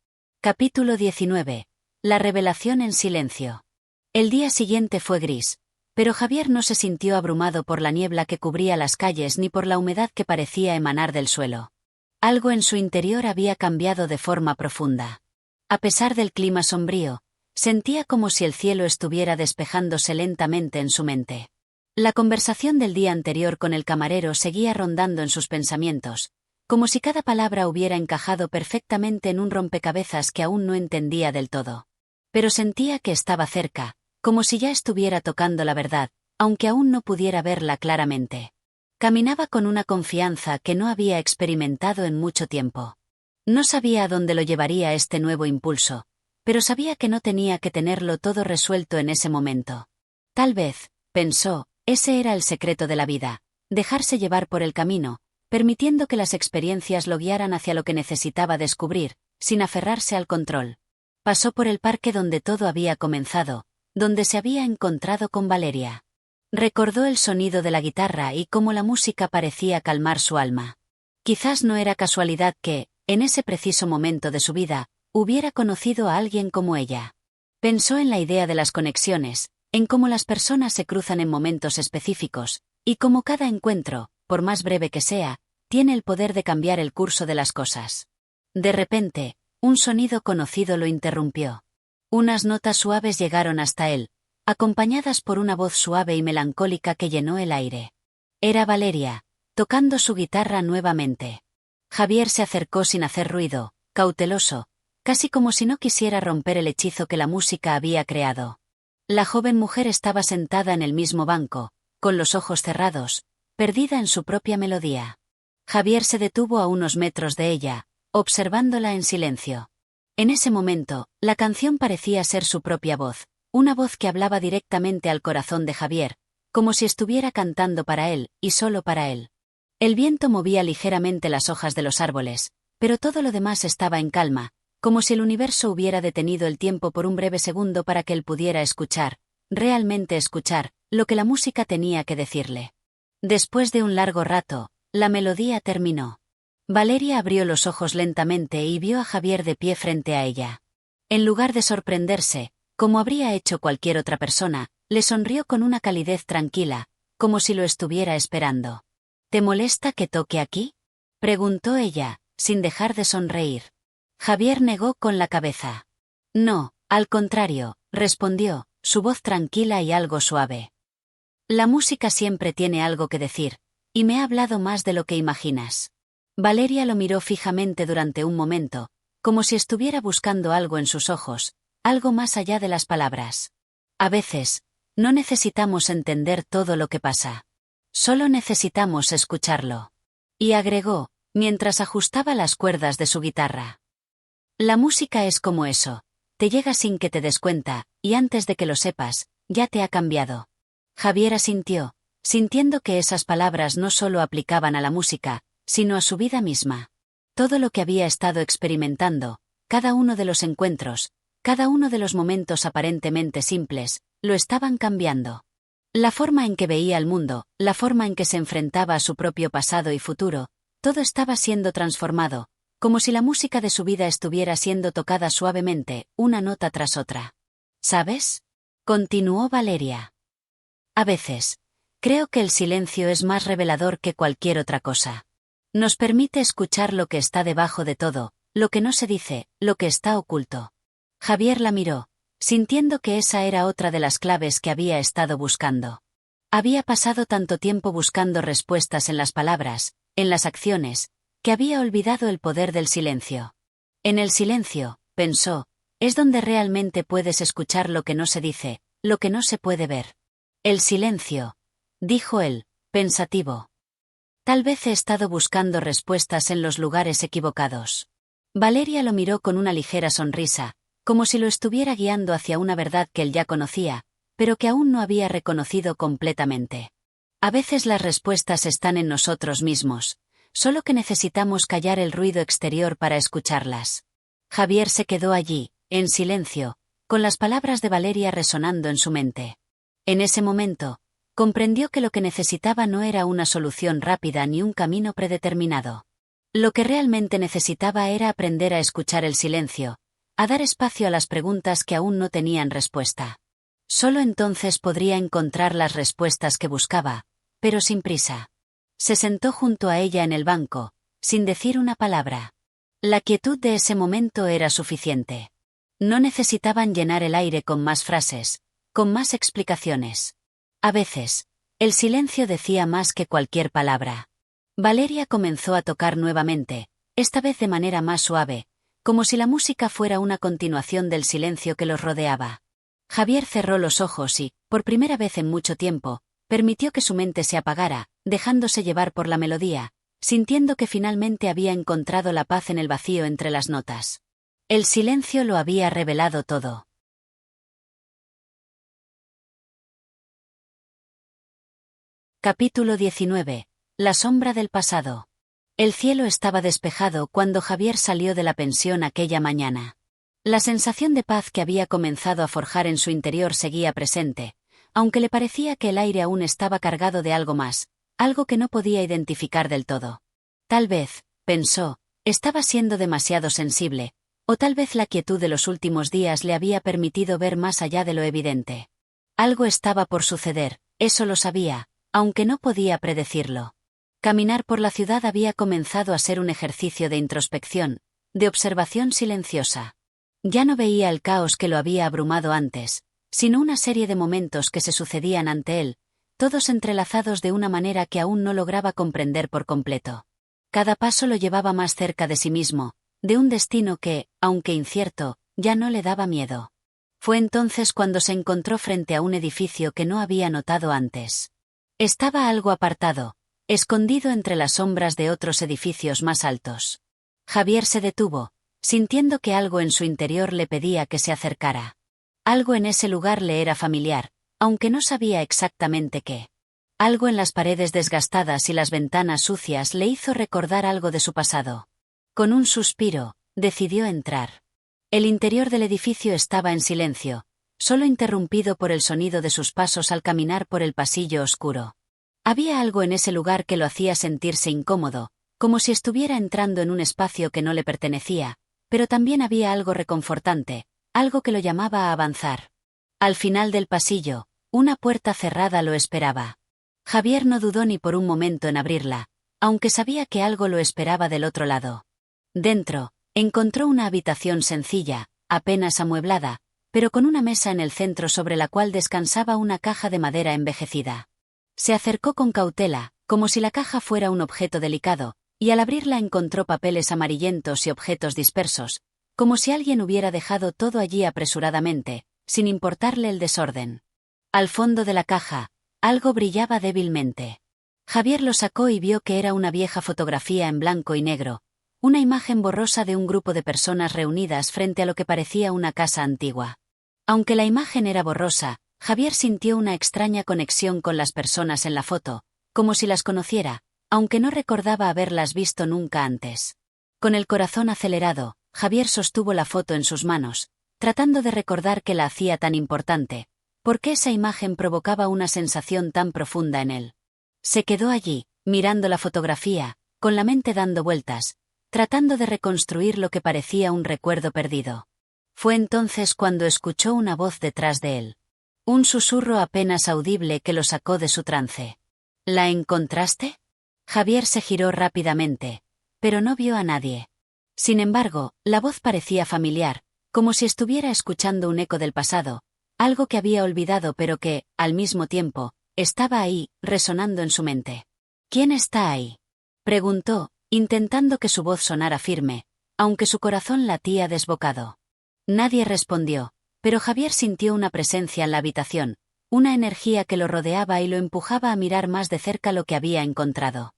Capítulo 19. La revelación en silencio. El día siguiente fue gris, pero Javier no se sintió abrumado por la niebla que cubría las calles ni por la humedad que parecía emanar del suelo. Algo en su interior había cambiado de forma profunda. A pesar del clima sombrío, sentía como si el cielo estuviera despejándose lentamente en su mente. La conversación del día anterior con el camarero seguía rondando en sus pensamientos, como si cada palabra hubiera encajado perfectamente en un rompecabezas que aún no entendía del todo. Pero sentía que estaba cerca, como si ya estuviera tocando la verdad, aunque aún no pudiera verla claramente. Caminaba con una confianza que no había experimentado en mucho tiempo. No sabía a dónde lo llevaría este nuevo impulso, pero sabía que no tenía que tenerlo todo resuelto en ese momento. Tal vez, pensó, ese era el secreto de la vida, dejarse llevar por el camino, permitiendo que las experiencias lo guiaran hacia lo que necesitaba descubrir, sin aferrarse al control. Pasó por el parque donde todo había comenzado, donde se había encontrado con Valeria. Recordó el sonido de la guitarra y cómo la música parecía calmar su alma. Quizás no era casualidad que, en ese preciso momento de su vida, hubiera conocido a alguien como ella. Pensó en la idea de las conexiones, en cómo las personas se cruzan en momentos específicos, y cómo cada encuentro, por más breve que sea, tiene el poder de cambiar el curso de las cosas. De repente, un sonido conocido lo interrumpió. Unas notas suaves llegaron hasta él, acompañadas por una voz suave y melancólica que llenó el aire. Era Valeria, tocando su guitarra nuevamente. Javier se acercó sin hacer ruido, cauteloso, casi como si no quisiera romper el hechizo que la música había creado. La joven mujer estaba sentada en el mismo banco, con los ojos cerrados, perdida en su propia melodía. Javier se detuvo a unos metros de ella, observándola en silencio. En ese momento, la canción parecía ser su propia voz, una voz que hablaba directamente al corazón de Javier, como si estuviera cantando para él, y solo para él. El viento movía ligeramente las hojas de los árboles, pero todo lo demás estaba en calma, como si el universo hubiera detenido el tiempo por un breve segundo para que él pudiera escuchar, realmente escuchar, lo que la música tenía que decirle. Después de un largo rato, la melodía terminó. Valeria abrió los ojos lentamente y vio a Javier de pie frente a ella. En lugar de sorprenderse, como habría hecho cualquier otra persona, le sonrió con una calidez tranquila, como si lo estuviera esperando. ¿Te molesta que toque aquí?, preguntó ella, sin dejar de sonreír. Javier negó con la cabeza. No, al contrario, respondió, su voz tranquila y algo suave. La música siempre tiene algo que decir, y me ha hablado más de lo que imaginas. Valeria lo miró fijamente durante un momento, como si estuviera buscando algo en sus ojos, algo más allá de las palabras. A veces, no necesitamos entender todo lo que pasa. Solo necesitamos escucharlo. Y agregó, mientras ajustaba las cuerdas de su guitarra. La música es como eso, te llega sin que te des cuenta, y antes de que lo sepas, ya te ha cambiado. Javier asintió, sintiendo que esas palabras no solo aplicaban a la música, sino a su vida misma. Todo lo que había estado experimentando, cada uno de los encuentros, cada uno de los momentos aparentemente simples, lo estaban cambiando. La forma en que veía el mundo, la forma en que se enfrentaba a su propio pasado y futuro, todo estaba siendo transformado, como si la música de su vida estuviera siendo tocada suavemente, una nota tras otra. ¿Sabes?, continuó Valeria. A veces, creo que el silencio es más revelador que cualquier otra cosa. Nos permite escuchar lo que está debajo de todo, lo que no se dice, lo que está oculto. Javier la miró, sintiendo que esa era otra de las claves que había estado buscando. Había pasado tanto tiempo buscando respuestas en las palabras, en las acciones, que había olvidado el poder del silencio. En el silencio, pensó, es donde realmente puedes escuchar lo que no se dice, lo que no se puede ver. El silencio, dijo él, pensativo. Tal vez he estado buscando respuestas en los lugares equivocados. Valeria lo miró con una ligera sonrisa, como si lo estuviera guiando hacia una verdad que él ya conocía, pero que aún no había reconocido completamente. A veces las respuestas están en nosotros mismos, solo que necesitamos callar el ruido exterior para escucharlas. Javier se quedó allí, en silencio, con las palabras de Valeria resonando en su mente. En ese momento, comprendió que lo que necesitaba no era una solución rápida ni un camino predeterminado. Lo que realmente necesitaba era aprender a escuchar el silencio, a dar espacio a las preguntas que aún no tenían respuesta. Solo entonces podría encontrar las respuestas que buscaba, pero sin prisa. Se sentó junto a ella en el banco, sin decir una palabra. La quietud de ese momento era suficiente. No necesitaban llenar el aire con más frases, con más explicaciones. A veces, el silencio decía más que cualquier palabra. Valeria comenzó a tocar nuevamente, esta vez de manera más suave, como si la música fuera una continuación del silencio que los rodeaba. Javier cerró los ojos y, por primera vez en mucho tiempo, permitió que su mente se apagara, dejándose llevar por la melodía, sintiendo que finalmente había encontrado la paz en el vacío entre las notas. El silencio lo había revelado todo. Capítulo 19. La sombra del pasado. El cielo estaba despejado cuando Javier salió de la pensión aquella mañana. La sensación de paz que había comenzado a forjar en su interior seguía presente, aunque le parecía que el aire aún estaba cargado de algo más, algo que no podía identificar del todo. Tal vez, pensó, estaba siendo demasiado sensible, o tal vez la quietud de los últimos días le había permitido ver más allá de lo evidente. Algo estaba por suceder, eso lo sabía, aunque no podía predecirlo. Caminar por la ciudad había comenzado a ser un ejercicio de introspección, de observación silenciosa. Ya no veía el caos que lo había abrumado antes, sino una serie de momentos que se sucedían ante él, todos entrelazados de una manera que aún no lograba comprender por completo. Cada paso lo llevaba más cerca de sí mismo, de un destino que, aunque incierto, ya no le daba miedo. Fue entonces cuando se encontró frente a un edificio que no había notado antes. Estaba algo apartado, escondido entre las sombras de otros edificios más altos. Javier se detuvo, sintiendo que algo en su interior le pedía que se acercara. Algo en ese lugar le era familiar, aunque no sabía exactamente qué. Algo en las paredes desgastadas y las ventanas sucias le hizo recordar algo de su pasado. Con un suspiro, decidió entrar. El interior del edificio estaba en silencio, solo interrumpido por el sonido de sus pasos al caminar por el pasillo oscuro. Había algo en ese lugar que lo hacía sentirse incómodo, como si estuviera entrando en un espacio que no le pertenecía, pero también había algo reconfortante, algo que lo llamaba a avanzar. Al final del pasillo, una puerta cerrada lo esperaba. Javier no dudó ni por un momento en abrirla, aunque sabía que algo lo esperaba del otro lado. Dentro, encontró una habitación sencilla, apenas amueblada, pero con una mesa en el centro sobre la cual descansaba una caja de madera envejecida. Se acercó con cautela, como si la caja fuera un objeto delicado, y al abrirla encontró papeles amarillentos y objetos dispersos, como si alguien hubiera dejado todo allí apresuradamente, sin importarle el desorden. Al fondo de la caja, algo brillaba débilmente. Javier lo sacó y vio que era una vieja fotografía en blanco y negro, una imagen borrosa de un grupo de personas reunidas frente a lo que parecía una casa antigua. Aunque la imagen era borrosa, Javier sintió una extraña conexión con las personas en la foto, como si las conociera, aunque no recordaba haberlas visto nunca antes. Con el corazón acelerado, Javier sostuvo la foto en sus manos, tratando de recordar qué la hacía tan importante, por qué esa imagen provocaba una sensación tan profunda en él. Se quedó allí, mirando la fotografía, con la mente dando vueltas, tratando de reconstruir lo que parecía un recuerdo perdido. Fue entonces cuando escuchó una voz detrás de él. Un susurro apenas audible que lo sacó de su trance. ¿La encontraste? Javier se giró rápidamente, pero no vio a nadie. Sin embargo, la voz parecía familiar, como si estuviera escuchando un eco del pasado, algo que había olvidado pero que, al mismo tiempo, estaba ahí, resonando en su mente. ¿Quién está ahí?, preguntó, intentando que su voz sonara firme, aunque su corazón latía desbocado. Nadie respondió, pero Javier sintió una presencia en la habitación, una energía que lo rodeaba y lo empujaba a mirar más de cerca lo que había encontrado.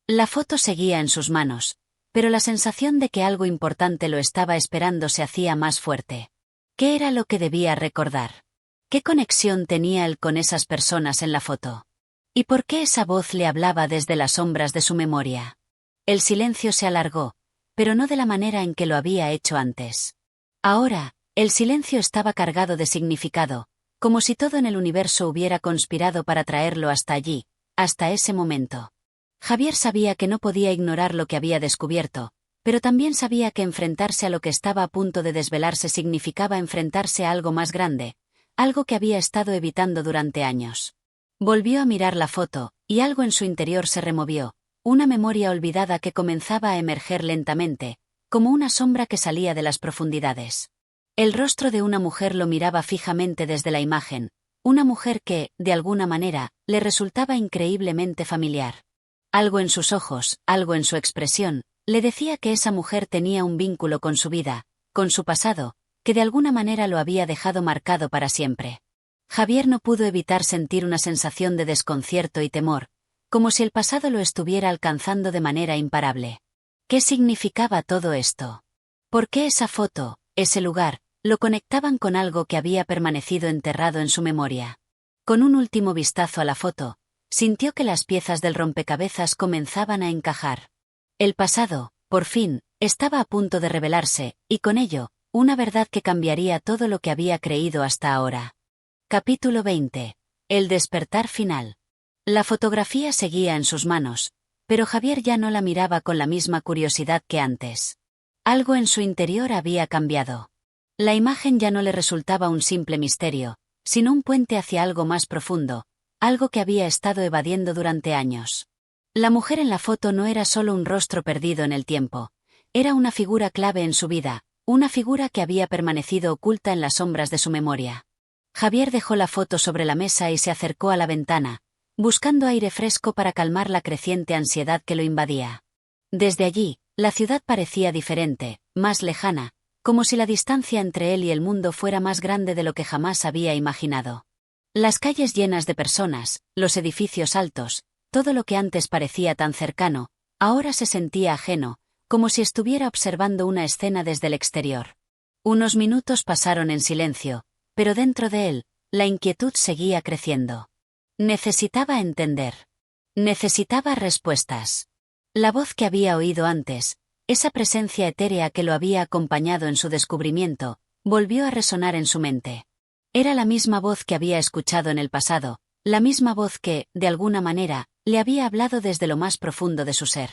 La foto seguía en sus manos, pero la sensación de que algo importante lo estaba esperando se hacía más fuerte. ¿Qué era lo que debía recordar? ¿Qué conexión tenía él con esas personas en la foto? ¿Y por qué esa voz le hablaba desde las sombras de su memoria? El silencio se alargó, pero no de la manera en que lo había hecho antes. Ahora, el silencio estaba cargado de significado, como si todo en el universo hubiera conspirado para traerlo hasta allí, hasta ese momento. Javier sabía que no podía ignorar lo que había descubierto, pero también sabía que enfrentarse a lo que estaba a punto de desvelarse significaba enfrentarse a algo más grande, algo que había estado evitando durante años. Volvió a mirar la foto, y algo en su interior se removió, una memoria olvidada que comenzaba a emerger lentamente, como una sombra que salía de las profundidades. El rostro de una mujer lo miraba fijamente desde la imagen, una mujer que, de alguna manera, le resultaba increíblemente familiar. Algo en sus ojos, algo en su expresión, le decía que esa mujer tenía un vínculo con su vida, con su pasado, que de alguna manera lo había dejado marcado para siempre. Javier no pudo evitar sentir una sensación de desconcierto y temor, como si el pasado lo estuviera alcanzando de manera imparable. ¿Qué significaba todo esto? ¿Por qué esa foto, ese lugar, lo conectaban con algo que había permanecido enterrado en su memoria? Con un último vistazo a la foto, sintió que las piezas del rompecabezas comenzaban a encajar. El pasado, por fin, estaba a punto de revelarse, y con ello, una verdad que cambiaría todo lo que había creído hasta ahora. Capítulo 20. El despertar final. La fotografía seguía en sus manos, pero Javier ya no la miraba con la misma curiosidad que antes. Algo en su interior había cambiado. La imagen ya no le resultaba un simple misterio, sino un puente hacia algo más profundo, algo que había estado evadiendo durante años. La mujer en la foto no era solo un rostro perdido en el tiempo, era una figura clave en su vida, una figura que había permanecido oculta en las sombras de su memoria. Javier dejó la foto sobre la mesa y se acercó a la ventana, buscando aire fresco para calmar la creciente ansiedad que lo invadía. Desde allí, la ciudad parecía diferente, más lejana, como si la distancia entre él y el mundo fuera más grande de lo que jamás había imaginado. Las calles llenas de personas, los edificios altos, todo lo que antes parecía tan cercano, ahora se sentía ajeno, como si estuviera observando una escena desde el exterior. Unos minutos pasaron en silencio, pero dentro de él, la inquietud seguía creciendo. Necesitaba entender. Necesitaba respuestas. La voz que había oído antes, esa presencia etérea que lo había acompañado en su descubrimiento, volvió a resonar en su mente. Era la misma voz que había escuchado en el pasado, la misma voz que, de alguna manera, le había hablado desde lo más profundo de su ser.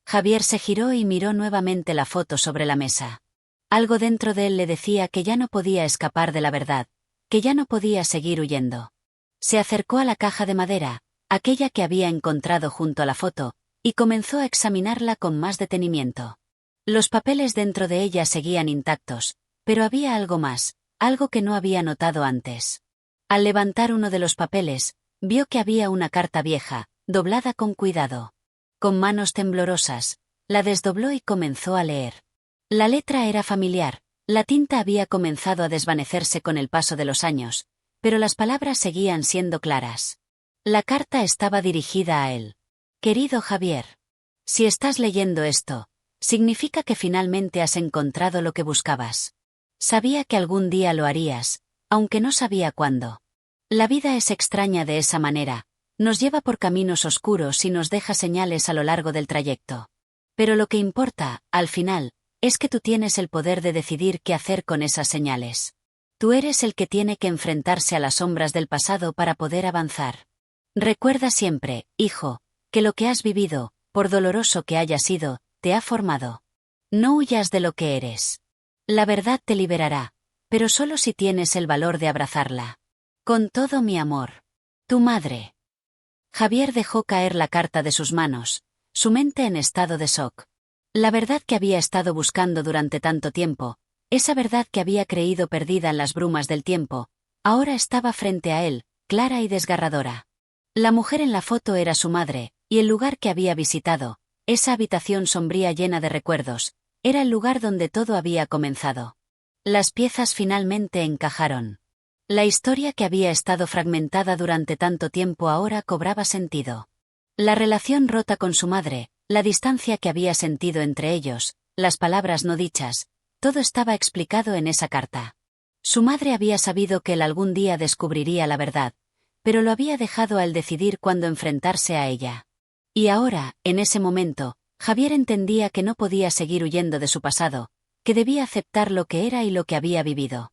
Javier se giró y miró nuevamente la foto sobre la mesa. Algo dentro de él le decía que ya no podía escapar de la verdad, que ya no podía seguir huyendo. Se acercó a la caja de madera, aquella que había encontrado junto a la foto, y comenzó a examinarla con más detenimiento. Los papeles dentro de ella seguían intactos, pero había algo más, algo que no había notado antes. Al levantar uno de los papeles, vio que había una carta vieja, doblada con cuidado. Con manos temblorosas, la desdobló y comenzó a leer. La letra era familiar, la tinta había comenzado a desvanecerse con el paso de los años, pero las palabras seguían siendo claras. La carta estaba dirigida a él. Querido Javier, si estás leyendo esto, significa que finalmente has encontrado lo que buscabas. Sabía que algún día lo harías, aunque no sabía cuándo. La vida es extraña de esa manera, nos lleva por caminos oscuros y nos deja señales a lo largo del trayecto. Pero lo que importa, al final, es que tú tienes el poder de decidir qué hacer con esas señales. Tú eres el que tiene que enfrentarse a las sombras del pasado para poder avanzar. Recuerda siempre, hijo, que lo que has vivido, por doloroso que haya sido, te ha formado. No huyas de lo que eres. La verdad te liberará, pero solo si tienes el valor de abrazarla. Con todo mi amor. Tu madre. Javier dejó caer la carta de sus manos, su mente en estado de shock. La verdad que había estado buscando durante tanto tiempo, esa verdad que había creído perdida en las brumas del tiempo, ahora estaba frente a él, clara y desgarradora. La mujer en la foto era su madre, y el lugar que había visitado, esa habitación sombría llena de recuerdos, era el lugar donde todo había comenzado. Las piezas finalmente encajaron. La historia que había estado fragmentada durante tanto tiempo ahora cobraba sentido. La relación rota con su madre, la distancia que había sentido entre ellos, las palabras no dichas, todo estaba explicado en esa carta. Su madre había sabido que él algún día descubriría la verdad, pero lo había dejado a él decidir cuándo enfrentarse a ella. Y ahora, en ese momento, Javier entendía que no podía seguir huyendo de su pasado, que debía aceptar lo que era y lo que había vivido.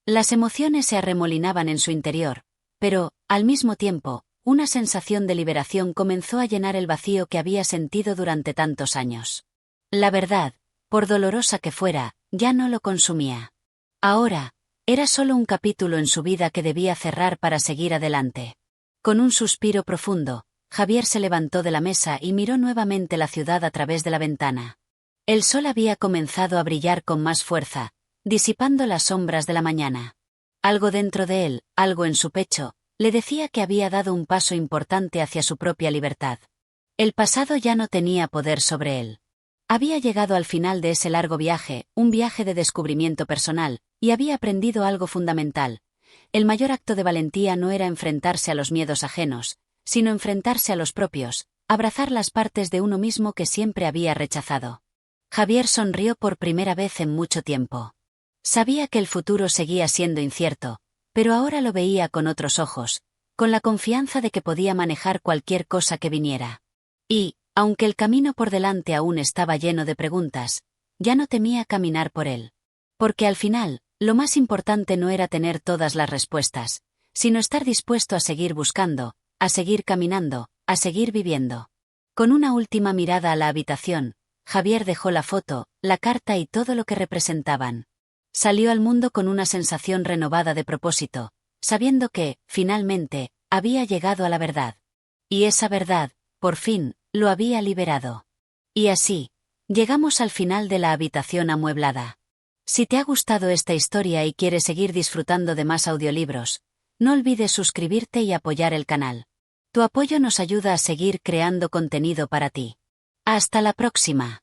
Las emociones se arremolinaban en su interior, pero, al mismo tiempo, una sensación de liberación comenzó a llenar el vacío que había sentido durante tantos años. La verdad, por dolorosa que fuera, ya no lo consumía. Ahora, era solo un capítulo en su vida que debía cerrar para seguir adelante. Con un suspiro profundo, Javier se levantó de la mesa y miró nuevamente la ciudad a través de la ventana. El sol había comenzado a brillar con más fuerza, disipando las sombras de la mañana. Algo dentro de él, algo en su pecho, le decía que había dado un paso importante hacia su propia libertad. El pasado ya no tenía poder sobre él. Había llegado al final de ese largo viaje, un viaje de descubrimiento personal, y había aprendido algo fundamental. El mayor acto de valentía no era enfrentarse a los miedos ajenos, sino enfrentarse a los propios, abrazar las partes de uno mismo que siempre había rechazado. Javier sonrió por primera vez en mucho tiempo. Sabía que el futuro seguía siendo incierto, pero ahora lo veía con otros ojos, con la confianza de que podía manejar cualquier cosa que viniera. Y, aunque el camino por delante aún estaba lleno de preguntas, ya no temía caminar por él. Porque al final, lo más importante no era tener todas las respuestas, sino estar dispuesto a seguir buscando, a seguir caminando, a seguir viviendo. Con una última mirada a la habitación, Javier dejó la foto, la carta y todo lo que representaban. Salió al mundo con una sensación renovada de propósito, sabiendo que, finalmente, había llegado a la verdad. Y esa verdad, por fin, lo había liberado. Y así, llegamos al final de la habitación amueblada. Si te ha gustado esta historia y quieres seguir disfrutando de más audiolibros, no olvides suscribirte y apoyar el canal. Tu apoyo nos ayuda a seguir creando contenido para ti. Hasta la próxima.